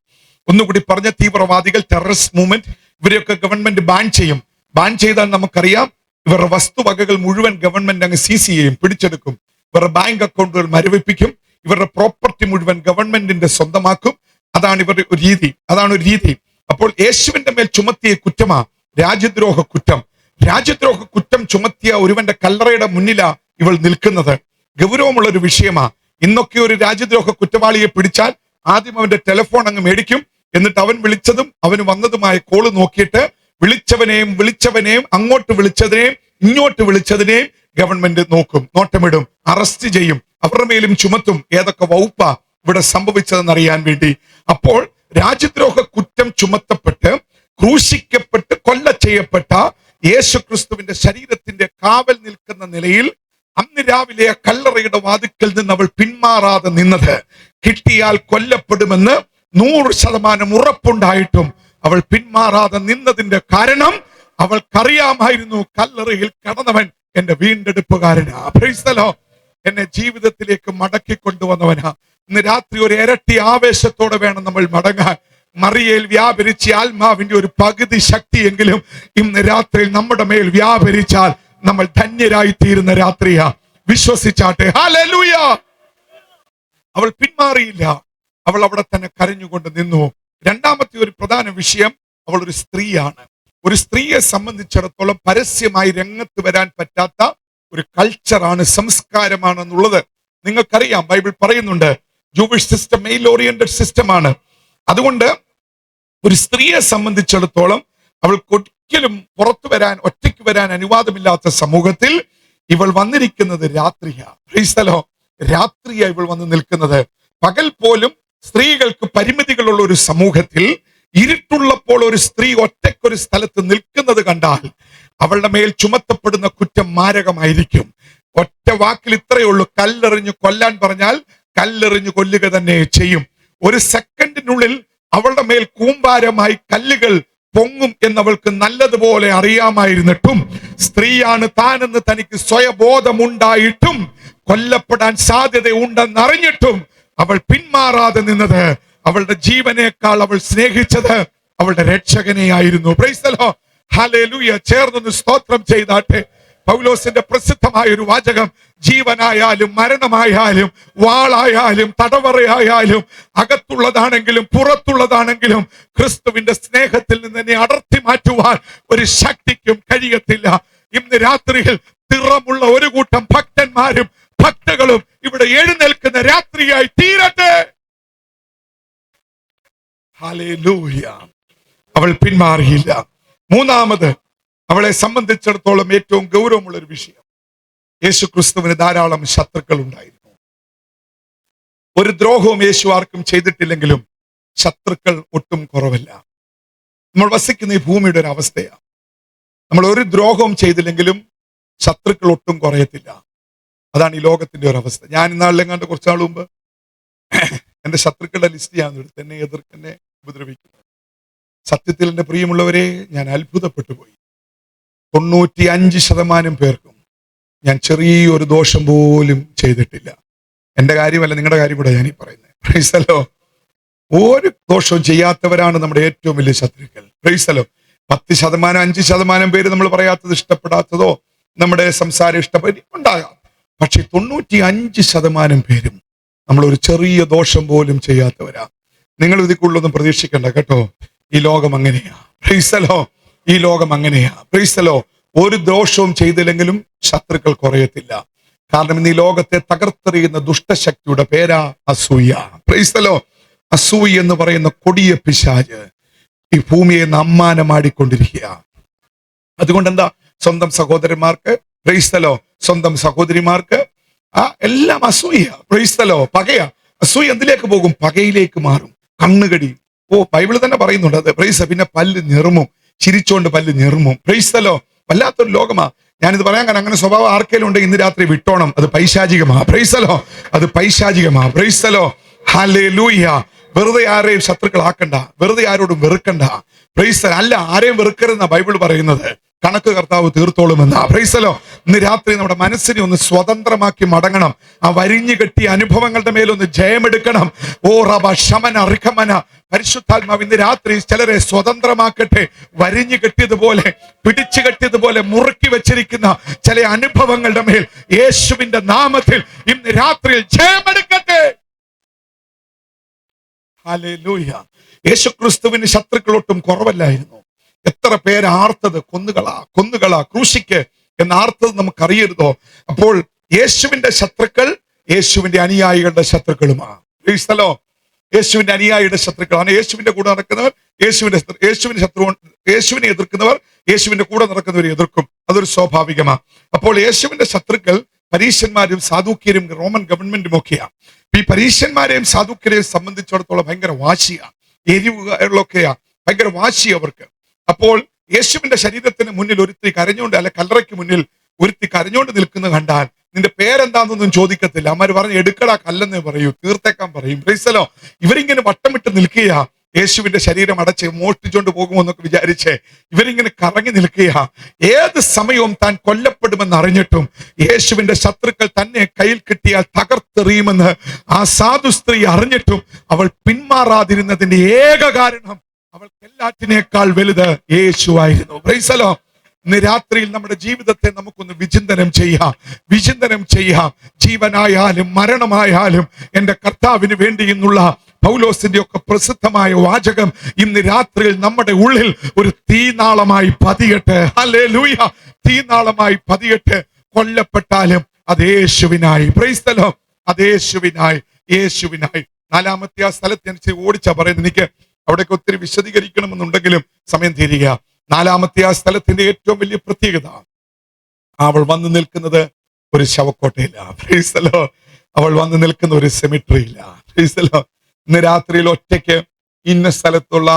ഒന്നുകൂടി പറഞ്ഞ, തീവ്രവാദികൾ, ടെററിസ്റ്റ് മൂവ്മെന്റ്, ഇവരെയൊക്കെ ഗവൺമെന്റ് ബാൻ ചെയ്യും. ബാൻ ചെയ്താൽ നമുക്കറിയാം ഇവരുടെ വസ്തുവകകൾ മുഴുവൻ ഗവൺമെന്റ് അങ്ങ് സീസ് ചെയ്യും, പിടിച്ചെടുക്കും. ഇവരുടെ ബാങ്ക് അക്കൗണ്ടുകൾ മരവിപ്പിക്കും. ഇവരുടെ പ്രോപ്പർട്ടി മുഴുവൻ ഗവൺമെന്റിന്റെ സ്വന്തമാക്കും. അതാണ് ഇവരുടെ ഒരു രീതി, അതാണ് ഒരു രീതി. അപ്പോൾ യേശുവിന്റെ മേൽ ചുമത്തിയ കുറ്റമാ രാജ്യദ്രോഹ കുറ്റം. രാജ്യദ്രോഹ കുറ്റം ചുമത്തിയ ഒരുവന്റെ കല്ലറയുടെ മുന്നിലാ ഇവൾ നിൽക്കുന്നത്. ഗൗരവമുള്ള ഒരു വിഷയമാ. ഇന്നൊക്കെ ഒരു രാജ്യദ്രോഹ കുറ്റവാളിയെ പിടിച്ചാൽ ആദ്യം അവന്റെ ടെലിഫോൺ അങ്ങ് മേടിക്കും. എന്നിട്ട് അവൻ വിളിച്ചതും അവന് വന്നതുമായ കോള് നോക്കിയിട്ട് വിളിച്ചവനെയും അങ്ങോട്ട് വിളിച്ചതിനെയും ഇങ്ങോട്ട് വിളിച്ചതിനെയും ഗവൺമെന്റ് നോക്കും, നോട്ടമിടും, അറസ്റ്റ് ചെയ്യും, അവരുടെ മേലും ചുമത്തും. ഏതൊക്കെ വകുപ്പാ ഇവിടെ സംഭവിച്ചതെന്ന് അറിയാൻ വേണ്ടി. അപ്പോൾ രാജ്യദ്രോഹ കുറ്റം ചുമത്തപ്പെട്ട് ക്രൂശിക്കപ്പെട്ട് കൊല്ല ചെയ്യപ്പെട്ട യേശു ക്രിസ്തുവിന്റെ ശരീരത്തിന്റെ കാവൽ നിൽക്കുന്ന നിലയിൽ അന്ന് രാവിലെ ആ കല്ലറയുടെ വാതിക്കൽ നിന്ന് അവൾ പിന്മാറാതെ നിന്നത്, കിട്ടിയാൽ കൊല്ലപ്പെടുമെന്ന് 100% ഉറപ്പുണ്ടായിട്ടും അവൾ പിന്മാറാതെ നിന്നതിന്റെ കാരണം അവൾക്കറിയാമായിരുന്നു, കല്ലറയിൽ കടന്നവൻ എന്റെ വീണ്ടെടുപ്പുകാരനാ. Price the Lord. എന്നെ ജീവിതത്തിലേക്ക് മടക്കി കൊണ്ടുവന്നവനാ. ഇന്ന് രാത്രി ഒരു ഇരട്ടി ആവേശത്തോടെ വേണം നമ്മൾ മടങ്ങാൻ. മറിയയിൽ വ്യാപരിച്ച ആത്മാവിന്റെ ഒരു പകുതി ശക്തിയെങ്കിലും ഇന്ന് രാത്രിയിൽ നമ്മുടെ മേൽ വ്യാപരിച്ചാൽ നമ്മൾ ധന്യരായി തീരുന്ന രാത്രിയാ. വിശ്വസിച്ചാട്ടെ. ഹല്ലേലൂയ. അവൾ പിന്മാറിയില്ല, അവൾ അവിടെ തന്നെ കരഞ്ഞുകൊണ്ട് നിന്നു. രണ്ടാമത്തെ ഒരു പ്രധാന വിഷയം, അവൾ ഒരു സ്ത്രീയാണ്. ഒരു സ്ത്രീയെ സംബന്ധിച്ചിടത്തോളം പരസ്യമായി രംഗത്ത് വരാൻ പറ്റാത്ത ഒരു കൾച്ചറാണ്, സംസ്കാരമാണെന്നുള്ളത് നിങ്ങൾക്കറിയാം. ബൈബിൾ പറയുന്നുണ്ട് ജൂവിഷ് സിസ്റ്റം മെയിൽ ഓറിയന്റഡ് സിസ്റ്റമാണ്. അതുകൊണ്ട് ഒരു സ്ത്രീയെ സംബന്ധിച്ചിടത്തോളം അവൾക്ക് ഒരിക്കലും പുറത്തു വരാൻ, ഒറ്റയ്ക്ക് വരാൻ അനുവാദമില്ലാത്ത സമൂഹത്തിൽ ഇവൾ വന്നിരിക്കുന്നത് രാത്രിയാ. Price the Lord. രാത്രിയാ ഇവൾ വന്ന് നിൽക്കുന്നത്. പകൽ പോലും സ്ത്രീകൾക്ക് പരിമിതികളുള്ള ഒരു സമൂഹത്തിൽ ഇരുട്ടുള്ളപ്പോൾ ഒരു സ്ത്രീ ഒറ്റയ്ക്കൊരു സ്ഥലത്ത് നിൽക്കുന്നത് കണ്ടാൽ അവളുടെ മേൽ ചുമത്തപ്പെടുന്ന കുറ്റം മാരകമായിരിക്കും. ഒറ്റ വാക്കിൽ ഇത്രയേ ഉള്ളൂ, കല്ലെറിഞ്ഞു കൊല്ലാൻ പറഞ്ഞാൽ കല്ലെറിഞ്ഞു കൊല്ലുക തന്നെ ചെയ്യും. ഒരു സെക്കൻഡിനുള്ളിൽ അവളുടെ മേൽ കൂമ്പാരമായി കല്ലുകൾ പൊങ്ങും എന്നവൾക്ക് നല്ലതുപോലെ അറിയാമായിരുന്നിട്ടും, സ്ത്രീയാണ് താനെന്ന് തനിക്ക് സ്വയബോധമുണ്ടായിട്ടും കൊല്ലപ്പെടാൻ സാധ്യതയുണ്ടെന്നറിഞ്ഞിട്ടും അവൾ പിന്മാറാതെ നിന്നത്, അവളുടെ ജീവനേക്കാൾ അവൾ സ്നേഹിച്ചത് അവളുടെ രക്ഷകനെയായിരുന്നു. Praise the Lord. ഹല്ലേലൂയ. ചേർന്നൊന്ന് സ്തോത്രം ചെയ്താട്ടെ. പൗലോസിന്റെ പ്രസിദ്ധമായ ഒരു വാചകം, ജീവനായാലും മരണമായാലും വാളായാലും തടവറയായാലും അകത്തുള്ളതാണെങ്കിലും പുറത്തുള്ളതാണെങ്കിലും ക്രിസ്തുവിന്റെ സ്നേഹത്തിൽ നിന്ന് എന്നെ അടർത്തി മാറ്റുവാൻ ഒരു ശക്തിക്കും കഴിയത്തില്ല. ഇന്ന് രാത്രിയിൽ തിറമുള്ള ഒരു കൂട്ടം ഭക്തന്മാരും ഭക്തകളും ഇവിടെ എഴുന്നേൽക്കുന്ന രാത്രിയായി തീരട്ടെ. ഹല്ലേലൂയ. അവൾ പിന്മാറിയില്ല. മൂന്നാമത്, അവളെ സംബന്ധിച്ചിടത്തോളം ഏറ്റവും ഗൗരവമുള്ള ഒരു വിഷയം, യേശു ക്രിസ്തുവിന് ധാരാളം ശത്രുക്കൾ ഉണ്ടായിരുന്നു. ഒരു ദ്രോഹവും യേശു ആർക്കും ചെയ്തിട്ടില്ലെങ്കിലും ശത്രുക്കൾ ഒട്ടും കുറവല്ല. നമ്മൾ വസിക്കുന്ന ഈ ഭൂമിയുടെ ഒരു അവസ്ഥയാണ്. നമ്മൾ ഒരു ദ്രോഹവും ചെയ്തില്ലെങ്കിലും ശത്രുക്കൾ ഒട്ടും കുറയത്തില്ല. അതാണ് ഈ ലോകത്തിന്റെ ഒരു അവസ്ഥ. ഞാൻ ഇന്നാളിലെങ്ങാണ്ട് കുറച്ചാൾ മുമ്പ് എന്റെ ശത്രുക്കളുടെ ലിസ്റ്റ് ഞാൻ എടുത്ത്, എന്നെ എതിർക്കെന്നെ ഉപദ്രവിക്കുന്നു. സത്യത്തിൽ എന്റെ പ്രിയമുള്ളവരെ, ഞാൻ അത്ഭുതപ്പെട്ടു പോയി. 95% പേർക്കും ഞാൻ ചെറിയൊരു ദോഷം പോലും ചെയ്തിട്ടില്ല. എന്റെ കാര്യമല്ല, നിങ്ങളുടെ കാര്യം കൂടെ ഞാൻ ഈ പറയുന്നത്. Price the Lord. ഒരു ദോഷവും ചെയ്യാത്തവരാണ് നമ്മുടെ ഏറ്റവും വലിയ ശത്രുക്കൾ. Price the Lord. 10%, 5% പേര് നമ്മൾ പറയാത്തത്, ഇഷ്ടപ്പെടാത്തതോ നമ്മുടെ സംസാരം ഉണ്ടാകാം. പക്ഷെ 95% പേരും നമ്മൾ ഒരു ചെറിയ ദോഷം പോലും ചെയ്യാത്തവരാ. നിങ്ങൾ ഇതിക്കുള്ളൊന്നും പ്രതീക്ഷിക്കണ്ട കേട്ടോ. ഈ ലോകം അങ്ങനെയാ. Price the Lord. ഈ ലോകം അങ്ങനെയാ. Price the Lord. ഒരു ദോഷവും ചെയ്തില്ലെങ്കിലും ശത്രുക്കൾ കുറയത്തില്ല. കാരണം ഇന്ന് ഈ ലോകത്തെ തകർത്തെറിയുന്ന ദുഷ്ടശക്തിയുടെ പേരാ അസൂയ. Praise the Lord. അസൂയ എന്ന് പറയുന്ന കൊടിയ പിശാച് ഈ ഭൂമിയെ അമ്മാനമാടിക്കൊണ്ടിരിക്കുക. അതുകൊണ്ട് എന്താ, സ്വന്തം സഹോദരന്മാർക്ക്, പ്രൈസ് ദി ലോർഡ്, സ്വന്തം സഹോദരിമാർക്ക് എല്ലാം അസൂയ. Praise the Lord. പകയാ. അസൂയ എന്തിലേക്ക് പോകും? പകയിലേക്ക് മാറും. കണ്ണുകടി. ബൈബിൾ തന്നെ പറയുന്നുണ്ട് അത്. പ്രൈസ്. പിന്നെ പല്ല് ഞെറുമും, ചിരിച്ചോണ്ട് പല്ല് ഞെറുമും. Price the Lord. വല്ലാത്തൊരു ലോകമാ. ഞാനിത് പറയാൻ കാരണം അങ്ങനെ സ്വഭാവം ആർക്കേലും ഉണ്ടെങ്കിൽ ഇന്ന് രാത്രി വിട്ടോണം. അത് പൈശാചികമാ. Praise the Lord. അത് പൈശാചികമാ. Praise the Lord. ഹല്ലേലൂയ. വെറുതെ ആരെയും ശത്രുക്കളാക്കണ്ട, വെറുതെ ആരോടും വെറുക്കണ്ട. പ്രൈസ് അല്ല, ആരെയും വെറുക്കരുതെന്ന ബൈബിൾ പറയുന്നത്. കണക്ക് കർത്താവ് തീർത്തോളുമെന്ന. പ്രൈസലോ, ഇന്ന് രാത്രി നമ്മുടെ മനസ്സിനെ ഒന്ന് സ്വതന്ത്രമാക്കി മടങ്ങണം. ആ വരിഞ്ഞു കെട്ടിയ അനുഭവങ്ങളുടെ മേലൊന്ന് ജയമെടുക്കണം. ഓ റബ ശമന റിഖമന. പരിശുദ്ധാത്മാവ് ഇന്ന് രാത്രി ചിലരെ സ്വതന്ത്രമാക്കട്ടെ. വരിഞ്ഞു കെട്ടിയതുപോലെ, പിടിച്ചു കെട്ടിയതുപോലെ മുറുക്കി വെച്ചിരിക്കുന്ന ചില അനുഭവങ്ങളുടെ മേൽ യേശുവിന്റെ നാമത്തിൽ ഇന്ന് രാത്രിയിൽ ജയമെടുക്കട്ടെ. ഹല്ലേലൂയ. യേശുക്രിസ്തുവിന് ശത്രുക്കളൊട്ടും കുറവല്ലായിരുന്നു. എത്ര പേര് ആർത്തത്, കൊന്നുകളാ ക്രൂശിക്ക് എന്ന് ആർത്തത് നമുക്കറിയരുതോ? അപ്പോൾ യേശുവിന്റെ ശത്രുക്കൾ യേശുവിന്റെ അനുയായികളുടെ ശത്രുക്കളുമാണ്. യേശുവിന്റെ അനുയായിയുടെ ശത്രുക്കളാണ്. യേശുവിന്റെ കൂടെ നടക്കുന്നവർ യേശുവിനെ എതിർക്കുന്നവർ യേശുവിന്റെ കൂടെ നടക്കുന്നവരെ എതിർക്കും. അതൊരു സ്വാഭാവികമാണ്. അപ്പോൾ യേശുവിന്റെ ശത്രുക്കൾ പരീശന്മാരും സാദൂക്യരും റോമൻ ഗവൺമെന്റും ഒക്കെയാണ്. ഈ പരീശന്മാരെയും സാദൂക്യരെയും സംബന്ധിച്ചിടത്തോളം ഭയങ്കര വാശിയാണ്, എരിവുകളൊക്കെയാ, ഭയങ്കര വാശി അവർക്ക്. അപ്പോൾ യേശുവിന്റെ ശരീരത്തിന് മുന്നിൽ ഒരുത്തി കരഞ്ഞുകൊണ്ട്, അല്ലെ കല്ലറയ്ക്ക് മുന്നിൽ ഒരുത്തി കരഞ്ഞുകൊണ്ട് നിൽക്കുന്നത് കണ്ടാൽ നിന്റെ പേരെന്താണെന്നൊന്നും ചോദിക്കത്തില്ല. അമ്മര് പറഞ്ഞ് എടുക്കടാ കല്ലെന്നേ പറയൂ, തീർത്തേക്കാൻ പറയും. പ്രൈസലോ, ഇവരിങ്ങനെ വട്ടമിട്ട് നിൽക്കുക. യേശുവിന്റെ ശരീരം അടച്ച് മോഷ്ടിച്ചുകൊണ്ട് പോകുമെന്നൊക്കെ വിചാരിച്ച് ഇവരിങ്ങനെ കറങ്ങി നിൽക്കുക. ഏത് സമയവും താൻ കൊല്ലപ്പെടുമെന്ന് അറിഞ്ഞിട്ടും യേശുവിന്റെ ശത്രുക്കൾ തന്നെ കയ്യിൽ കിട്ടിയാൽ തകർത്തെറിയുമെന്ന് ആ സാധു സ്ത്രീ അറിഞ്ഞിട്ടും അവൾ പിന്മാറാതിരുന്നതിന്റെ ഏക കാരണം അവൾക്ക് എല്ലാറ്റിനേക്കാൾ വലുത് യേശുവായിരുന്നു. പ്രൈസലോ, ഇന്ന് രാത്രിയിൽ നമ്മുടെ ജീവിതത്തെ നമുക്കൊന്ന് വിചിന്തനം ചെയ്യാം. ജീവനായാലും മരണമായാലും എൻ്റെ കർത്താവിന് വേണ്ടി എന്നുള്ള പൗലോസിന്റെ ഒക്കെ പ്രസിദ്ധമായ വാചകം ഇന്ന് രാത്രിയിൽ നമ്മുടെ ഉള്ളിൽ ഒരു തീനാളമായി പതിയട്ടെ. ഹല്ലേലൂയ. തീനാളമായി പതിയട്ടെ. കൊല്ലപ്പെട്ടാലും അത് യേശുവിനായി. Price the Lord. അത് യേശുവിനായി. നാലാമത്തെ ആ സ്ഥലത്തനുസരിച്ച് ഓടിച്ചാ പറയുന്നത്. എനിക്ക് അവിടേക്ക് ഒത്തിരി വിശദീകരിക്കണമെന്നുണ്ടെങ്കിലും സമയം തീരുക. നാലാമത്തെ ആ സ്ഥലത്തിന്റെ ഏറ്റവും വലിയ പ്രത്യേകത, അവൾ വന്നു നിൽക്കുന്നത് ഒരു ശവക്കോട്ടയില്ല. Price the Lord. അവൾ വന്നു നിൽക്കുന്ന ഒരു സെമിട്രിയില്ല. Price the Lord. ഇന്ന് രാത്രിയിൽ ഒറ്റയ്ക്ക് ഇന്ന സ്ഥലത്തുള്ള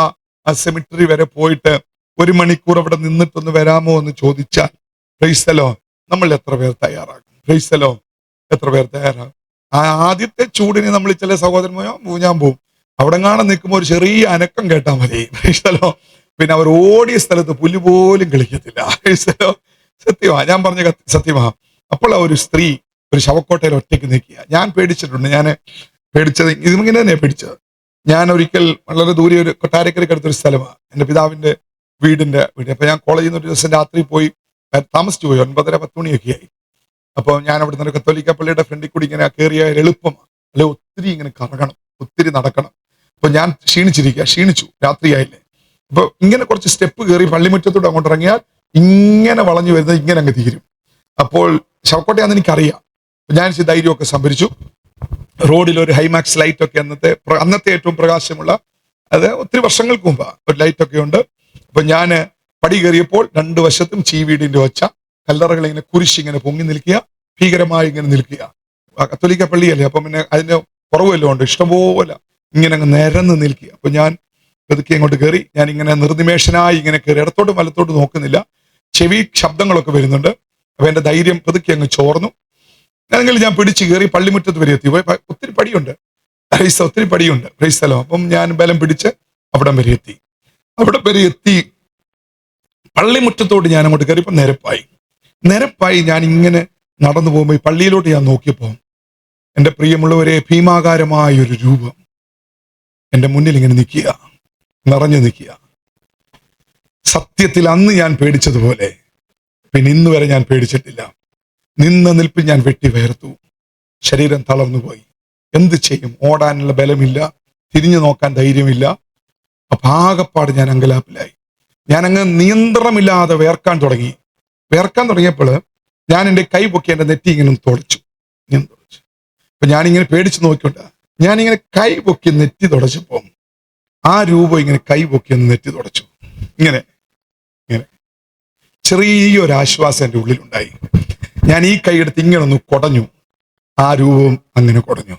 ആ സെമിട്രി വരെ പോയിട്ട് 1 മണിക്കൂർ അവിടെ നിന്നിട്ടൊന്ന് വരാമോ എന്ന് ചോദിച്ചാൽ, പ്രൈസ് ദി ലോർഡ്, നമ്മൾ എത്ര പേർ തയ്യാറാകും? Price the Lord. എത്ര പേർ തയ്യാറാകും? ആ ആദ്യത്തെ ചൂടിന് നമ്മൾ ചില സഹോദരന്മാരോ ഞാൻ പോവും. അവിടെ കാണാൻ നിൽക്കുമ്പോൾ ഒരു ചെറിയ അനക്കം കേട്ടാൽ മതി. Price the Lord. പിന്നെ അവർ ഓടിയ സ്ഥലത്ത് പുല്ല് പോലും കളിക്കത്തില്ല. Price the Lord. സത്യമാ, ഞാൻ പറഞ്ഞ സത്യമാ. അപ്പോൾ ആ ഒരു സ്ത്രീ ഒരു ശവക്കോട്ടയിൽ ഒറ്റയ്ക്ക് നിൽക്കുക. ഞാൻ പേടിച്ചിട്ടുണ്ട്. ഞാൻ പേടിച്ചത് ഇതിങ്ങനെ തന്നെയാണ് പേടിച്ചത്. ഞാൻ ഒരിക്കൽ വളരെ ദൂരെ ഒരു കൊട്ടാരക്കരയ്ക്ക് അടുത്തൊരു സ്ഥലമാണ് എൻ്റെ പിതാവിന്റെ വീട്. അപ്പൊ ഞാൻ കോളേജിൽ നിന്ന് ഒരു ദിവസം രാത്രി പോയി താമസിച്ചു പോയി. 9:30-10 മണിയൊക്കെ ആയി. അപ്പോൾ ഞാൻ അവിടെ നിന്ന് കത്തോലിക്ക പള്ളിയുടെ ഫ്രണ്ടിൽ കൂടി ഇങ്ങനെ കയറിയ എളുപ്പമാണ്, അല്ലെ ഒത്തിരി ഇങ്ങനെ കറങ്ങണം, ഒത്തിരി നടക്കണം. അപ്പൊ ഞാൻ ക്ഷീണിച്ചു, രാത്രിയായില്ലേ. അപ്പൊ ഇങ്ങനെ കുറച്ച് സ്റ്റെപ്പ് കയറി പള്ളിമുറ്റത്തോട് അങ്ങോട്ട് ഇറങ്ങിയാൽ ഇങ്ങനെ വളഞ്ഞു വരുന്നത് ഇങ്ങനെ അങ്ങ് തീരും. അപ്പോൾ ശവക്കോട്ടയാന്ന് എനിക്കറിയാം. ഞാൻ ധൈര്യമൊക്കെ സംഭരിച്ചു. റോഡിൽ ഒരു ഹൈമാക്സ് ലൈറ്റ് ഒക്കെ അന്നത്തെ ഏറ്റവും പ്രകാശമുള്ള, അത് ഒത്തിരി വർഷങ്ങൾക്ക് മുമ്പ് ഒരു ലൈറ്റ് ഒക്കെ ഉണ്ട്. അപ്പൊ ഞാൻ പടി കയറിയപ്പോൾ 2 വശത്തും ചീവീടിന്റെ ഒച്ച, കല്ലറകൾ ഇങ്ങനെ കുരിശിങ്ങനെ പൊങ്ങി നിൽക്കുക, ഭീകരമായി ഇങ്ങനെ നിൽക്കുക. കത്തോലിക്ക പള്ളിയല്ലേ, അപ്പൊ പിന്നെ അതിന് കുറവല്ലോ ഉണ്ട്, ഇഷ്ടംപോലെ ഇങ്ങനെ അങ്ങ് നിരന്ന് നിൽക്കുക. അപ്പൊ ഞാൻ പതുക്കെ അങ്ങോട്ട് കയറി. ഞാൻ ഇങ്ങനെ നിർനിമേഷനായി ഇങ്ങനെ കയറി, ഇടത്തോട്ടും വലത്തോട്ടും നോക്കുന്നില്ല. ചെവി ശബ്ദങ്ങളൊക്കെ വരുന്നുണ്ട്. അപ്പൊ എന്റെ ധൈര്യം പതുക്കെ അങ്ങ് ചോർന്നു. അല്ലെങ്കിൽ ഞാൻ പിടിച്ചു കയറി പള്ളിമുറ്റത്ത് വരെ എത്തി. ഒത്തിരി പടിയുണ്ട്, ഒത്തിരി പടിയുണ്ട്. Price the Lord. അപ്പം ഞാൻ ബലം പിടിച്ച് അവിടെ വരെ എത്തി. പള്ളിമുറ്റത്തോട് ഞാൻ അങ്ങോട്ട് കയറിയപ്പോൾ നിരപ്പായി ഞാൻ ഇങ്ങനെ നടന്നു പോകുമ്പോൾ ഈ പള്ളിയിലോട്ട് ഞാൻ നോക്കിയപ്പോൾ എൻ്റെ പ്രിയമുള്ളവരെ, ഭീമാകാരമായ ഒരു രൂപം എൻ്റെ മുന്നിൽ ഇങ്ങനെ നിറഞ്ഞു നിൽക്കുക. സത്യത്തിൽ അന്ന് ഞാൻ പേടിച്ചതുപോലെ പിന്നെ ഇന്ന് വരെ ഞാൻ പേടിച്ചിട്ടില്ല. നിന്ന നിൽപ്പിൽ ഞാൻ വെട്ടി വേർത്തു. ശരീരം തളർന്നു പോയി. എന്ത് ചെയ്യും? ഓടാനുള്ള ബലമില്ല, തിരിഞ്ഞു നോക്കാൻ ധൈര്യമില്ല. അപ്പൊ ആകപ്പാട് ഞാൻ അങ്കലാപ്പിലായി. ഞാൻ അങ്ങ് നിയന്ത്രണമില്ലാതെ വേർക്കാൻ തുടങ്ങിയപ്പോൾ ഞാൻ എൻ്റെ കൈ പൊക്കി എൻ്റെ നെറ്റി ഇങ്ങനെ തുടച്ചു. അപ്പൊ ഞാനിങ്ങനെ പേടിച്ച് നോക്കിക്കൊണ്ട് ഞാനിങ്ങനെ കൈ പൊക്കി നെറ്റി തുടച്ചപ്പോ ആ രൂപം ഇങ്ങനെ കൈ പൊക്കി ഒന്ന് നെറ്റി തുടച്ചു. ഇങ്ങനെ ചെറിയൊരാശ്വാസം എൻ്റെ ഉള്ളിലുണ്ടായി. ഞാൻ ഈ കൈയെടുത്ത് ഇങ്ങനെ ഒന്ന് കുടഞ്ഞു. ആ രൂപം അങ്ങനെ കുടഞ്ഞു.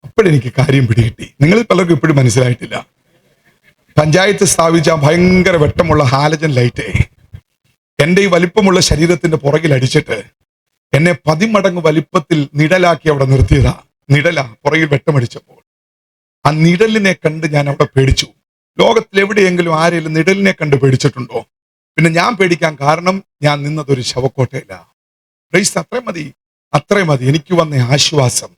അപ്പോഴെനിക്ക് കാര്യം പിടികിട്ടി. നിങ്ങളിൽ പലർക്കും ഇപ്പോഴും മനസ്സിലായിട്ടില്ല. പഞ്ചായത്ത് സ്ഥാപിച്ച ഭയങ്കര വെട്ടമുള്ള ഹാലജൻ ലൈറ്റ് എൻ്റെ ഈ വലിപ്പമുള്ള ശരീരത്തിന്റെ പുറകിൽ അടിച്ചിട്ട് എന്നെ 10 മടങ്ങ് വലിപ്പത്തിൽ നിഴലാക്കി അവിടെ നിർത്തിയതാ. പുറകിൽ വെട്ടമടിച്ചപ്പോൾ ആ നിഴലിനെ കണ്ട് ഞാൻ അവിടെ പേടിച്ചു. ലോകത്തിൽ എവിടെയെങ്കിലും ആരെങ്കിലും നിഴലിനെ കണ്ട് പേടിച്ചിട്ടുണ്ടോ? പിന്നെ ഞാൻ പേടിക്കാൻ കാരണം ഞാൻ നിന്നതൊരു ശവക്കോട്ടയില്ല. പ്രൈസ്, അത്രയും മതി, അത്രയും മതി. എനിക്ക് വന്ന ആശ്വാസം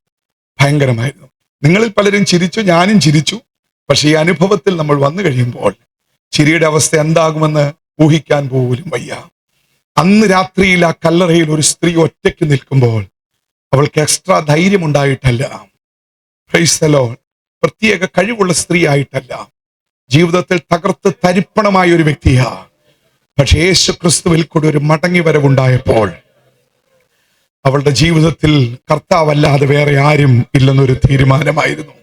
ഭയങ്കരമായിരുന്നു. നിങ്ങളിൽ പലരും ചിരിച്ചു, ഞാനും ചിരിച്ചു. പക്ഷെ ഈ അനുഭവത്തിൽ നമ്മൾ വന്നു കഴിയുമ്പോൾ ചിരിയുടെ അവസ്ഥ എന്താകുമെന്ന് ഊഹിക്കാൻ പോലും വയ്യ. അന്ന് രാത്രിയിൽ ആ കല്ലറയിൽ ഒരു സ്ത്രീ ഒറ്റയ്ക്ക് നിൽക്കുമ്പോൾ അവൾക്ക് എക്സ്ട്രാ ധൈര്യം ഉണ്ടായിട്ടല്ല, പ്രൈസ് ദി ലോർഡ്, പ്രത്യേക കഴിവുള്ള സ്ത്രീ ആയിട്ടല്ല, ജീവിതത്തിൽ തകർത്ത് തരിപ്പണമായ ഒരു വ്യക്തിയാ. പക്ഷെ യേശു ക്രിസ്തുവിൽ കൂടി ഒരു മടങ്ങി വരവുണ്ടായപ്പോൾ അവളുടെ ജീവിതത്തിൽ കർത്താവല്ലാതെ വേറെ ആരും ഇല്ലെന്നൊരു തീരുമാനമായിരുന്നു.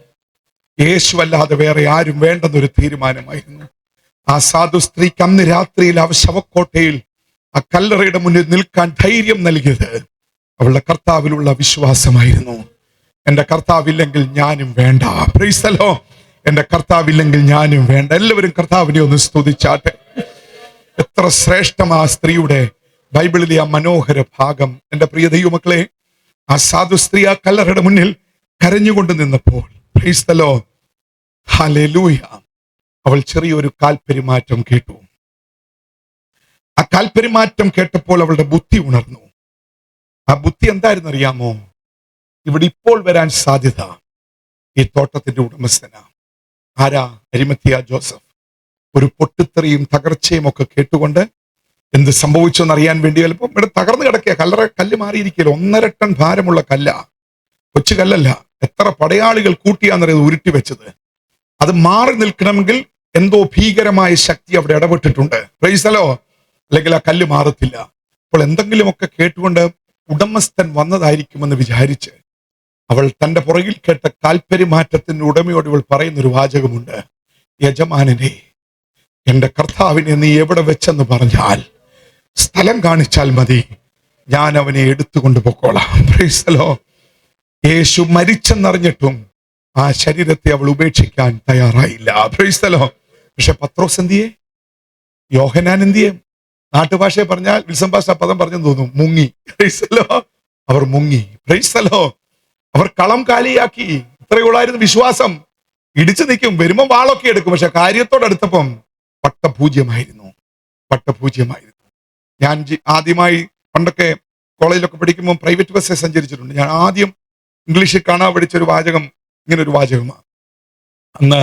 യേശു അല്ലാതെ വേറെ ആരും വേണ്ടെന്നൊരു തീരുമാനമായിരുന്നു. ആ സാധു സ്ത്രീക്ക് അന്ന് രാത്രിയിൽ ആ ശവക്കോട്ടയിൽ ആ കല്ലറയുടെ മുന്നിൽ നിൽക്കാൻ ധൈര്യം നൽകിയത് അവളുടെ കർത്താവിലുള്ള വിശ്വാസമായിരുന്നു. എന്റെ കർത്താവില്ലെങ്കിൽ ഞാനും വേണ്ട. Price the Lord. എന്റെ കർത്താവില്ലെങ്കിൽ ഞാനും വേണ്ട. എല്ലാവരും കർത്താവിനെ ഒന്ന് സ്തുതിച്ചാട്ടെ. എത്ര ശ്രേഷ്ഠം ആ സ്ത്രീയുടെ ബൈബിളിലെ ആ മനോഹര ഭാഗം. എന്റെ പ്രിയ ദൈവമക്കളെ, ആ സാധു സ്ത്രീ ആ കല്ലറയുടെ മുന്നിൽ കരഞ്ഞുകൊണ്ട് നിന്നപ്പോൾ, പ്രൈസ് ദി ലോർഡ്, ഹല്ലേലൂയ, അവൾ ചെറിയൊരു കാൽപെരുമാറ്റം കേട്ടു. ആ കാൽപെരുമാറ്റം കേട്ടപ്പോൾ അവളുടെ ബുദ്ധി ഉണർന്നു. ആ ബുദ്ധി എന്തായിരുന്നു അറിയാമോ? ഇവിടെ ഇപ്പോൾ വരാൻ സാധ്യത ഈ തോട്ടത്തിന്റെ ഉടമസ്ഥനാ. ആരാ? അരിമത്തിയ ജോസഫ്. ഒരു പൊട്ടിത്തെറിയും തകർച്ചയും ഒക്കെ കേട്ടുകൊണ്ട് എന്ത് സംഭവിച്ചു എന്നറിയാൻ വേണ്ടി ചിലപ്പോൾ ഇവിടെ തകർന്നു കിടക്കുക. കല്ല് മാറിയിരിക്കുകയല്ലോ. 1.5 ടൺ ഭാരമുള്ള കല്ല, കൊച്ചു കല്ലല്ല. എത്ര പടയാളികൾ കൂട്ടിയാന്നറിയത് ഉരുട്ടി വെച്ചത്. അത് മാറി നിൽക്കണമെങ്കിൽ എന്തോ ഭീകരമായ ശക്തി അവിടെ ഇടപെട്ടിട്ടുണ്ട്. Praise the Lord. അല്ലെങ്കിൽ ആ കല്ല് മാറത്തില്ല. അപ്പോൾ എന്തെങ്കിലുമൊക്കെ കേട്ടുകൊണ്ട് ഉടമസ്ഥൻ വന്നതായിരിക്കുമെന്ന് വിചാരിച്ച് അവൾ തന്റെ പുറകിൽ കേട്ട കാൽപെരുമാറ്റത്തിന്റെ ഉടമയോട് ഇവൾ പറയുന്നൊരു വാചകമുണ്ട്: യജമാനനെ, എന്റെ കർത്താവിനെ നീ എവിടെ വെച്ചെന്ന് പറഞ്ഞാൽ, സ്ഥലം കാണിച്ചാൽ മതി, ഞാൻ അവനെ എടുത്തുകൊണ്ട് പൊക്കോളാം. Praise the Lord. യേശു മരിച്ചെന്നറിഞ്ഞിട്ടും ആ ശരീരത്തെ അവൾ ഉപേക്ഷിക്കാൻ തയ്യാറായില്ല. Praise the Lord. പക്ഷെ പത്രോസ് എന്തിയെ? യോഹന്നാൻ എന്തിയെ? നാട്ടുഭാഷയെ പറഞ്ഞാൽ വിൽസൺ പാസ്റ്റർ പദം പറഞ്ഞെന്ന് തോന്നുന്നു, മുങ്ങി. Price the Lord. അവർ മുങ്ങി. Price the Lord. അവർ കളം കാലിയാക്കി. ഇത്രയുള്ളായിരുന്നു വിശ്വാസം. ഇടിച്ചു നിൽക്കും, വരുമ്പം വാളൊക്കെ എടുക്കും. പക്ഷെ കാര്യത്തോടടുത്തപ്പം പട്ടപൂജ്യമായിരുന്നു. പട്ടപൂജ്യമായിരുന്നു. ഞാൻ ആദ്യമായി പണ്ടൊക്കെ കോളേജിലൊക്കെ പഠിക്കുമ്പോൾ പ്രൈവറ്റ് ബസ്സിൽ സഞ്ചരിച്ചിട്ടുണ്ട്. ഞാൻ ആദ്യം ഇംഗ്ലീഷിൽ കാണാൻ പഠിച്ചൊരു വാചകം ഇങ്ങനെ ഒരു വാചകമാണ്. അന്ന്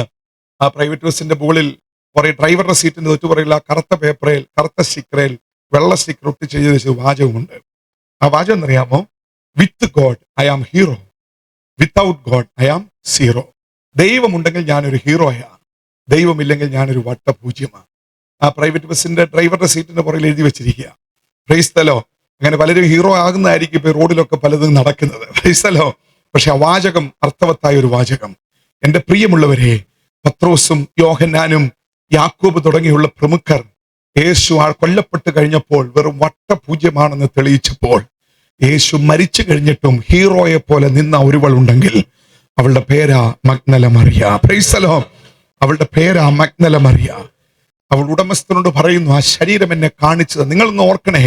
ആ പ്രൈവറ്റ് ബസ്സിന്റെ മുകളിൽ കുറെ ഡ്രൈവറുടെ സീറ്റിന്റെ തൊട്ടുപുറകിൽ ആ കറുത്ത പേപ്പറിൽ, കറുത്ത സ്റ്റിക്കറിൽ വെള്ള സ്റ്റിക്കർ ഒട്ടി ചെയ്ത് വെച്ച വാചകമുണ്ട്. ആ വാചകം എന്നറിയാമോ? With God I am hero, without God I am zero. ദൈവമുണ്ടെങ്കിൽ ഞാനൊരു ഹീറോയാണ്, ദൈവമില്ലെങ്കിൽ ഞാനൊരു വട്ടപൂജ്യമാണ്. ആ പ്രൈവറ്റ് ബസ്സിന്റെ ഡ്രൈവറുടെ സീറ്റിന്റെ പുറകിൽ എഴുതി വെച്ചിരിക്കുക. Price the Lord. അങ്ങനെ പലരും ഹീറോ ആകുന്നതായിരിക്കും ഇപ്പൊ റോഡിലൊക്കെ പലതും നടക്കുന്നത്. Price the Lord. പക്ഷെ ആ വാചകം അർത്ഥവത്തായ ഒരു വാചകം. എന്റെ പ്രിയമുള്ളവരെ, പത്രോസും യോഹന്നാനും യാക്കോബ് തുടങ്ങിയുള്ള പ്രമുഖർ യേശു കൊല്ലപ്പെട്ട് കഴിഞ്ഞപ്പോൾ വെറും വട്ടപൂജ്യമാണെന്ന് തെളിയിച്ചപ്പോൾ, യേശു മരിച്ചു കഴിഞ്ഞിട്ടും ഹീറോയെ പോലെ നിന്ന ഒരുവൾ ഉണ്ടെങ്കിൽ അവളുടെ പേരാ മഗ്ദല മറിയ. Praise the Lord. അവളുടെ പേരാ മഗ്ദല മറിയ. അവൾ ഉടമസ്ഥനോട് പറയുന്നു, ആ ശരീരം എന്നെ കാണിച്ചത്. നിങ്ങളൊന്ന് ഓർക്കണേ,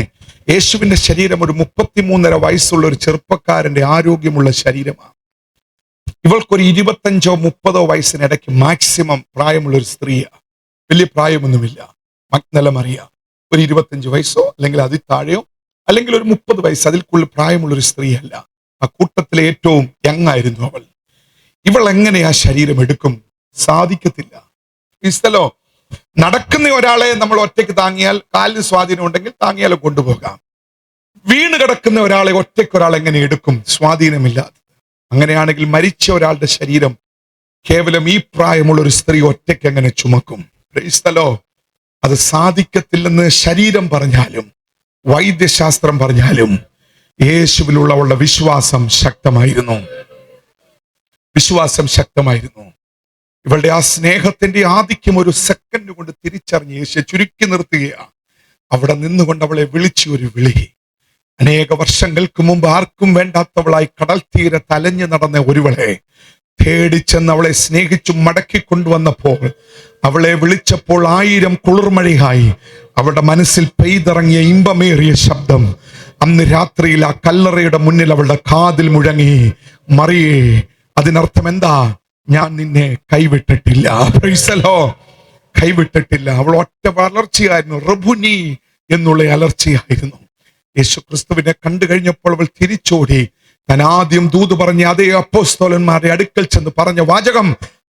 യേശുവിന്റെ ശരീരം ഒരു 33.5 വയസ്സുള്ള ഒരു ചെറുപ്പക്കാരന്റെ ആരോഗ്യമുള്ള ശരീരമാണ്. ഇവൾക്കൊരു 25-30 വയസ്സിനിടയ്ക്ക് മാക്സിമം പ്രായമുള്ള ഒരു സ്ത്രീയാണ്. വലിയ പ്രായമൊന്നുമില്ല. മഗ്ദല മറിയ ഒരു 25 വയസ്സോ അല്ലെങ്കിൽ അതിൽ താഴെയോ അല്ലെങ്കിൽ ഒരു 30 വയസ്സ്, അതിൽ കൂടുതൽ പ്രായമുള്ള ഒരു സ്ത്രീയല്ല. ആ കൂട്ടത്തിലെ ഏറ്റവും യങ് ആയിരുന്നു അവൾ. ഇവൾ എങ്ങനെ ആ ശരീരം എടുക്കും? സാധിക്കത്തില്ല. ഇസ്തലോ, നടക്കുന്ന ഒരാളെ നമ്മൾ ഒറ്റയ്ക്ക് താങ്ങിയാൽ, കാലിന് സ്വാധീനം ഉണ്ടെങ്കിൽ താങ്ങിയാലോ കൊണ്ടുപോകാം. വീണ് കിടക്കുന്ന ഒരാളെ ഒറ്റയ്ക്ക് എങ്ങനെ എടുക്കും? സ്വാധീനമില്ലാതെ. അങ്ങനെയാണെങ്കിൽ മരിച്ച ഒരാളുടെ ശരീരം കേവലം ഈ പ്രായമുള്ള ഒരു സ്ത്രീ ഒറ്റയ്ക്ക് എങ്ങനെ ചുമക്കും? Price the Lord. അത് സാധിക്കത്തില്ലെന്ന് ശരീരം പറഞ്ഞാലും വൈദ്യശാസ്ത്രം പറഞ്ഞാലും യേശുവിലുള്ള അവളുടെ വിശ്വാസം ശക്തമായിരുന്നു. വിശ്വാസം ശക്തമായിരുന്നു. ഇവളുടെ ആ സ്നേഹത്തിന്റെ ആധിക്യം ഒരു സെക്കൻഡ് കൊണ്ട് തിരിച്ചറിഞ്ഞ് യേശു ചുരുക്കി നിർത്തുകയാണ്. അവിടെ നിന്നുകൊണ്ട് അവളെ വിളിച്ചു ഒരു വിളി. അനേക വർഷങ്ങൾക്ക് മുമ്പ് ആർക്കും വേണ്ടാത്തവളായി കടൽ തീരെ തലഞ്ഞു നടന്ന ഒരുവളെ തേടിച്ചെന്ന് അവളെ സ്നേഹിച്ചു മടക്കി കൊണ്ടുവന്നപ്പോൾ, അവളെ വിളിച്ചപ്പോൾ 1000 കുളിർമഴയായി അവളുടെ മനസ്സിൽ പെയ്തിറങ്ങിയ ഇമ്പമേറിയ ശബ്ദം അന്ന് രാത്രിയിൽ ആ കല്ലറയുടെ മുന്നിൽ അവളുടെ കാതിൽ മുഴങ്ങി, മറിയേ. അതിനർത്ഥം എന്താ? ഞാൻ നിന്നെ കൈവിട്ടിട്ടില്ല. Praise the Lord. കൈവിട്ടിട്ടില്ല. അവൾ ഒറ്റ അലർച്ചയായിരുന്നു, റബുനി എന്നുള്ള അലർച്ചയായിരുന്നു. യേശു ക്രിസ്തുവിനെ കണ്ടു കഴിഞ്ഞപ്പോൾ അവൾ തിരിച്ചോടി. താൻ ആദ്യം ദൂത് പറഞ്ഞ അതേ അപ്പോസ്തലന്മാരുടെ അടുക്കൽ ചെന്ന് പറഞ്ഞ വാചകം,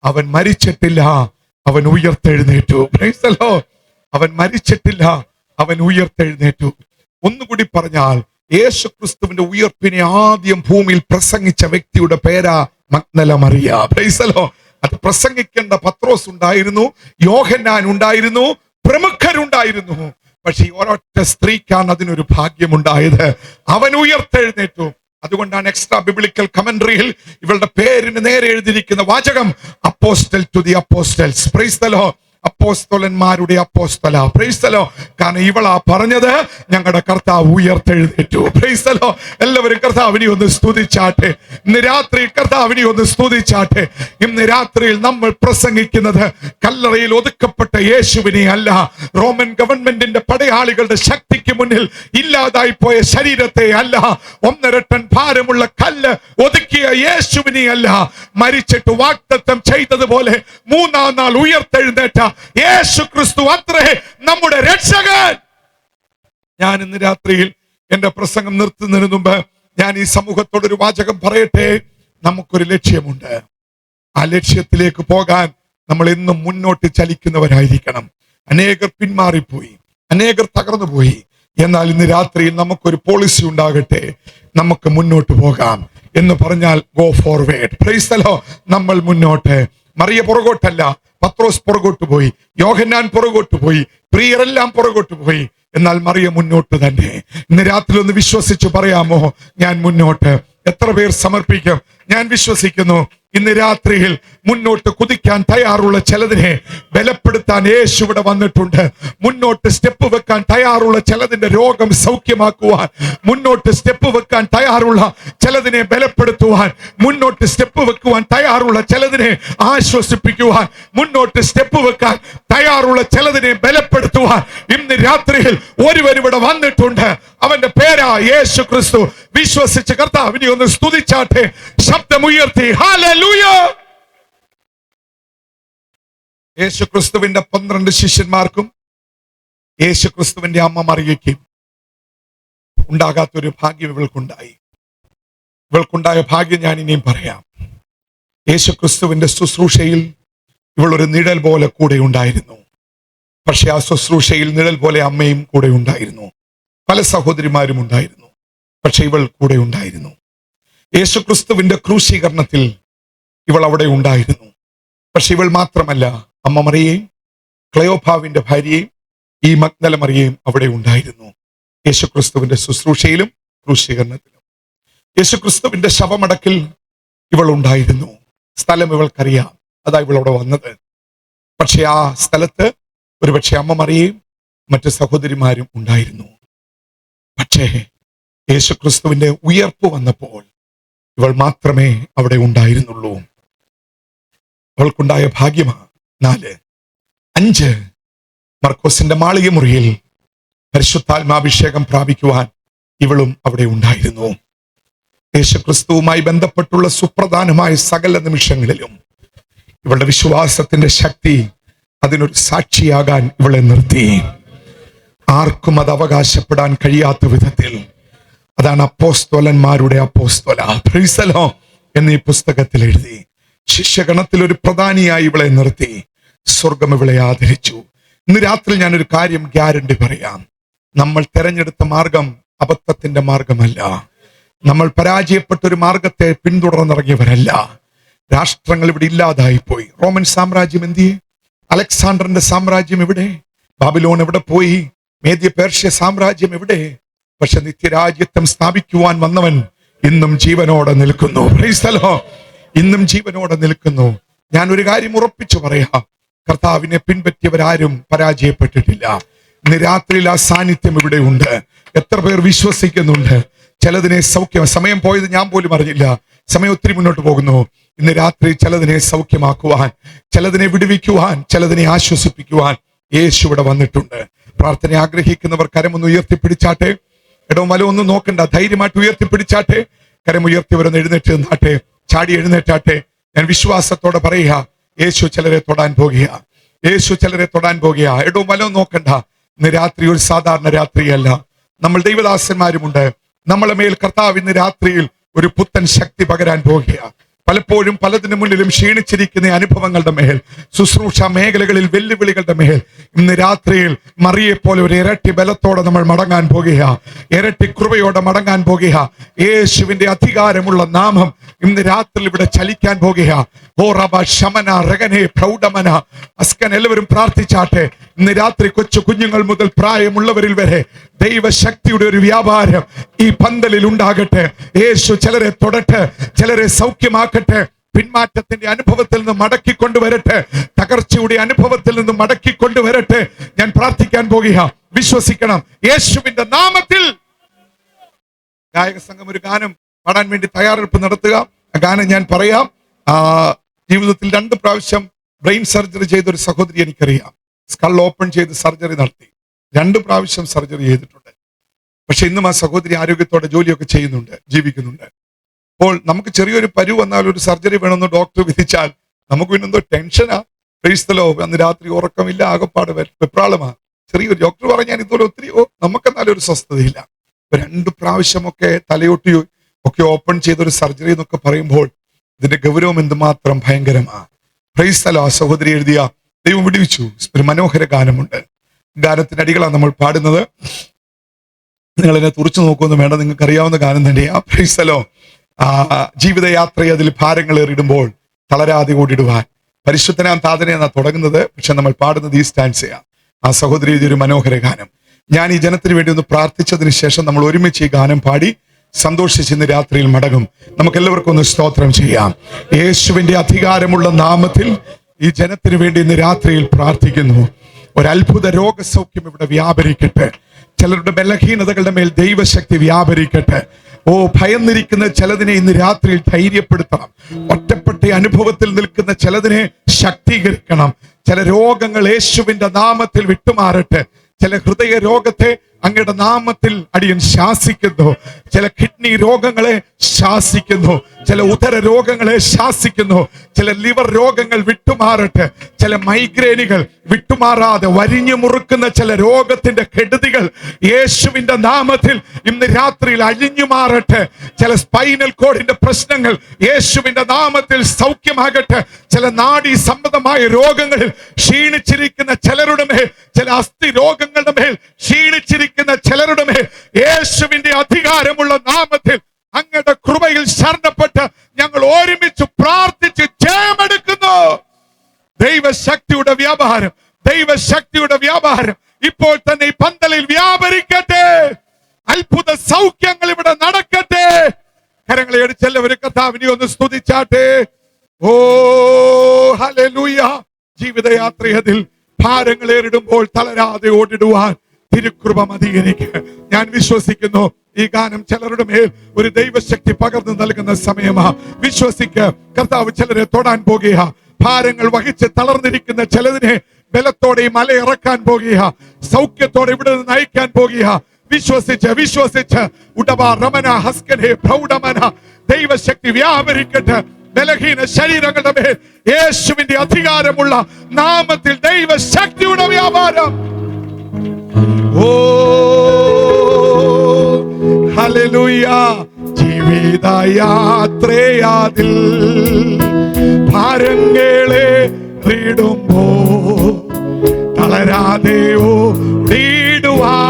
അവൻ മരിച്ചിട്ടില്ല, അവൻ ഉയർത്തെഴുന്നേറ്റു. Praise the Lord. അവൻ മരിച്ചിട്ടില്ല, അവൻ ഉയർത്തെഴുന്നേറ്റു. ഒന്നുകൂടി പറഞ്ഞാൽ, യേശു ക്രിസ്തുവിന്റെ ഉയർപ്പിനെ ആദ്യം ഭൂമിയിൽ പ്രസംഗിച്ച വ്യക്തിയുടെ പേരാ മഗ്ദല മറിയ. Praise the Lord. അത് പ്രസംഗിക്കേണ്ട പത്രോസ് ഉണ്ടായിരുന്നു, യോഹന്നാൻ ഉണ്ടായിരുന്നു, പ്രമുഖരുണ്ടായിരുന്നു. പക്ഷെ ഒരൊറ്റ സ്ത്രീക്കാണ് അതിനൊരു ഭാഗ്യമുണ്ടായത്. അവൻ ഉയർത്തെഴുന്നേറ്റു. അതുകൊണ്ടാണ് എക്സ്ട്രാ ബിബ്ലിക്കൽ കമന്ററിയിൽ ഇവളുടെ പേരിന് നേരെ എഴുതിയിരിക്കുന്ന വാചകം, apostle to the apostles. Praise the Lord. അപ്പോസ്തലന്മാരുടെ അപ്പോസ്തല. Praise the Lord. കാരണം ഇവളാ പറഞ്ഞത്, ഞങ്ങളുടെ കർത്താവ് ഉയർത്തെഴുന്നേറ്റു. Praise the Lord. എല്ലാവരും കർത്താവിനെ ഒന്ന് സ്തുതിച്ചാട്ടെ. ഇന്ന് രാത്രി കർത്താവിനെ ഒന്ന് സ്തുതിച്ചാട്ടെ. ഇന്ന് രാത്രിയിൽ നമ്മൾ പ്രസംഗിക്കുന്നത് കല്ലറയിൽ ഒതുക്കപ്പെട്ട യേശുവിനെ അല്ല, റോമൻ ഗവൺമെന്റിന്റെ പടയാളികളുടെ ശക്തിക്ക് മുന്നിൽ ഇല്ലാതായി പോയ ശരീരത്തെ അല്ല, 1.5 ടൺ ഭാരമുള്ള കല്ല് ഒതുക്കിയ യേശുവിനെ അല്ല, മരിച്ചിട്ട് വാഗ്ദത്തം ചെയ്തതുപോലെ 3-ാം നാൾ ഉയർത്തെഴുന്നേറ്റ യേശു ക്രിസ്തു അത്രേ നമ്മുടെ രക്ഷകൻ. ഞാൻ ഇന്ന് രാത്രിയിൽ എന്റെ പ്രസംഗം നിർത്തുന്നതിന് മുമ്പ് ഞാൻ ഈ സമൂഹത്തോടൊരു വാചകം പറയട്ടെ. നമുക്കൊരു ലക്ഷ്യമുണ്ട്. ആ ലക്ഷ്യത്തിലേക്ക് പോകാൻ നമ്മൾ എന്നും മുന്നോട്ട് ചലിക്കുന്നവരായിരിക്കണം. അനേകർ പിന്മാറിപ്പോയി, അനേകർ തകർന്നുപോയി. എന്നാൽ ഇന്ന് രാത്രിയിൽ നമുക്കൊരു പോളിസി ഉണ്ടാകട്ടെ, നമുക്ക് മുന്നോട്ട് പോകാം എന്ന് പറഞ്ഞാൽ go forward. Price the Lord. നമ്മൾ മുന്നോട്ട്. മറിയ പുറകോട്ടല്ല, പത്രോസ് പുറകോട്ട് പോയി, യോഹന്നാൻ പുറകോട്ട് പോയി, പ്രിയരെല്ലാം പുറകോട്ട് പോയി. എന്നാൽ മറിയ മുന്നോട്ട് തന്നെ. ഇന്ന് രാത്രി ഒന്ന് വിശ്വസിച്ച് പറയാമോ, ഞാൻ മുന്നോട്ട്? എത്ര പേർ സമർപ്പിക്കും? ഞാൻ വിശ്വസിക്കുന്നു ഇന്ന് രാത്രിയിൽ മുന്നോട്ട് കുതിക്കാൻ തയ്യാറുള്ള ചിലതിനെ ബലപ്പെടുത്താൻ യേശു ഇവിടെ വന്നിട്ടുണ്ട്. മുന്നോട്ട് സ്റ്റെപ്പ് വെക്കാൻ തയ്യാറുള്ള ചിലതിന്റെ രോഗം സൗഖ്യമാക്കുവാൻ, മുന്നോട്ട് സ്റ്റെപ്പ് വെക്കാൻ തയ്യാറുള്ള ചിലതിനെ ബലപ്പെടുത്തുവാൻ, മുന്നോട്ട് സ്റ്റെപ്പ് വെക്കുവാൻ തയ്യാറുള്ള ചിലതിനെ ആശ്വസിപ്പിക്കുവാൻ, മുന്നോട്ട് സ്റ്റെപ്പ് വെക്കാൻ തയ്യാറുള്ള ചിലതിനെ ബലപ്പെടുത്തുവാൻ ഇന്ന് രാത്രിയിൽ ഒരുവരിവിടെ വന്നിട്ടുണ്ട്. അവന്റെ പേരാ യേശു ക്രിസ്തു. വിശ്വസിച്ച് കർത്താവിനെ ഒന്ന് സ്തുതിച്ചാട്ടെ. ശബ്ദമുയർത്തി ഹല്ലേലൂയ. യേശു ക്രിസ്തുവിന്റെ 12 ശിഷ്യന്മാർക്കും യേശു ക്രിസ്തുവിന്റെ അമ്മ മറിയയ്ക്കും ഉണ്ടാകാത്തൊരു ഭാഗ്യം ഇവൾക്കുണ്ടായി. ഇവൾക്കുണ്ടായ ഭാഗ്യം ഞാൻ ഇനിയും പറയാം. യേശു ക്രിസ്തുവിന്റെ ശുശ്രൂഷയിൽ ഇവൾ ഒരു നിഴൽ പോലെ കൂടെ ഉണ്ടായിരുന്നു. പക്ഷെ ആ ശുശ്രൂഷയിൽ നിഴൽ പോലെ അമ്മയും കൂടെ ഉണ്ടായിരുന്നു, പല സഹോദരിമാരും ഉണ്ടായിരുന്നു. പക്ഷെ ഇവൾ കൂടെ ഉണ്ടായിരുന്നു. യേശു ക്രിസ്തുവിന്റെ ക്രൂശീകരണത്തിൽ ഇവൾ അവിടെ ഉണ്ടായിരുന്നു. പക്ഷെ ഇവൾ മാത്രമല്ല, അമ്മ മറിയയും ക്ലയോപാവിന്റെ ഭാര്യയും ഈ മഗ്ദല മറിയയും അവിടെ ഉണ്ടായിരുന്നു. യേശു ക്രിസ്തുവിന്റെ ശുശ്രൂഷയിലും ക്രൂശീകരണത്തിലും. യേശു ക്രിസ്തുവിന്റെ ശവമടക്കിൽ ഇവൾ ഉണ്ടായിരുന്നു. സ്ഥലം ഇവൾക്കറിയാം, അതാ ഇവൾ അവിടെ വന്നത്. പക്ഷെ ആ സ്ഥലത്ത് ഒരുപക്ഷെ അമ്മ മറിയയും മറ്റു സഹോദരിമാരും ഉണ്ടായിരുന്നു. പക്ഷേ യേശു ക്രിസ്തുവിന്റെ ഉയർപ്പ് വന്നപ്പോൾ ഇവൾ മാത്രമേ അവിടെ ഉണ്ടായിരുന്നുള്ളൂ. അവൾക്കുണ്ടായ ഭാഗ്യമാണ്. 4, 5 മർക്കോസിന്റെ മാളിക മുറിയിൽ പരിശുദ്ധാത്മാഭിഷേകം പ്രാപിക്കുവാൻ ഇവളും അവിടെ ഉണ്ടായിരുന്നു. യേശു ക്രിസ്തുവുമായി ബന്ധപ്പെട്ടുള്ള സുപ്രധാനമായ സകല നിമിഷങ്ങളിലും ഇവളുടെ വിശ്വാസത്തിന്റെ ശക്തി അതിനൊരു സാക്ഷിയാകാൻ ഇവളെ നിർത്തി. ആർക്കും അത് അവകാശപ്പെടാൻ കഴിയാത്ത വിധത്തിൽ. അതാണ് അപ്പോസ്തലന്മാരുടെ അപ്പോസ്തല. പ്രൈസ് ദി ലോർഡ് എന്നീ പുസ്തകത്തിൽ എഴുതി. ശിഷ്യഗണത്തിൽ ഒരു പ്രധാനിയായി ഇവളെ നിർത്തി. സ്വർഗം ഇവളെ ആദരിച്ചു. ഇന്ന് രാത്രി ഞാനൊരു കാര്യം ഗ്യാരണ്ടി പറയാം. നമ്മൾ തെരഞ്ഞെടുത്ത മാർഗം അബദ്ധത്തിന്റെ മാർഗമല്ല. നമ്മൾ പരാജയപ്പെട്ട ഒരു മാർഗത്തെ പിന്തുടർന്നിറങ്ങിയവരല്ല. രാഷ്ട്രങ്ങൾ ഇവിടെ ഇല്ലാതായി പോയി. റോമൻ സാമ്രാജ്യം എന്തിയെ? അലക്സാണ്ടറിന്റെ സാമ്രാജ്യം എവിടെ? ബാബിലോൺ എവിടെ പോയി? മേദ്യ പേർഷ്യ സാമ്രാജ്യം എവിടെ? പക്ഷെ നിത്യരാജ്യത്വം സ്ഥാപിക്കുവാൻ വന്നവൻ ഇന്നും ജീവനോടെ നിൽക്കുന്നു. Price the Lord. ഇന്നും ജീവനോടെ നിൽക്കുന്നു. ഞാൻ ഒരു കാര്യം ഉറപ്പിച്ചു പറയാം, കർത്താവിനെ പിൻപറ്റിയവരാരും പരാജയപ്പെട്ടിട്ടില്ല. ഇന്ന് രാത്രിയിൽ ആ സാന്നിധ്യം ഇവിടെ ഉണ്ട്. എത്ര പേർ വിശ്വസിക്കുന്നുണ്ട്? ചിലതിനെ സമയം പോയത് ഞാൻ പോലും അറിഞ്ഞില്ല. സമയം ഒത്തിരി മുന്നോട്ട് പോകുന്നു. ഇന്ന് രാത്രി ചിലതിനെ സൗഖ്യമാക്കുവാൻ, ചിലതിനെ വിടുവിക്കുവാൻ, ചിലതിനെ ആശ്വസിപ്പിക്കുവാൻ യേശു ഇവിടെ വന്നിട്ടുണ്ട്. പ്രാർത്ഥന ആഗ്രഹിക്കുന്നവർ കരമൊന്ന് ഉയർത്തിപ്പിടിച്ചാട്ടെ. ഇടവും വലവും ഒന്നും നോക്കണ്ട, ധൈര്യമായിട്ട് ഉയർത്തിപ്പിടിച്ചാട്ടെ. കരമുയർത്തിവരൊന്ന് എഴുന്നേറ്റ് നിന്നാട്ടെ, ചാടി എഴുന്നേറ്റാട്ടെ. ഞാൻ വിശ്വാസത്തോടെ പറയുക, യേശു ചിലരെ തൊടാൻ പോകുക. യേശു ചിലരെ തൊടാൻ പോകുക. ഇടവും വലവും നോക്കണ്ട. ഇന്ന് രാത്രി ഒരു സാധാരണ രാത്രിയല്ല. നമ്മൾ ദൈവദാസന്മാരുമുണ്ട്. നമ്മളെ മേൽ കർത്താവ് ഇന്ന് രാത്രിയിൽ ഒരു പുത്തൻ ശക്തി പകരാൻ പോകുക. പലപ്പോഴും പലതിനു മുന്നിലും ക്ഷീണിച്ചിരിക്കുന്ന അനുഭവങ്ങളുടെ മേൽ, ശുശ്രൂഷ മേഖലകളിൽ വെല്ലുവിളികളുടെ മേൽ ഇന്ന് രാത്രിയിൽ മറിയെ പോലെ ഒരു ഇരട്ടി ബലത്തോടെ നമ്മൾ മടങ്ങാൻ പോകുക. ഇരട്ടി കൃപയോടെ മടങ്ങാൻ പോകുക. യേശുവിന്റെ അധികാരമുള്ള നാമം ഇന്ന് രാത്രി ഇവിടെ ചലിക്കാൻ പോകുക. ഓ റബ ശമന രഗനെ പ്രൗഢമന അസ്കൻ. എല്ലാവരും പ്രാർത്ഥിച്ചാട്ടെ. ഇന്ന് രാത്രി കൊച്ചു കുഞ്ഞുങ്ങൾ മുതൽ പ്രായമുള്ളവരിൽ വരെ ദൈവശക്തിയുടെ ഒരു വ്യാപാരം ഈ പന്തലിൽ ഉണ്ടാകട്ടെ. യേശു ചിലരെ തൊടട്ടെ, ചിലരെ സൗഖ്യമാക്കട്ടെ. പിന്മാറ്റത്തിന്റെ അനുഭവത്തിൽ നിന്ന് മടക്കിക്കൊണ്ടുവരട്ടെ. തകർച്ചയുടെ അനുഭവത്തിൽ നിന്ന് മടക്കിക്കൊണ്ടുവരട്ടെ. ഞാൻ പ്രാർത്ഥിക്കാൻ പോകുക. വിശ്വസിക്കണം. യേശുവിന്റെ നാമത്തിൽ. ഗായക സംഘം ഒരു ഗാനം പാടാൻ വേണ്ടി തയ്യാറെടുപ്പ് നടത്തുക. ആ ഗാനം ഞാൻ പറയാം. ജീവിതത്തിൽ 2 പ്രാവശ്യം ബ്രെയിൻ സർജറി ചെയ്തൊരു സഹോദരി എനിക്കറിയാം. സ്കൾ ഓപ്പൺ ചെയ്ത് സർജറി നടത്തി. 2 പ്രാവശ്യം സർജറി ചെയ്തിട്ടുണ്ട്. പക്ഷെ ഇന്നും ആ സഹോദരി ആരോഗ്യത്തോടെ ജോലിയൊക്കെ ചെയ്യുന്നുണ്ട്, ജീവിക്കുന്നുണ്ട്. അപ്പോൾ നമുക്ക് ചെറിയൊരു പരുവ് വന്നാൽ, ഒരു സർജറി വേണമെന്ന് ഡോക്ടർ വിധിച്ചാൽ നമുക്ക് പിന്നെന്തോ ടെൻഷനാ. ക്രൈസ്തലോ അന്ന് രാത്രി ഉറക്കമില്ല, ആകപ്പാട് വെപ്രാളമാ. ചെറിയൊരു ഡോക്ടർ പറഞ്ഞാൽ ഇതുപോലെ ഒത്തിരിയോ നമുക്കെന്നാലും ഒരു സ്വസ്ഥതയില്ല. 2 പ്രാവശ്യമൊക്കെ തലയൊട്ടി ഒക്കെ ഓപ്പൺ ചെയ്തൊരു സർജറി എന്നൊക്കെ പറയുമ്പോൾ ഇതിന്റെ ഗൗരവം എന്തുമാത്രം ഭയങ്കരമാ. ക്രൈസ്തലോ ആ സഹോദരി എഴുതിയ ദൈവം വിടുവിച്ചു ഒരു മനോഹര ഗാനമുണ്ട്. ഗാനത്തിന്റെ അടികളാണ് നമ്മൾ പാടുന്നത്. നിങ്ങൾ എന്നെ തുറച്ചു നോക്കുമെന്ന് വേണ്ട, നിങ്ങൾക്ക് അറിയാവുന്ന ഗാനം തന്നെയാ. ക്രൈസ്തലോ ജീവിതയാത്രയെ അതിൽ ഭാരങ്ങളേറിടുമ്പോൾ തളരാതെ ഓടിടുവാൻ. പരിശുദ്ധനാം താതനെ എന്നാ തുടങ്ങുന്നത്, പക്ഷെ നമ്മൾ പാടുന്നത് ഈ സ്റ്റാൻസയാ. ആ സഹോദരി എഴുതിയൊരു മനോഹര ഗാനം. ഞാൻ ഈ ജനത്തിന് വേണ്ടി ഒന്ന് പ്രാർത്ഥിച്ചതിന് ശേഷം നമ്മൾ ഒരുമിച്ച് ഈ ഗാനം പാടി സന്തോഷിച്ച് ഇന്ന് രാത്രിയിൽ മടങ്ങും. നമുക്ക് എല്ലാവർക്കും ഒന്ന് സ്തോത്രം ചെയ്യാം. യേശുവിന്റെ അധികാരമുള്ള നാമത്തിൽ ഈ ജനത്തിന് വേണ്ടി ഇന്ന് രാത്രിയിൽ പ്രാർത്ഥിക്കുന്നു. ഒരത്ഭുത രോഗസൗഖ്യം ഇവിടെ വ്യാപരിക്കട്ടെ. ചിലരുടെ ബലഹീനതകളുടെ മേൽ ദൈവശക്തി വ്യാപരിക്കട്ടെ. ഓ, ഭയന്നിരിക്കുന്ന ചിലതിനെ ഇന്ന് രാത്രിയിൽ ധൈര്യപ്പെടുത്തണം. ഒറ്റപ്പെട്ട അനുഭവത്തിൽ നിൽക്കുന്ന ചിലതിനെ ശക്തീകരിക്കണം. ചില രോഗങ്ങൾ യേശുവിന്റെ നാമത്തിൽ വിട്ടുമാറട്ടെ. ചില ഹൃദയ രോഗത്തെ അങ്ങയുടെ നാമത്തിൽ അടിയൻ ശാസിക്കുന്നു. ചില കിഡ്നി രോഗങ്ങളെ ശാസിക്കുന്നു. ചില ഉദര രോഗങ്ങളെ ശാസിക്കുന്നു. ചില ലിവർ രോഗങ്ങൾ വിട്ടുമാറട്ടെ. ചില മൈഗ്രെയിനുകൾ വിട്ടുമാറാതെ വരിഞ്ഞു മുറുക്കുന്ന ചില രോഗത്തിന്റെ കെടുതികൾ യേശുവിന്റെ നാമത്തിൽ ഇന്ന് രാത്രിയിൽ അഴിഞ്ഞു മാറട്ടെ. ചില സ്പൈനൽ കോഡിന്റെ പ്രശ്നങ്ങൾ യേശുവിന്റെ നാമത്തിൽ സൗഖ്യമാകട്ടെ. ചില നാഡീ സംബന്ധമായ രോഗങ്ങളിൽ ക്ഷീണിച്ചിരിക്കുന്ന ചിലരുടെ മേൽ, ചില അസ്ഥി രോഗങ്ങളുടെ മേൽ ക്ഷീണിച്ചിരിക്കുന്ന ചിലരുടെ മേൽ യേശുവിന്റെ അധികാരമുള്ള നാമത്തിൽ അങ്ങയുടെ കൃപയിൽ ശരണപ്പെട്ട് ഞങ്ങൾ ഒരുമിച്ച് പ്രാർത്ഥിച്ച് ജയമെടുക്കുന്നു. ദൈവശക്തിയുടെ വ്യാപാരം, ദൈവശക്തിയുടെ വ്യാപാരം ഇപ്പോൾ തന്നെ ഈ പന്തലിൽ വ്യാപരിക്കട്ടെ. അത്ഭുത സൗഖ്യങ്ങൾ ഇവിടെ നടക്കട്ടെ. കരങ്ങളെ അടിച്ചെല്ലാവരും കർത്താവിനെ ഒന്ന് സ്തുതിച്ചാട്ടെ. ഓ ഹല്ലേലൂയ. ജീവിതയാത്രയിൽ ഭാരങ്ങളേറിടുമ്പോൾ തളരാതെ ഓടിടുവാൻ തിരുകൃപ മതി എനിക്ക്. ഞാൻ വിശ്വസിക്കുന്നു ഈ ഗാനം ചിലരുടെ മേൽ ഒരു ദൈവശക്തി പകർന്നു നൽകുന്ന സമയമാ. വിശ്വസിക്ക്. കർത്താവ് ചിലരെ തൊടാൻ പോകുക. ഭാരങ്ങൾ വഹിച്ച് തളർന്നിരിക്കുന്ന ചിലതിനെ ബലത്തോടെ മലയിറക്കാൻ പോകുക. സൗഖ്യത്തോടെ ഇവിടെ നിന്ന് നയിക്കാൻ പോകുക. വിശ്വസിച്ച് ഉടവ രമന ഹസ്കനെ പ്രൗഢമന ദൈവശക്തി വ്യാപരിക്കട്ടെ. ബലഹീന ശരീരങ്ങളുടെ മേൽ യേശുവിന്റെ അധികാരമുള്ള നാമത്തിൽ ദൈവശക്തിയുടെ വ്യാപാരം. ഓ ഹല്ലേലൂയ. ജീവിതയാത്രയാതിൽ ഭാരങ്ങളെ ീടുമ്പോ തളരാതെ ഓടിടുവാൻ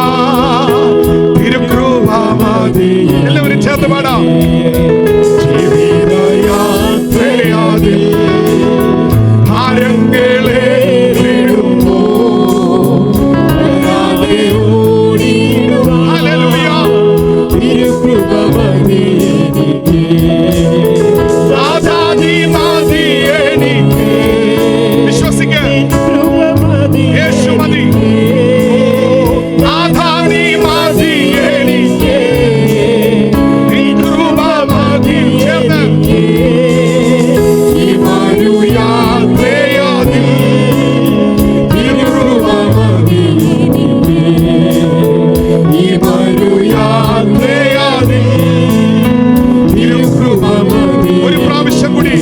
തിരുകൃപ മതി. എല്ലാവരും ചേർത്ത് പാടാം. ജീവിതയാത്രയാതിൽ ഭാരങ്ങളെ ീടുമ്പോ തളരാതെ ഓടിടുവാൻ. ഹല്ലേലൂയ. തിരുകൃപ മതി. ഒരു പ്രാവശ്യം കൂടി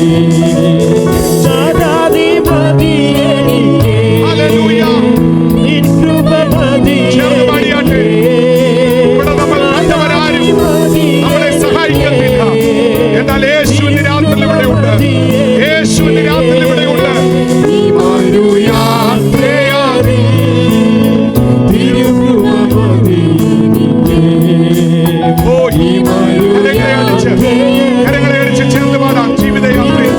കരങ്ങളെ അടിച്ച് ചേർന്ന് പാടാം. ജീവിതയാത്രയിൽ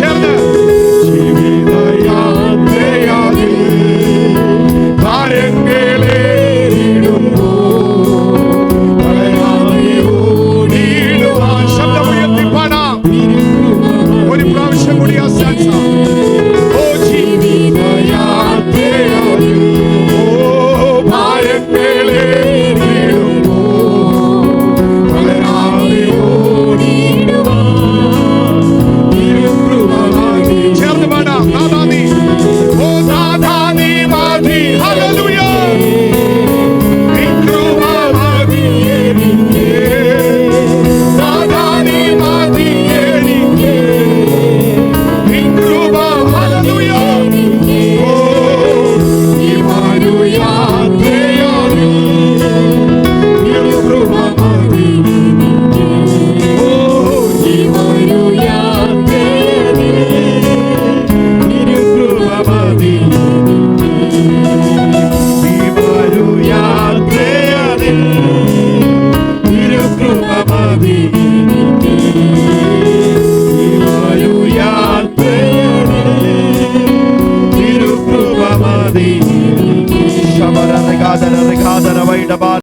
ചേർന്ന് ശബ്ദമുയർത്തി പാടാം. ഒരു പ്രാവശ്യം കൂടി ആ സാൻസ. ഓ ജീവിതയാത്രയിൽ ചേർന്ന് പാടാം. നാദാനി ഓ നാദാനി മാധി ഹല്ലേലൂയ.